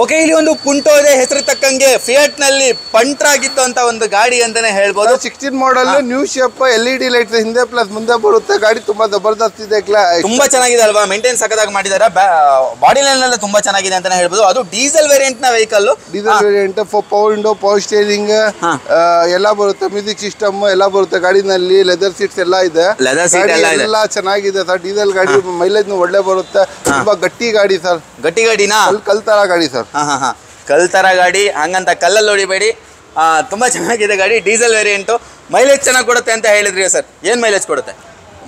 ಓಕೆ, ಇಲ್ಲಿ ಒಂದು ಪುಂಟೋ ಇದೆ. ಹೆಸರು ತಕ್ಕಂಗೆ ಫಿಯಟ್ ನಲ್ಲಿ ಪಂಟ್ರ್ ಆಗಿತ್ತು ಅಂತ ಒಂದು ಗಾಡಿ ಅಂತಾನೆ ಹೇಳ್ಬೋದು. 16 ಮಾಡಲ್, ನ್ಯೂ ಶೇಪ್, LED ಲೈಟ್ಸ್ ಹಿಂದೆ ಪ್ಲಸ್ ಮುಂದೆ ಬರುತ್ತೆ. ಗಾಡಿ ತುಂಬಾ ಜಬರ್ದಸ್ತ್ ಇದೆ, ತುಂಬಾ ಚೆನ್ನಾಗಿದೆ ಅಲ್ವಾ? ಮೇಂಟೈನ್ ಸಖತ್ತಾಗಿ ಮಾಡಿದ್ದಾರೆ. ಬಾಡಿ ಲೈನ್ ಎಲ್ಲ ತುಂಬಾ ಚೆನ್ನಾಗಿದೆ ಅಂತಾನೆ ಹೇಳ್ಬೋದು. ಅದು ಡೀಸೆಲ್ ವೇರಿಯಂಟ್ ನ vehicle. Diesel variant, power window, power steering ಎಲ್ಲ ಬರುತ್ತೆ. ಮ್ಯೂಸಿಕ್ ಸಿಸ್ಟಮ್ ಎಲ್ಲ ಬರುತ್ತೆ ಗಾಡಿನಲ್ಲಿ. ಲೆದರ್ ಸೀಟ್ಸ್ ಎಲ್ಲ ಇದೆ. ಎಲ್ಲ ಚೆನ್ನಾಗಿದೆ ಸರ್. ಡೀಸೆಲ್ ಗಾಡಿ ಮೈಲೇಜ್ ಒಳ್ಳೆ ಬರುತ್ತೆ. ತುಂಬಾ ಗಟ್ಟಿ ಗಾಡಿ ಸರ್. ಗಟ್ಟಿ ಗಾಡಿನಾ? ಕಲ್ತರ ಗಾಡಿ ಸರ್. ಕಲ್ತರ ಗಾಡಿ ಹಂಗಂತ ಕಲ್ಲಲ್ಲಿ ಹೊಡಿಬೇಡಿ. ತುಂಬಾ ಚೆನ್ನಾಗಿದೆ ಗಾಡಿ. Diesel variant. ಮೈಲೇಜ್ ಚೆನ್ನಾಗಿ ಕೊಡುತ್ತೆ ಅಂತ ಹೇಳಿದ್ರಿ ಸರ್. ಏನ್ ಮೈಲೇಜ್ ಕೊಡುತ್ತೆ?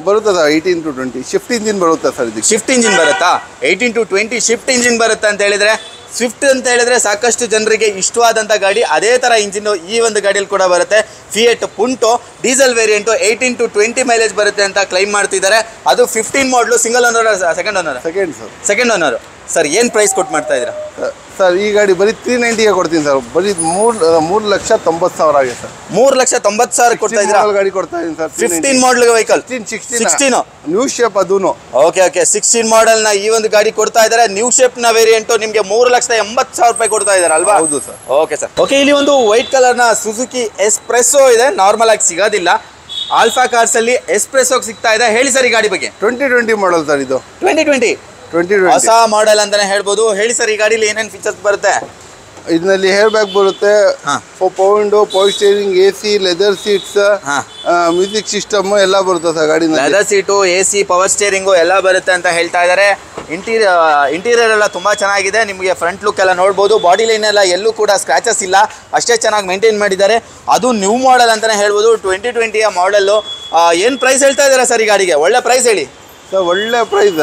ಬರುತ್ತೆ ಸರ್ 18 to 20 ಶಿಫ್ಟ್ ಇಂಜಿನ್ ಬರುತ್ತೆ ಸರ್. ಇದಕ್ಕೆ ಶಿಫ್ಟ್ ಇಂಜಿನ್ ಬರುತ್ತಾ? 18 to 20 ಶಿಫ್ಟ್ ಇಂಜಿನ್ ಬರುತ್ತೆ ಅಂತ ಹೇಳಿದ್ರೆ, ಸ್ವಿಫ್ಟ್ ಅಂತ ಹೇಳಿದ್ರೆ ಸಾಕಷ್ಟು ಜನರಿಗೆ ಇಷ್ಟವಾದಂಥ ಗಾಡಿ. ಅದೇ ಥರ ಇಂಜಿನ್ ಈ ಒಂದು ಗಾಡಿಯಲ್ಲಿ ಕೂಡ ಬರುತ್ತೆ. Fiat ಪುಂಟೋ diesel variant 18 to 20 mileage ಬರುತ್ತೆ ಅಂತ ಕ್ಲೈಮ್ ಮಾಡ್ತಿದ್ದಾರೆ. ಅದು 15 ಮಾಡಲು. Single owner, second owner? Second owner. Sir ಏನು ಪ್ರೈಸ್ ಕೊಟ್ಟು ಮಾಡ್ತಾ ಇದ್ದೀರಾ ಸರ್? ಈ ಗಾಡಿ ಬರೀ 390ಗೆ ಕೊಡ್ತೀನಿ ಸರ್. ಬರೀ 3,90,000 ಆಗಿದೆ ಸರ್. 3,90,000 ಕೊಡ್ತಾ ಇದ್ದೀರಾ? ಗಾಡಿ ಕೊಡ್ತಾ ಇದ್ದೀನಿ sir. 15 model vehicle. 16 new shape ಅದೂನು. ಓಕೆ ಓಕೆ, 16 ಮಾಡಲ್ ನ ಈ ಒಂದು ಗಾಡಿ ಕೊಡ್ತಾ ಇದ್ದಾರೆ. ನ್ಯೂ ಶೇಪ್ ನ ವೇರಿಯಂಟ್ ನಿಮಗೆ 3,80,000 ರೂಪಾಯಿ ಕೊಡ್ತಾ ಇದ್ದಾರೆ ಅಲ್ವಾ? ಹೌದು ಸರ್. Okay sir. ಓಕೆ, ಇಲ್ಲಿ ಒಂದು ವೈಟ್ ಕಲರ್ ನ ಸುಜುಕಿ ಎಸ್ಪ್ರೆಸೋ ಇದೆ. ನಾರ್ಮಲ್ ಆಗಿ ಸಿಗೋದಿಲ್ಲ. ಆಲ್ಫಾ ಕಾರ್ಸ್ ಅಲ್ಲಿ ಎಸ್ಪ್ರೆಸೋ ಸಿಗ್ತಾ ಇದೆ. ಹೇಳಿ ಸರ್ ಈ ಗಾಡಿ ಬಗ್ಗೆ. 2020 ಮಾಡಲ್ ಸರ್ ಇದು. 2020 ಹೊಸ ಮಾಡೆಲ್ ಅಂತಾನೆ ಹೇಳ್ಬೋದು. ಹೇಳಿ ಸರ್ ಈ ಗಾಡಿಲಿ ಏನೇನು ಫೀಚರ್ಸ್ ಬರುತ್ತೆ? ಇದರಲ್ಲಿ ಹೇರ್ ಬ್ಯಾಗ್ ಬರುತ್ತೆ, power window, power steering, AC, leather seats, music system ಎಲ್ಲ ಬರುತ್ತೆ ಸರ್ ಗಾಡಿನಲ್ಲಿ. Leather seat, AC, power steering ಎಲ್ಲ ಬರುತ್ತೆ ಅಂತ ಹೇಳ್ತಾ ಇದ್ದಾರೆ. ಇಂಟೀರಿಯರ್ ಎಲ್ಲ ತುಂಬ ಚೆನ್ನಾಗಿದೆ. ನಿಮಗೆ ಫ್ರಂಟ್ ಲುಕ್ ಎಲ್ಲ ನೋಡ್ಬೋದು. ಬಾಡಿ ಲೈನ್ ಎಲ್ಲ ಎಲ್ಲೂ ಕೂಡ ಸ್ಕ್ರಾಚಸ್ ಇಲ್ಲ, ಅಷ್ಟೇ ಚೆನ್ನಾಗಿ ಮೇಂಟೈನ್ ಮಾಡಿದ್ದಾರೆ. ಅದು ನ್ಯೂ ಮಾಡೆಲ್ ಅಂತಲೇ ಹೇಳ್ಬೋದು. 2020ಯ ಮಾಡೆಲ್ಲು. ಏನು ಪ್ರೈಸ್ ಹೇಳ್ತಾ ಇದ್ದಾರೆ ಸರ್ ಈ ಗಾಡಿಗೆ? ಒಳ್ಳೆ ಪ್ರೈಸ್ ಹೇಳಿ ಸರ್. ಒಳ್ಳೆ ಪ್ರೈಸ್.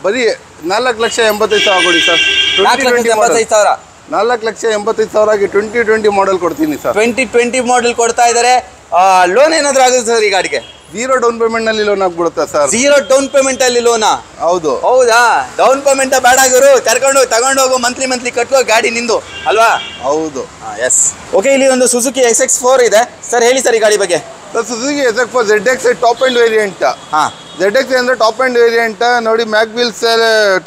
ಬರೀ 4,85,000 ಕೊಡಿ ಸರ್. 4,85,000. 4,85,000ಗೆ 2020 ಮಾಡೆಲ್ ಕೊಡ್ತೀನಿ ಸರ್. 2020 ಮಾಡೆಲ್ ಕೊಡ್ತಾ ಇದ್ದಾರೆ. ಲೋನ್ ಏನಾದರೂ ಆಗುತ್ತೆ ಸರ್ ಈ ಗಾಡಿಗೆ? 0 ಡೌನ್ ಪೇಮೆಂಟ್ ನಲ್ಲಿ ಲೋನ್ ಆಗ್ಬಿಡುತ್ತೆ ಸರ್. 0 ಡೌನ್ ಪೇಮೆಂಟ್ ಅಲ್ಲಿ ಲೋನಾ? ಹೌದು. ಹೌದಾ? ಡೌನ್ ಪೇಮೆಂಟ್ ಬೇಡ ಗುರು, ತಗೊಂಡು ಹೋಗು, ಮಂತ್ಲಿ ಕಟ್ಟುವ ಗಾಡಿ ನಿಂದು ಅಲ್ವಾ? ಹೌದು. ಎಸ್. ಓಕೆ, ಇಲ್ಲಿ ಒಂದು ಸುಜುಕಿ SX4 ಇದೆ ಸರ್, ಹೇಳಿ ಸರ್ ಈ ಗಾಡಿ ಬಗ್ಗೆ. Suzuki SX4 ZX top end variant. ZX ಅಂದ್ರೆ ಟಾಪ್ ಎಂಡ್ ವೇರಿಯಂಟ್ ನೋಡಿ. ಮ್ಯಾಕ್ ವೀಲ್ಸ್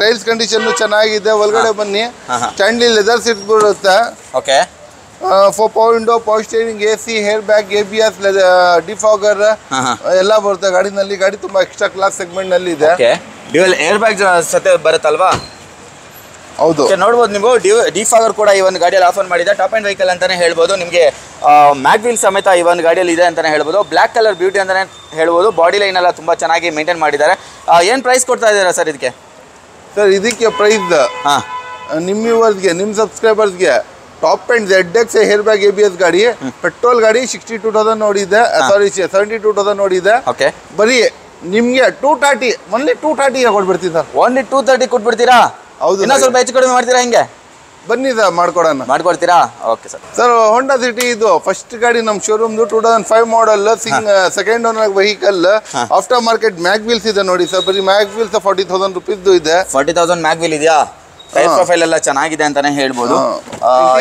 ಟೈಲ್ಸ್ ಕಂಡೀಷನ್ ಚೆನ್ನಾಗಿದೆ. ಒಳಗಡೆ ಬನ್ನಿ, ಸ್ಟ್ಯಾಂಡ್ಲಿ ಲೆದರ್ ಸೀಟ್ಸ್ ಬರುತ್ತೆ. Okay. Four power window, power steering, AC, hair bag, ABS, defogger ಎಲ್ಲ ಬರುತ್ತೆ ಗಾಡಿನಲ್ಲಿ. ಗಾಡಿ ತುಂಬಾ ಎಕ್ಸ್ಟ್ರಾ ಕ್ಲಾಸ್ ಸೆಗ್ಮೆಂಟ್ ನಲ್ಲಿ ಇದೆ. ಡ್ಯುಯಲ್ ಏರ್ ಬ್ಯಾಗ್ ಸತೆ ಬರುತ್ತಲ್ವಾ? ಹೌದು. ನೋಡ್ಬೋದು ನೀವು, ಡಿಫಾಗರ್ ಕೂಡ ಈ ಒಂದು ಗಾಡಿಯಲ್ಲಿ ಆಫರ್ ಮಾಡಿದೆ. ಟಾಪ್ ಅಂಡ್ ವೆಹಿಕಲ್ ಅಂತಾನೆ ಹೇಳ್ಬೋದು. ನಿಮಗೆ ಮ್ಯಾಗ್ ವೀಲ್ ಸಮೇತ ಈ ಒಂದು ಗಾಡಿಯಲ್ಲಿ ಇದೆ ಅಂತಾನೆ ಹೇಳ್ಬೋದು. ಬ್ಲ್ಯಾಕ್ ಕಲರ್ ಬ್ಯೂಟಿ ಅಂತಾನೆ ಹೇಳ್ಬೋದು. ಬಾಡಿ ಲೈನ್ ಎಲ್ಲ ತುಂಬಾ ಚೆನ್ನಾಗಿ ಮೇಂಟೈನ್ ಮಾಡಿದ್ದಾರೆ. ಏನು ಪ್ರೈಸ್ ಕೊಡ್ತಾ ಇದ್ದೀರಾ ಸರ್ ಇದಕ್ಕೆ? ಸರ್ ಇದಕ್ಕೆ ಪ್ರೈಸ್ ನಿಮ್ಮ ವ್ಯೂವರ್ಸ್ಗೆ, ನಿಮ್ಮ ಸಬ್ಸ್ಕ್ರೈಬರ್ಸ್ಗೆ top end ZX hair bag ABS ಗಾಡಿ, ಪೆಟ್ರೋಲ್ ಗಾಡಿ 62,000 ನೋಡಿದೆ, ಸಾರಿ 72,000 ನೋಡಿದೆ. ಓಕೆ. ಬರೀ ನಿಮ್ಗೆ 230 ಓನ್ಲಿ 230 ಕೊಟ್ಬಿಡ್ತೀನಿ ಸರ್. ಓನ್ಲಿ 230 ಕೊಟ್ಬಿಡ್ತೀರಾ? ಹೌದು. ಇನ್ನೂ ಸ್ವಲ್ಪ ಹೆಚ್ಚು ಕಡಿಮೆ ಮಾಡ್ತೀರಾ? ಹಿಂಗೆ ಬನ್ನಿ ಸರ್, ಮಾಡ್ಕೊಡ್ತೀರಾ? Okay sir. Sir Honda City ಇದು ಫಸ್ಟ್ ಗಾಡಿ ನಮ್ಮ ಶೋರೂಮ್ದು. 2005 model, second owner vehicle, aftermarket mag wheels ಇದೆ ನೋಡಿ ಸರ್. ಬರೀ ಮ್ಯಾಗ್ ವೀಲ್ಸ್ 40,000 ರುಪೀಸ್ದು ಇದೆ. 40,000 ಮ್ಯಾಗ್ ವೀಲ್ ಇದೆಯಾ? ಟೈರ್ ಪ್ರೊಫೈಲ್ ಎಲ್ಲ ಚೆನ್ನಾಗಿದೆ ಅಂತಾನೆ ಹೇಳ್ಬೋದು.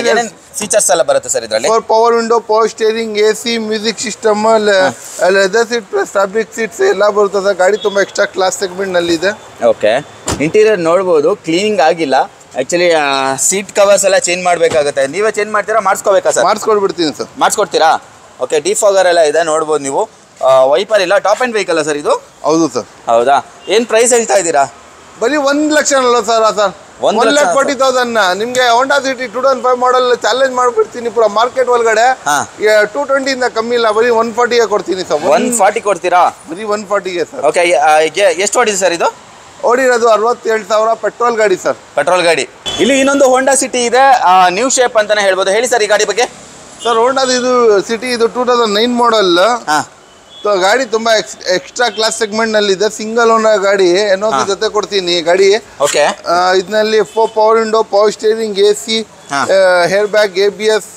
ಏನೇನು ಫೀಚರ್ಸ್ ಎಲ್ಲ ಬರುತ್ತೆ ಸರ್ ಇದರಲ್ಲಿ? Power window, power steering, AC, music system, leather seat plus fabric seats ಎಲ್ಲ ಬರುತ್ತೆ ಸರ್. ಗಾಡಿ ತುಂಬಾ ಎಕ್ಸ್ಟ್ರಾ ಕ್ಲಾಸ್ ಸೆಗ್ಮೆಂಟ್ ನಲ್ಲಿ ಇದೆ. ಓಕೆ. ಇಂಟೀರಿಯರ್ ನೋಡ್ಬೋದು, ಕ್ಲೀನಿಂಗ್ ಆಗಿಲ್ಲ. ಆಕ್ಚುಲಿ ಸೀಟ್ ಕವರ್ಸ್ ಎಲ್ಲ ಚೇಂಜ್ ಮಾಡಬೇಕಾಗುತ್ತೆ. ನೀವೇ ಚೇಂಜ್ ಮಾಡ್ತೀರಾ, ಮಾಡಿಸ್ಕೋಬೇಕಾ ಸರ್? ಮಾಡಿಸ್ಕೊಡ್ಬಿಡ್ತೀನಿ ಸರ್. ಮಾಡಿಸ್ಕೊಡ್ತೀರಾ? ಓಕೆ. ಡಿಫಾಗರ್ ಎಲ್ಲ ಇದೆ ನೋಡ್ಬೋದು ನೀವು. ವೈಪರ್ ಇಲ್ಲ. ಟಾಪ್ ಅಂಡ್ ವೆಹಿಕಲ್ ಸರ್ ಇದು? ಹೌದು ಸರ್. ಹೌದಾ? ಏನು ಪ್ರೈಸ್ ಹೇಳ್ತಾ ಇದ್ದೀರಾ? ಬರೀ 1 ಲಕ್ಷ ಅಲ್ಲ ಸರ್. 1,40,000 ನಿಮ್ಗೆ ಹೋಂಡಾ ಸಿಟಿ 2005 ಮಾಡಲ್ ಚಾಲೆಂಜ್ ಮಾಡ್ಬಿಡ್ತೀನಿ ಪೂರ ಮಾರ್ಕೆಟ್ ಒಳಗಡೆ. 220 ಇಂದ ಕಮ್ಮಿ ಇಲ್ಲ, ಬರೀ 140 ಕೊಡ್ತೀನಿ ಸರ್. 140 ಕೊಡ್ತೀರಾ? ಬರೀ 140 ಸರ್. ಓಕೆ. ಎಷ್ಟು ಓಡಿದೆ ಸರ್ ಇದು? ಓಡಿರೋದು 67,000 ಪೆಟ್ರೋಲ್ ಗಾಡಿ ಸರ್. ಪೆಟ್ರೋಲ್ ಗಾಡಿ. ಇಲ್ಲಿ ಇನ್ನೊಂದು ಹೋಂಡಾ ಸಿಟಿ ಇದೆ, ನ್ಯೂ ಶೇಪ್ ಅಂತಾನೆ ಹೇಳ್ಬೋದು. ಹೇಳಿ ಸರ್ ಈ ಗಾಡಿ ಬಗ್ಗೆ. ಸರ್ ಹೋಂಡಾ ಇದು ಸಿಟಿ ಇದು 2009 ಮಾಡಲ್. ಗಾಡಿ ತುಂಬಾ ಎಕ್ಸ್ಟ್ರಾ ಕ್ಲಾಸ್ ಸೆಗ್ಮೆಂಟ್ ನಲ್ಲಿ ಇದೆ. ಸಿಂಗಲ್ ಓನರ್ ಗಾಡಿ, NOC ಜೊತೆ ಕೊಡ್ತೀನಿ ಗಾಡಿ. ಓಕೆ. ಇದರಲ್ಲಿ 4 power window, power steering, AC, hair bag, ABS,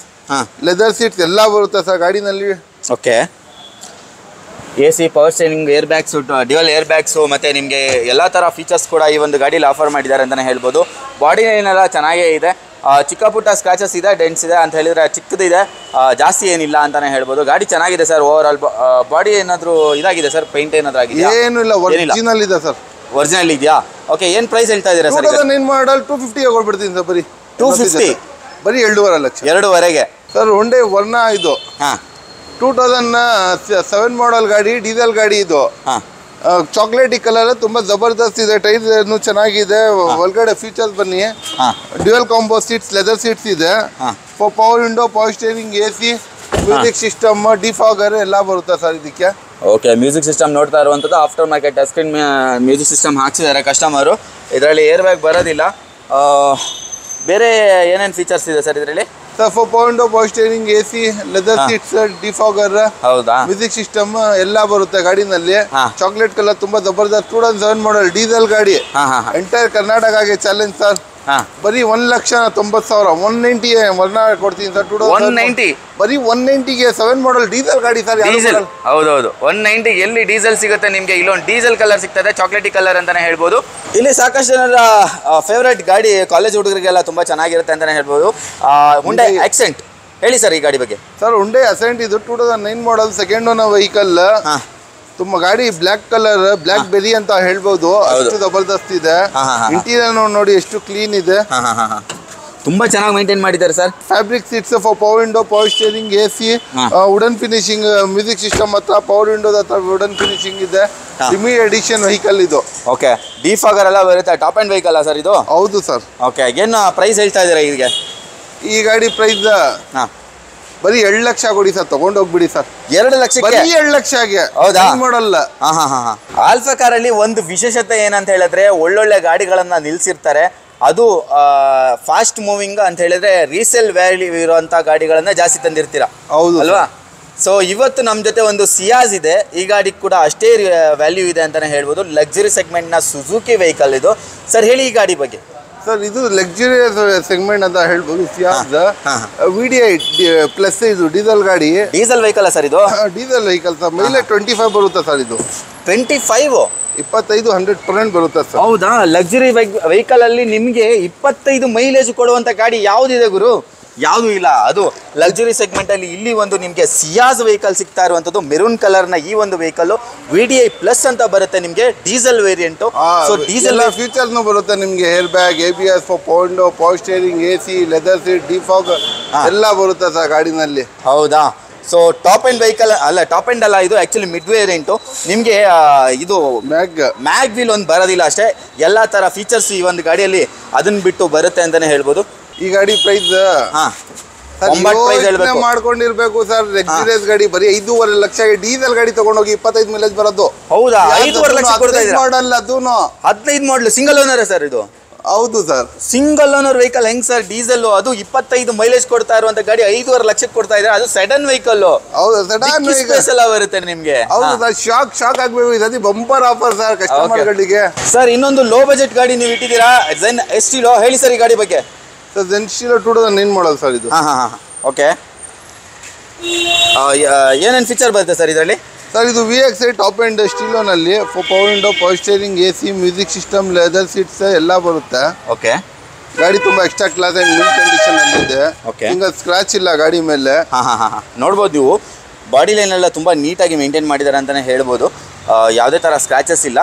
leather seats ಎಲ್ಲ ಬರುತ್ತೆ ಸರ್ ಗಾಡಿನಲ್ಲಿ. Okay. AC, power steering, airbags, dual airbags, ಮತ್ತು ನಿಮಗೆ ಎಲ್ಲ ಥರ ಫೀಚರ್ಸ್ ಕೂಡ ಈ ಒಂದು ಗಾಡೀಲಿ ಆಫರ್ ಮಾಡಿದ್ದಾರೆ ಅಂತಲೇ ಹೇಳ್ಬೋದು. ಬಾಡಿ ಲೈನೆಲ್ಲ ಚೆನ್ನಾಗೇ ಇದೆ. ಚಿಕ್ಕ ಪುಟ್ಟ ಸ್ಕ್ರಾಚಸ್ ಇದೆ, ಡೆಂಟ್ಸ್ ಇದೆ ಅಂತ ಹೇಳಿದರೆ ಚಿಕ್ಕದಿದೆ, ಜಾಸ್ತಿ ಏನಿಲ್ಲ ಅಂತಲೇ ಹೇಳ್ಬೋದು. ಗಾಡಿ ಚೆನ್ನಾಗಿದೆ ಸರ್. ಓವರ್ ಆಲ್ ಬಾಡಿ ಏನಾದರೂ ಇದಾಗಿದೆ ಸರ್? ಪೇಂಟ್ ಏನಾದರೂ ಆಗಿದೆ? ಏನಿಲ್ಲ, ಒರಿಜಿನಲ್ ಇದೆ ಸರ್. ಒರಿಜಿನಲ್ ಇದೆಯಾ? ಓಕೆ. ಏನು ಪ್ರೈಸ್ ಹೇಳ್ತಾ ಇದ್ದೀರಾ ಸರ್? 2009 ಮಾಡಲ್ 250 ಕೊಡ್ಬಿಡ್ತೀನಿ ಸರ್. ಬರೀ 250? ಬರೀ 2.5 ಲಕ್ಷ. 2.5 ಸರ್. ಹೊಂಡೆ ವರ್ಣ ಇದು 2007 ಮಾಡಲ್ ಗಾಡಿ, ಡೀಸೆಲ್ ಗಾಡಿ ಇದು. ಚಾಕ್ಲೇಟಿ ಕಲರ್, ತುಂಬಾ ಜಬರ್ದಸ್ತ್ ಇದೆ. ಟೈರ್ ಚೆನ್ನಾಗಿದೆ. ಒಳಗಡೆ ಫೀಚರ್ಸ್ ಬನ್ನಿ. Dual combo seats, leather seats ಇದೆ. Power window, power steering, AC, music system, defogger ಎಲ್ಲ ಬರುತ್ತೆ ಸರ್ ಇದಕ್ಕೆ. ಓಕೆ. ಮ್ಯೂಸಿಕ್ ಸಿಸ್ಟಮ್ ನೋಡ್ತಾ ಇರುವಂಥದ್ದು aftermarket touch screen music system ಹಾಕ್ಸಿದ್ದಾರೆ ಕಸ್ಟಮರು. ಇದರಲ್ಲಿ ಏರ್ ಬ್ಯಾಗ್ ಬರೋದಿಲ್ಲ. ಬೇರೆ ಏನೇನು ಫೀಚರ್ಸ್ ಇದೆ ಸರ್ ಇದರಲ್ಲಿ? Sir 4 power window, power steering, AC, leather seats, defogger, ಹೌದಾ, ಮ್ಯೂಸಿಕ್ ಸಿಸ್ಟಮ್ ಎಲ್ಲ ಬರುತ್ತೆ ಗಾಡಿನಲ್ಲಿ. ಚಾಕ್ಲೇಟ್ ಕಲರ್, ತುಂಬಾ ಜಬರ್ದಸ್ತ್. 2007 ಮಾಡಲ್ ಡೀಸೆಲ್ ಗಾಡಿ. Entire ಕರ್ನಾಟಕಗೆ challenge sir. ಬರೀ 1,90,000 190 ವರ್ಣ ಕೊಡ್ತೀನಿ ಸರ್. 190 ಬರೀ 190ಗೆ 7 ಮಾಡಲ್ ಡೀಸೆಲ್ ಗಾಡಿ ಸರ್. ಡೀಸೆಲ್? ಹೌದೌದು. 190 ಎಲ್ಲಿ ಡೀಸೆಲ್ ಸಿಗುತ್ತೆ ನಿಮಗೆ? ಇಲ್ಲೊಂದು ಡೀಸೆಲ್ ಕಲರ್ ಸಿಗ್ತದೆ, ಚಾಕ್ಲೇಟಿ ಕಲರ್ ಅಂತಾನೆ ಹೇಳ್ಬೋದು. ಇಲ್ಲಿ ಸಾಕಷ್ಟು ಜನರ ಫೇವ್ರೇಟ್ ಗಾಡಿ, ಕಾಲೇಜ್ ಹುಡುಗರಿಗೆಲ್ಲ ತುಂಬಾ ಚೆನ್ನಾಗಿರುತ್ತೆ ಅಂತಾನೆ ಹೇಳ್ಬೋದು. ಹುಂಡೈ ಅಕ್ಸೆಂಟ್ ಹೇಳಿ ಸರ್ ಈ ಗಾಡಿ ಬಗ್ಗೆ. ಸರ್ ಹುಂಡೈ ಅಸೆಂಟ್ ಇದು 2009 ಮಾಡಲ್, ಸೆಕೆಂಡ್ ಓನರ್ ವೆಹಿಕಲ್. ತುಂಬಾ ಗಾಡಿ ಬ್ಲ್ಯಾಕ್ ಕಲರ್, ಬ್ಲ್ಯಾಕ್ ಬೆರಿ ಅಂತ ಹೇಳ್ಬೋದು. ಅಷ್ಟು ಜಬರ್ದಸ್ತ್ ಇದೆ. ಇಂಟೀರಿಯರ್ ನೋಡಿ ಎಷ್ಟು ಕ್ಲೀನ್ ಇದೆ. ತುಂಬಾ ಚೆನ್ನಾಗಿ ಮೇಂಟೈನ್ ಮಾಡಿದ್ದಾರೆ sir. Fabric seats, power window, power steering, AC, wooden finishing, music system ಹತ್ರ ಪವರ್ ವಿಂಡೋದ ಹತ್ರ ವುಡನ್ ಫಿನಿಶಿಂಗ್ ಇದೆ. ಲಿಮಿಟೆಡ್ ಎಡಿಷನ್ ವೆಹಿಕಲ್ ಇದು. ಓಕೆ. ಡಿಫಾಗರ್ ಎಲ್ಲ ಬರುತ್ತೆ. ಟಾಪ್ ಅಂಡ್ ವೆಹಿಕಲ್ ಸರ್ ಇದು? ಹೌದು ಸರ್. ಓಕೆ. ಏನು ಪ್ರೈಸ್ ಹೇಳ್ತಾ ಇದ್ದೀರಾ ಇದಕ್ಕೆ? ಈ ಗಾಡಿ ಪ್ರೈಸ್ ಬರೀ 2 ಲಕ್ಷ ಕೊಡಿ ಸರ್, ತಗೊಂಡು ಹೋಗ್ಬಿಡಿ ಸರ್. 2 ಲಕ್ಷಕ್ಕೆ? ಬರೀ 2 ಲಕ್ಷಗೆ. ಹೌದಾ? ಮಾಡಲ್ಲ. ಆಲ್ಫಾ ಕಾರಲ್ಲಿ ಒಂದು ವಿಶೇಷತೆ ಏನಂತ ಹೇಳಿದ್ರೆ, ಒಳ್ಳೊಳ್ಳೆ ಗಾಡಿಗಳನ್ನ ನಿಲ್ಸಿರ್ತಾರೆ. ಅದು ಫಾಸ್ಟ್ ಮೂವಿಂಗ್ ಅಂತ ಹೇಳಿದ್ರೆ ರೀಸೇಲ್ ವ್ಯಾಲ್ಯೂ ಇರುವಂತ ಗಾಡಿಗಳನ್ನ ಜಾಸ್ತಿ ತಂದಿರ್ತೀರಾ, ಹೌದು ಅಲ್ವಾ? ಸೊ ಇವತ್ತು ನಮ್ಮ ಜೊತೆ ಒಂದು ಸಿಯಾಜ್ ಇದೆ. ಈ ಗಾಡಿ ಕೂಡ ಅಷ್ಟೇ ವ್ಯಾಲ್ಯೂ ಇದೆ ಅಂತಾನೆ ಹೇಳ್ಬೋದು. ಲಕ್ಸುರಿ ಸೆಗ್ಮೆಂಟ್ನ ಸುಜುಕಿ ವೆಹಿಕಲ್ ಇದು. ಸರ್ ಹೇಳಿ ಈ ಗಾಡಿ ಬಗ್ಗೆ. ಸರ್ ಇದು ಲಕ್ಸುರಿಯಸ್ ಸೆಗ್ಮೆಂಟ್ ಅಂತ ಹೇಳ್ಬೋದು. ಸಿಯಾಜ್ VDI ಪ್ಲಸ್ ಇದು ಡೀಸೆಲ್ ಗಾಡಿ. ಡೀಸೆಲ್ ವೆಹಿಕಲ್ ಸರ್ ಇದು? Diesel vehicle sir. ಮೈಲೇಜ್ 25 ಬರುತ್ತೆ ಸರ್. ಇದು 25 100% ಬರುತ್ತೆ ಸರ್. ಹೌದಾ? ಲಕ್ಸುರಿ ವೆಹಿಕಲ್ ಅಲ್ಲಿ ನಿಮ್ಗೆ 25 ಮೈಲೇಜ್ ಕೊಡುವಂತ ಗಾಡಿ ಯಾವ್ದಿದೆ ಗುರು? ಯಾವುದು ಇಲ್ಲ. ಅದು ಲಕ್ಸುರಿ ಸೆಗ್ಮೆಂಟ್ ಅಲ್ಲಿ ಇಲ್ಲಿ ಒಂದು ನಿಮ್ಗೆ ಸಿಯಾಜ್ ವೆಹಿಕಲ್ ಸಿಗ್ತಾ ಇರುವಂತದ್ದು. ಮೆರೂನ್ ಕಲರ್ ನ ಈ ಒಂದು ವೆಹಿಕಲ್ VDI ಪ್ಲಸ್ ಅಂತ ಬರುತ್ತೆ ನಿಮ್ಗೆ, diesel variant. So diesel features ಬರುತ್ತೆ ನಿಮ್ಗೆ. Airbag, ABS, power steering, AC, leather seat, defog ಎಲ್ಲ ಬರುತ್ತೆ ಸರ್ ಗಾಡಿನಲ್ಲಿ. ಹೌದಾ? ಸೊ ಟಾಪ್ ಎಂಡ್ ವೆಹಿಕಲ್ ಅಲ್ಲ, ಟಾಪ್ ಎಂಡ್ ಅಲ್ಲ, ಇದು ಆಕ್ಚುಲಿ ಮಿಡ್ ವೇರಿಯಂಟು. ನಿಮಗೆ ಇದು ಮ್ಯಾಗ್ ವೀಲ್ ಒಂದು ಬರೋದಿಲ್ಲ ಅಷ್ಟೇ, ಎಲ್ಲ ಥರ ಫೀಚರ್ಸ್ ಈ ಒಂದು ಗಾಡಿಯಲ್ಲಿ ಅದನ್ನ ಬಿಟ್ಟು ಬರುತ್ತೆ ಅಂತಾನೆ ಹೇಳ್ಬೋದು. ಈ ಗಾಡಿ ಪ್ರೈಸ್ ಮಾಡ್ಕೊಂಡಿರ್ಬೇಕು ಸರ್. ಲಕ್ಸುರಿಯಸ್ ಗಾಡಿ ಬರೀ 5.5 ಲಕ್ಷ. ಡೀಸೆಲ್ ಗಾಡಿ ತಗೊಂಡೋಗಿ 25 ಮೈಲೇಜ್ ಬರೋದು. ಹೌದಾ? 5.5 ಲಕ್ಷ ಕೊಡ್ತಾ ಇದ್ದೀರಾ? ಮಾಡಲ್ ಅದೂನು 15 ಮಾಡಲ್ ಸಿಂಗಲ್ ಓನರ್ ಸರ್ ಇದು? ಹೌದು ಸರ್. ಸಿಂಗಲ್ ಓನರ್ ವೆಹಿಕಲ್ ಹೆಂಗ್ ಸರ್? ಡೀಸೆಲ್ ಅದು 25 ಮೈಲೇಜ್ ಕೊಡ್ತಾ ಇರುವಂತ ಗಾಡಿ 5.5 ಲಕ್ಷಕ್ಕೆ ಕೊಡ್ತಾ ಇದ್ದಾರೆ. ಅದು ಸೆಡನ್ ವೆಹಿಕಲ್. ಹೌದು, ಸೆಡನ್ ಸ್ಪೇಸ್ ಎಲ್ಲ ಬರುತ್ತೆ ನಿಮ್ಗೆ. ಹೌದು ಸರ್. ಶಾಕ್ ಆಗ್ಬೇಕು. ಇದು ಬಂಪರ್ ಆಫರ್ ಸರ್ ಕಸ್ಟಮರ್ಗಳಿಗೆ. ಸರ್ ಇನ್ನೊಂದು ಲೋ ಬಜೆಟ್ ಗಾಡಿ ನೀವು ಇಟ್ಟಿದ್ದೀರಾ, ಝೆನ್ ಎಸ್ಟಿಲೋ. ಹೇಳಿ ಸರ್ ಈ ಗಾಡಿ ಬಗ್ಗೆ. Sir Zen Estilo 2009 model sir ಇದು. ಓಕೆ. ಏನೇನು ಫೀಚರ್ ಬರುತ್ತೆ ಸರ್ ಇದರಲ್ಲಿ? ಸರ್ ಇದು VXI ಟಾಪ್ ಎಂಡ್ ಸ್ಟೀಲೋನಲ್ಲಿ power window, power steering, AC, music system, leather seats ಎಲ್ಲ ಬರುತ್ತೆ. ಓಕೆ. ಗಾಡಿ ತುಂಬಾ extra class and mid condition ಅಲ್ಲಿ ಇದೆ. ಹಿಂಗ ಸ್ಕ್ರಾಚ್ ಇಲ್ಲ ಗಾಡಿ ಮೇಲೆ. ನೋಡ್ಬೋದು ನೀವು. ಬಾಡಿ ಲೈನ್ ಎಲ್ಲ ತುಂಬಾ ನೀಟಾಗಿ ಮೇಂಟೈನ್ ಮಾಡಿದ್ದಾರೆ ಅಂತಾನೆ ಹೇಳ್ಬೋದು. ಯಾವುದೇ ಥರ ಸ್ಕ್ರಾಚಸ್ ಇಲ್ಲ.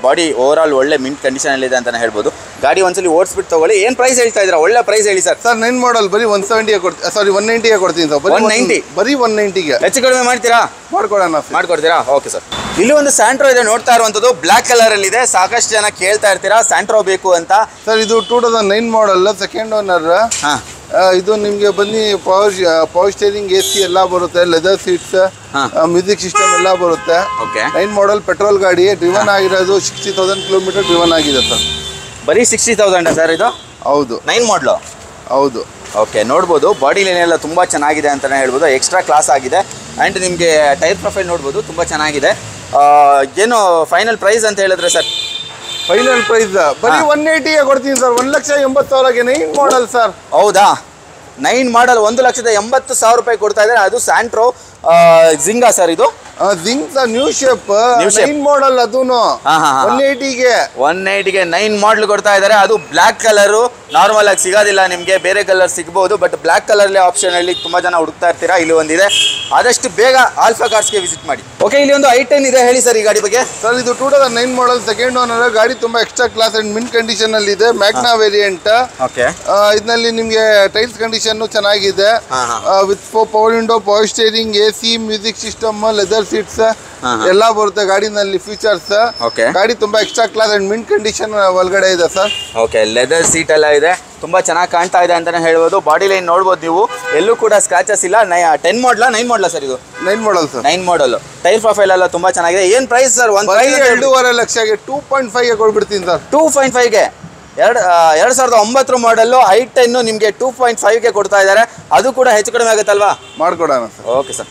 ಬಾಡಿ ಓವರ್ ಆಲ್ ಒಳ್ಳೆ ಮಿಂಟ್ ಕಂಡೀಷನ್ ಇದೆ ಅಂತಾನೆ ಹೇಳ್ಬೋದು. ಗಾಡಿ ಒಂದ್ಸಲಿ ಓಡಿಸ್ಬಿಟ್ಟು ತಗೊಳ್ಳಿ. ಏನು ಪ್ರೈಸ್ ಹೇಳ್ತಾ ಇದ್ದೀರಾ? ಒಳ್ಳೆ ಪ್ರೈಸ್ ಹೇಳಿ ಸರ್. ಸರ್ 9 ಮಾಡಲ್ ಬರೀ 170 ಕೊಡ್ತೀನಿ. ಸಾರಿ 190 ಕೊಡ್ತೀನಿ ಸರ್. 190 ಬರೀ 190ಗೆ ಹೆಚ್ಚು ಕಡಿಮೆ ಮಾಡ್ತೀರಾ? ಮಾಡ್ಕೊಡ್ತೀರಾ? Okay sir. ಇಲ್ಲಿ ಒಂದು ಸ್ಯಾಂಟ್ರೋ ಇದೆ ನೋಡ್ತಾ ಇರುವಂಥದ್ದು, ಬ್ಲ್ಯಾಕ್ ಕಲರ್ ಅಲ್ಲಿ ಇದೆ. ಸಾಕಷ್ಟು ಜನ ಕೇಳ್ತಾ ಇರ್ತೀರಾ ಸ್ಯಾಂಟ್ರೋ ಬೇಕು ಅಂತ. ಸರ್ ಇದು 2009 ಮಾಡಲ್, ಸೆಕೆಂಡ್ ಓನರ್. ಇದು ನಿಮಗೆ ಬನ್ನಿ ಪವರ್ ಸ್ಟೇರಿಂಗ್, AC ಎಲ್ಲ ಬರುತ್ತೆ, ಲೆದರ್ ಸೀಟ್ಸ್, ಮ್ಯೂಸಿಕ್ ಸಿಸ್ಟಮ್ ಎಲ್ಲ ಬರುತ್ತೆ. 9 ಮಾಡಲ್ ಪೆಟ್ರೋಲ್ ಗಾಡಿ. ಡ್ರಿವನ್ ಆಗಿರೋದು 60,000 ಕಿಲೋಮೀಟರ್ ಡ್ರಿವನ್ ಆಗಿದೆ ಸರ್. ಬರೀ 60,000 ಸರ್ ಇದು? ಹೌದು. 9 ಮಾಡಲು? ಹೌದು. ಓಕೆ. ನೋಡ್ಬೋದು ಬಾಡಿ ಲೈನ್ ಎಲ್ಲ ತುಂಬ ಚೆನ್ನಾಗಿದೆ ಅಂತಲೇ ಹೇಳ್ಬೋದು. ಎಕ್ಸ್ಟ್ರಾ ಕ್ಲಾಸ್ ಆಗಿದೆ. ಆ್ಯಂಡ್ ನಿಮಗೆ ಟೈರ್ ಪ್ರೊಫೈಲ್ ನೋಡ್ಬೋದು, ತುಂಬ ಚೆನ್ನಾಗಿದೆ. ಏನು ಫೈನಲ್ ಪ್ರೈಸ್ ಅಂತ ಹೇಳಿದ್ರೆ ಸರ್? ಫೈನಲ್ ಪ್ರೈಸ್ ಬರೀ 180ಗೆ ಕೊಡ್ತೀನಿ ಸರ್. 1,80,000ಗೆ 9 model sir. ಹೌದಾ? 9 ಮಾಡಲ್ 1,80,000 ರೂಪಾಯಿ ಕೊಡ್ತಾ ಇದ್ದಾರೆ. ಅದು ಸ್ಯಾಂಟ್ರೋ ಜಿಂಗಾ ಸರ್ ಇದು? ಜಿಂಕ್ ನ್ಯೂ ಶೇಪ್ 9 ಮಾಡಲ್. ಅದೂನು 180ಗೆ 9 ಮಾಡಲ್ ಕೊಡ್ತಾ ಇದ್ದಾರೆ. ಅದು ಬ್ಲ್ಯಾಕ್ ಕಲರು ನಾರ್ಮಲ್ ಆಗಿ ಸಿಗೋದಿಲ್ಲ ನಿಮಗೆ, ಬೇರೆ ಕಲರ್ ಸಿಗ್ಬೋದು. ಬಟ್ ಬ್ಲ್ಯಾಕ್ ಕಲರ್ ಆಪ್ಷನ್ ಅಲ್ಲಿ ತುಂಬಾ ಜನ ಹುಡುಕ್ತಾ ಇರ್ತೀರಾ. ಇಲ್ಲಿ ಒಂದಿದೆ, ಆದಷ್ಟು ಬೇಗ ಆಲ್ಫಾ ಕಾರ್ಸ್ಗೆ ವಿಸಿಟ್ ಮಾಡಿ. ಓಕೆ. ಇಲ್ಲಿ ಒಂದು i10 ಇದೆ, ಹೇಳಿ ಸರ್ ಈ ಗಾಡಿ ಬಗ್ಗೆ. ಸರ್ ಇದು 2009 ಮಾಡಲ್, ಸೆಕೆಂಡ್ ಓನರ್. ಗಾಡಿ ತುಂಬಾ extra class and mint condition ಅಲ್ಲಿ ಇದೆ. Magna variant. ಓಕೆ. ಇದರಲ್ಲಿ ನಿಮಗೆ ಟೈಲ್ಸ್ ಕಂಡೀಷನ್ ಚೆನ್ನಾಗಿದೆ. With power window, power steering, AC, music system, leather seats ಎಲ್ಲ ಬರುತ್ತೆ ಗಾಡಿನಲ್ಲಿ ಫೀಚರ್ಸ್. ಗಾಡಿ ತುಂಬಾ extra class and mint condition ಒಳಗಡೆ ಇದೆ ಸರ್. ಓಕೆ. ಲೆದರ್ ಸೀಟ್ ಎಲ್ಲ ಇದೆ, ತುಂಬಾ ಚೆನ್ನಾಗಿ ಕಾಣ್ತಾ ಇದೆ ಅಂತಾನೆ ಹೇಳ್ಬೋದು. ಬಾಡಿ ಲೈನ್ ನೋಡ್ಬೋದು ನೀವು, ಎಲ್ಲೂ ಕೂಡ ಸ್ಕ್ರಾಚಸ್ ಇಲ್ಲ. 10 ಮಾಡಲ 9 ಮಾಡಲ ಸರ್ ಇದು? 9 ಮಾಡಲ್ ಸರ್. 9 ಮಾಡಲ್. ಟೈರ್ ಪ್ರೊಫೈಲ್ ಎಲ್ಲ ತುಂಬಾ ಚೆನ್ನಾಗಿದೆ. ಏನ್ ಪ್ರೈಸ್ ಸರ್? 2.5 ಲಕ್ಷಗೆ 2.5ಗೆ ಕೊಡ್ಬಿಡ್ತೀನಿ ಸರ್. 2.5ಗೆ 2009 ಮಾಡಲ್ಲು i10 ನಿಮಗೆ 2.5ಗೆ ಕೊಡ್ತಾ ಇದ್ದಾರೆ. ಅದು ಕೂಡ ಹೆಚ್ಚು ಕಡಿಮೆ ಆಗುತ್ತಲ್ವಾ? ಮಾಡ್ಕೊಡೋಣ ಸರ್. Okay sir.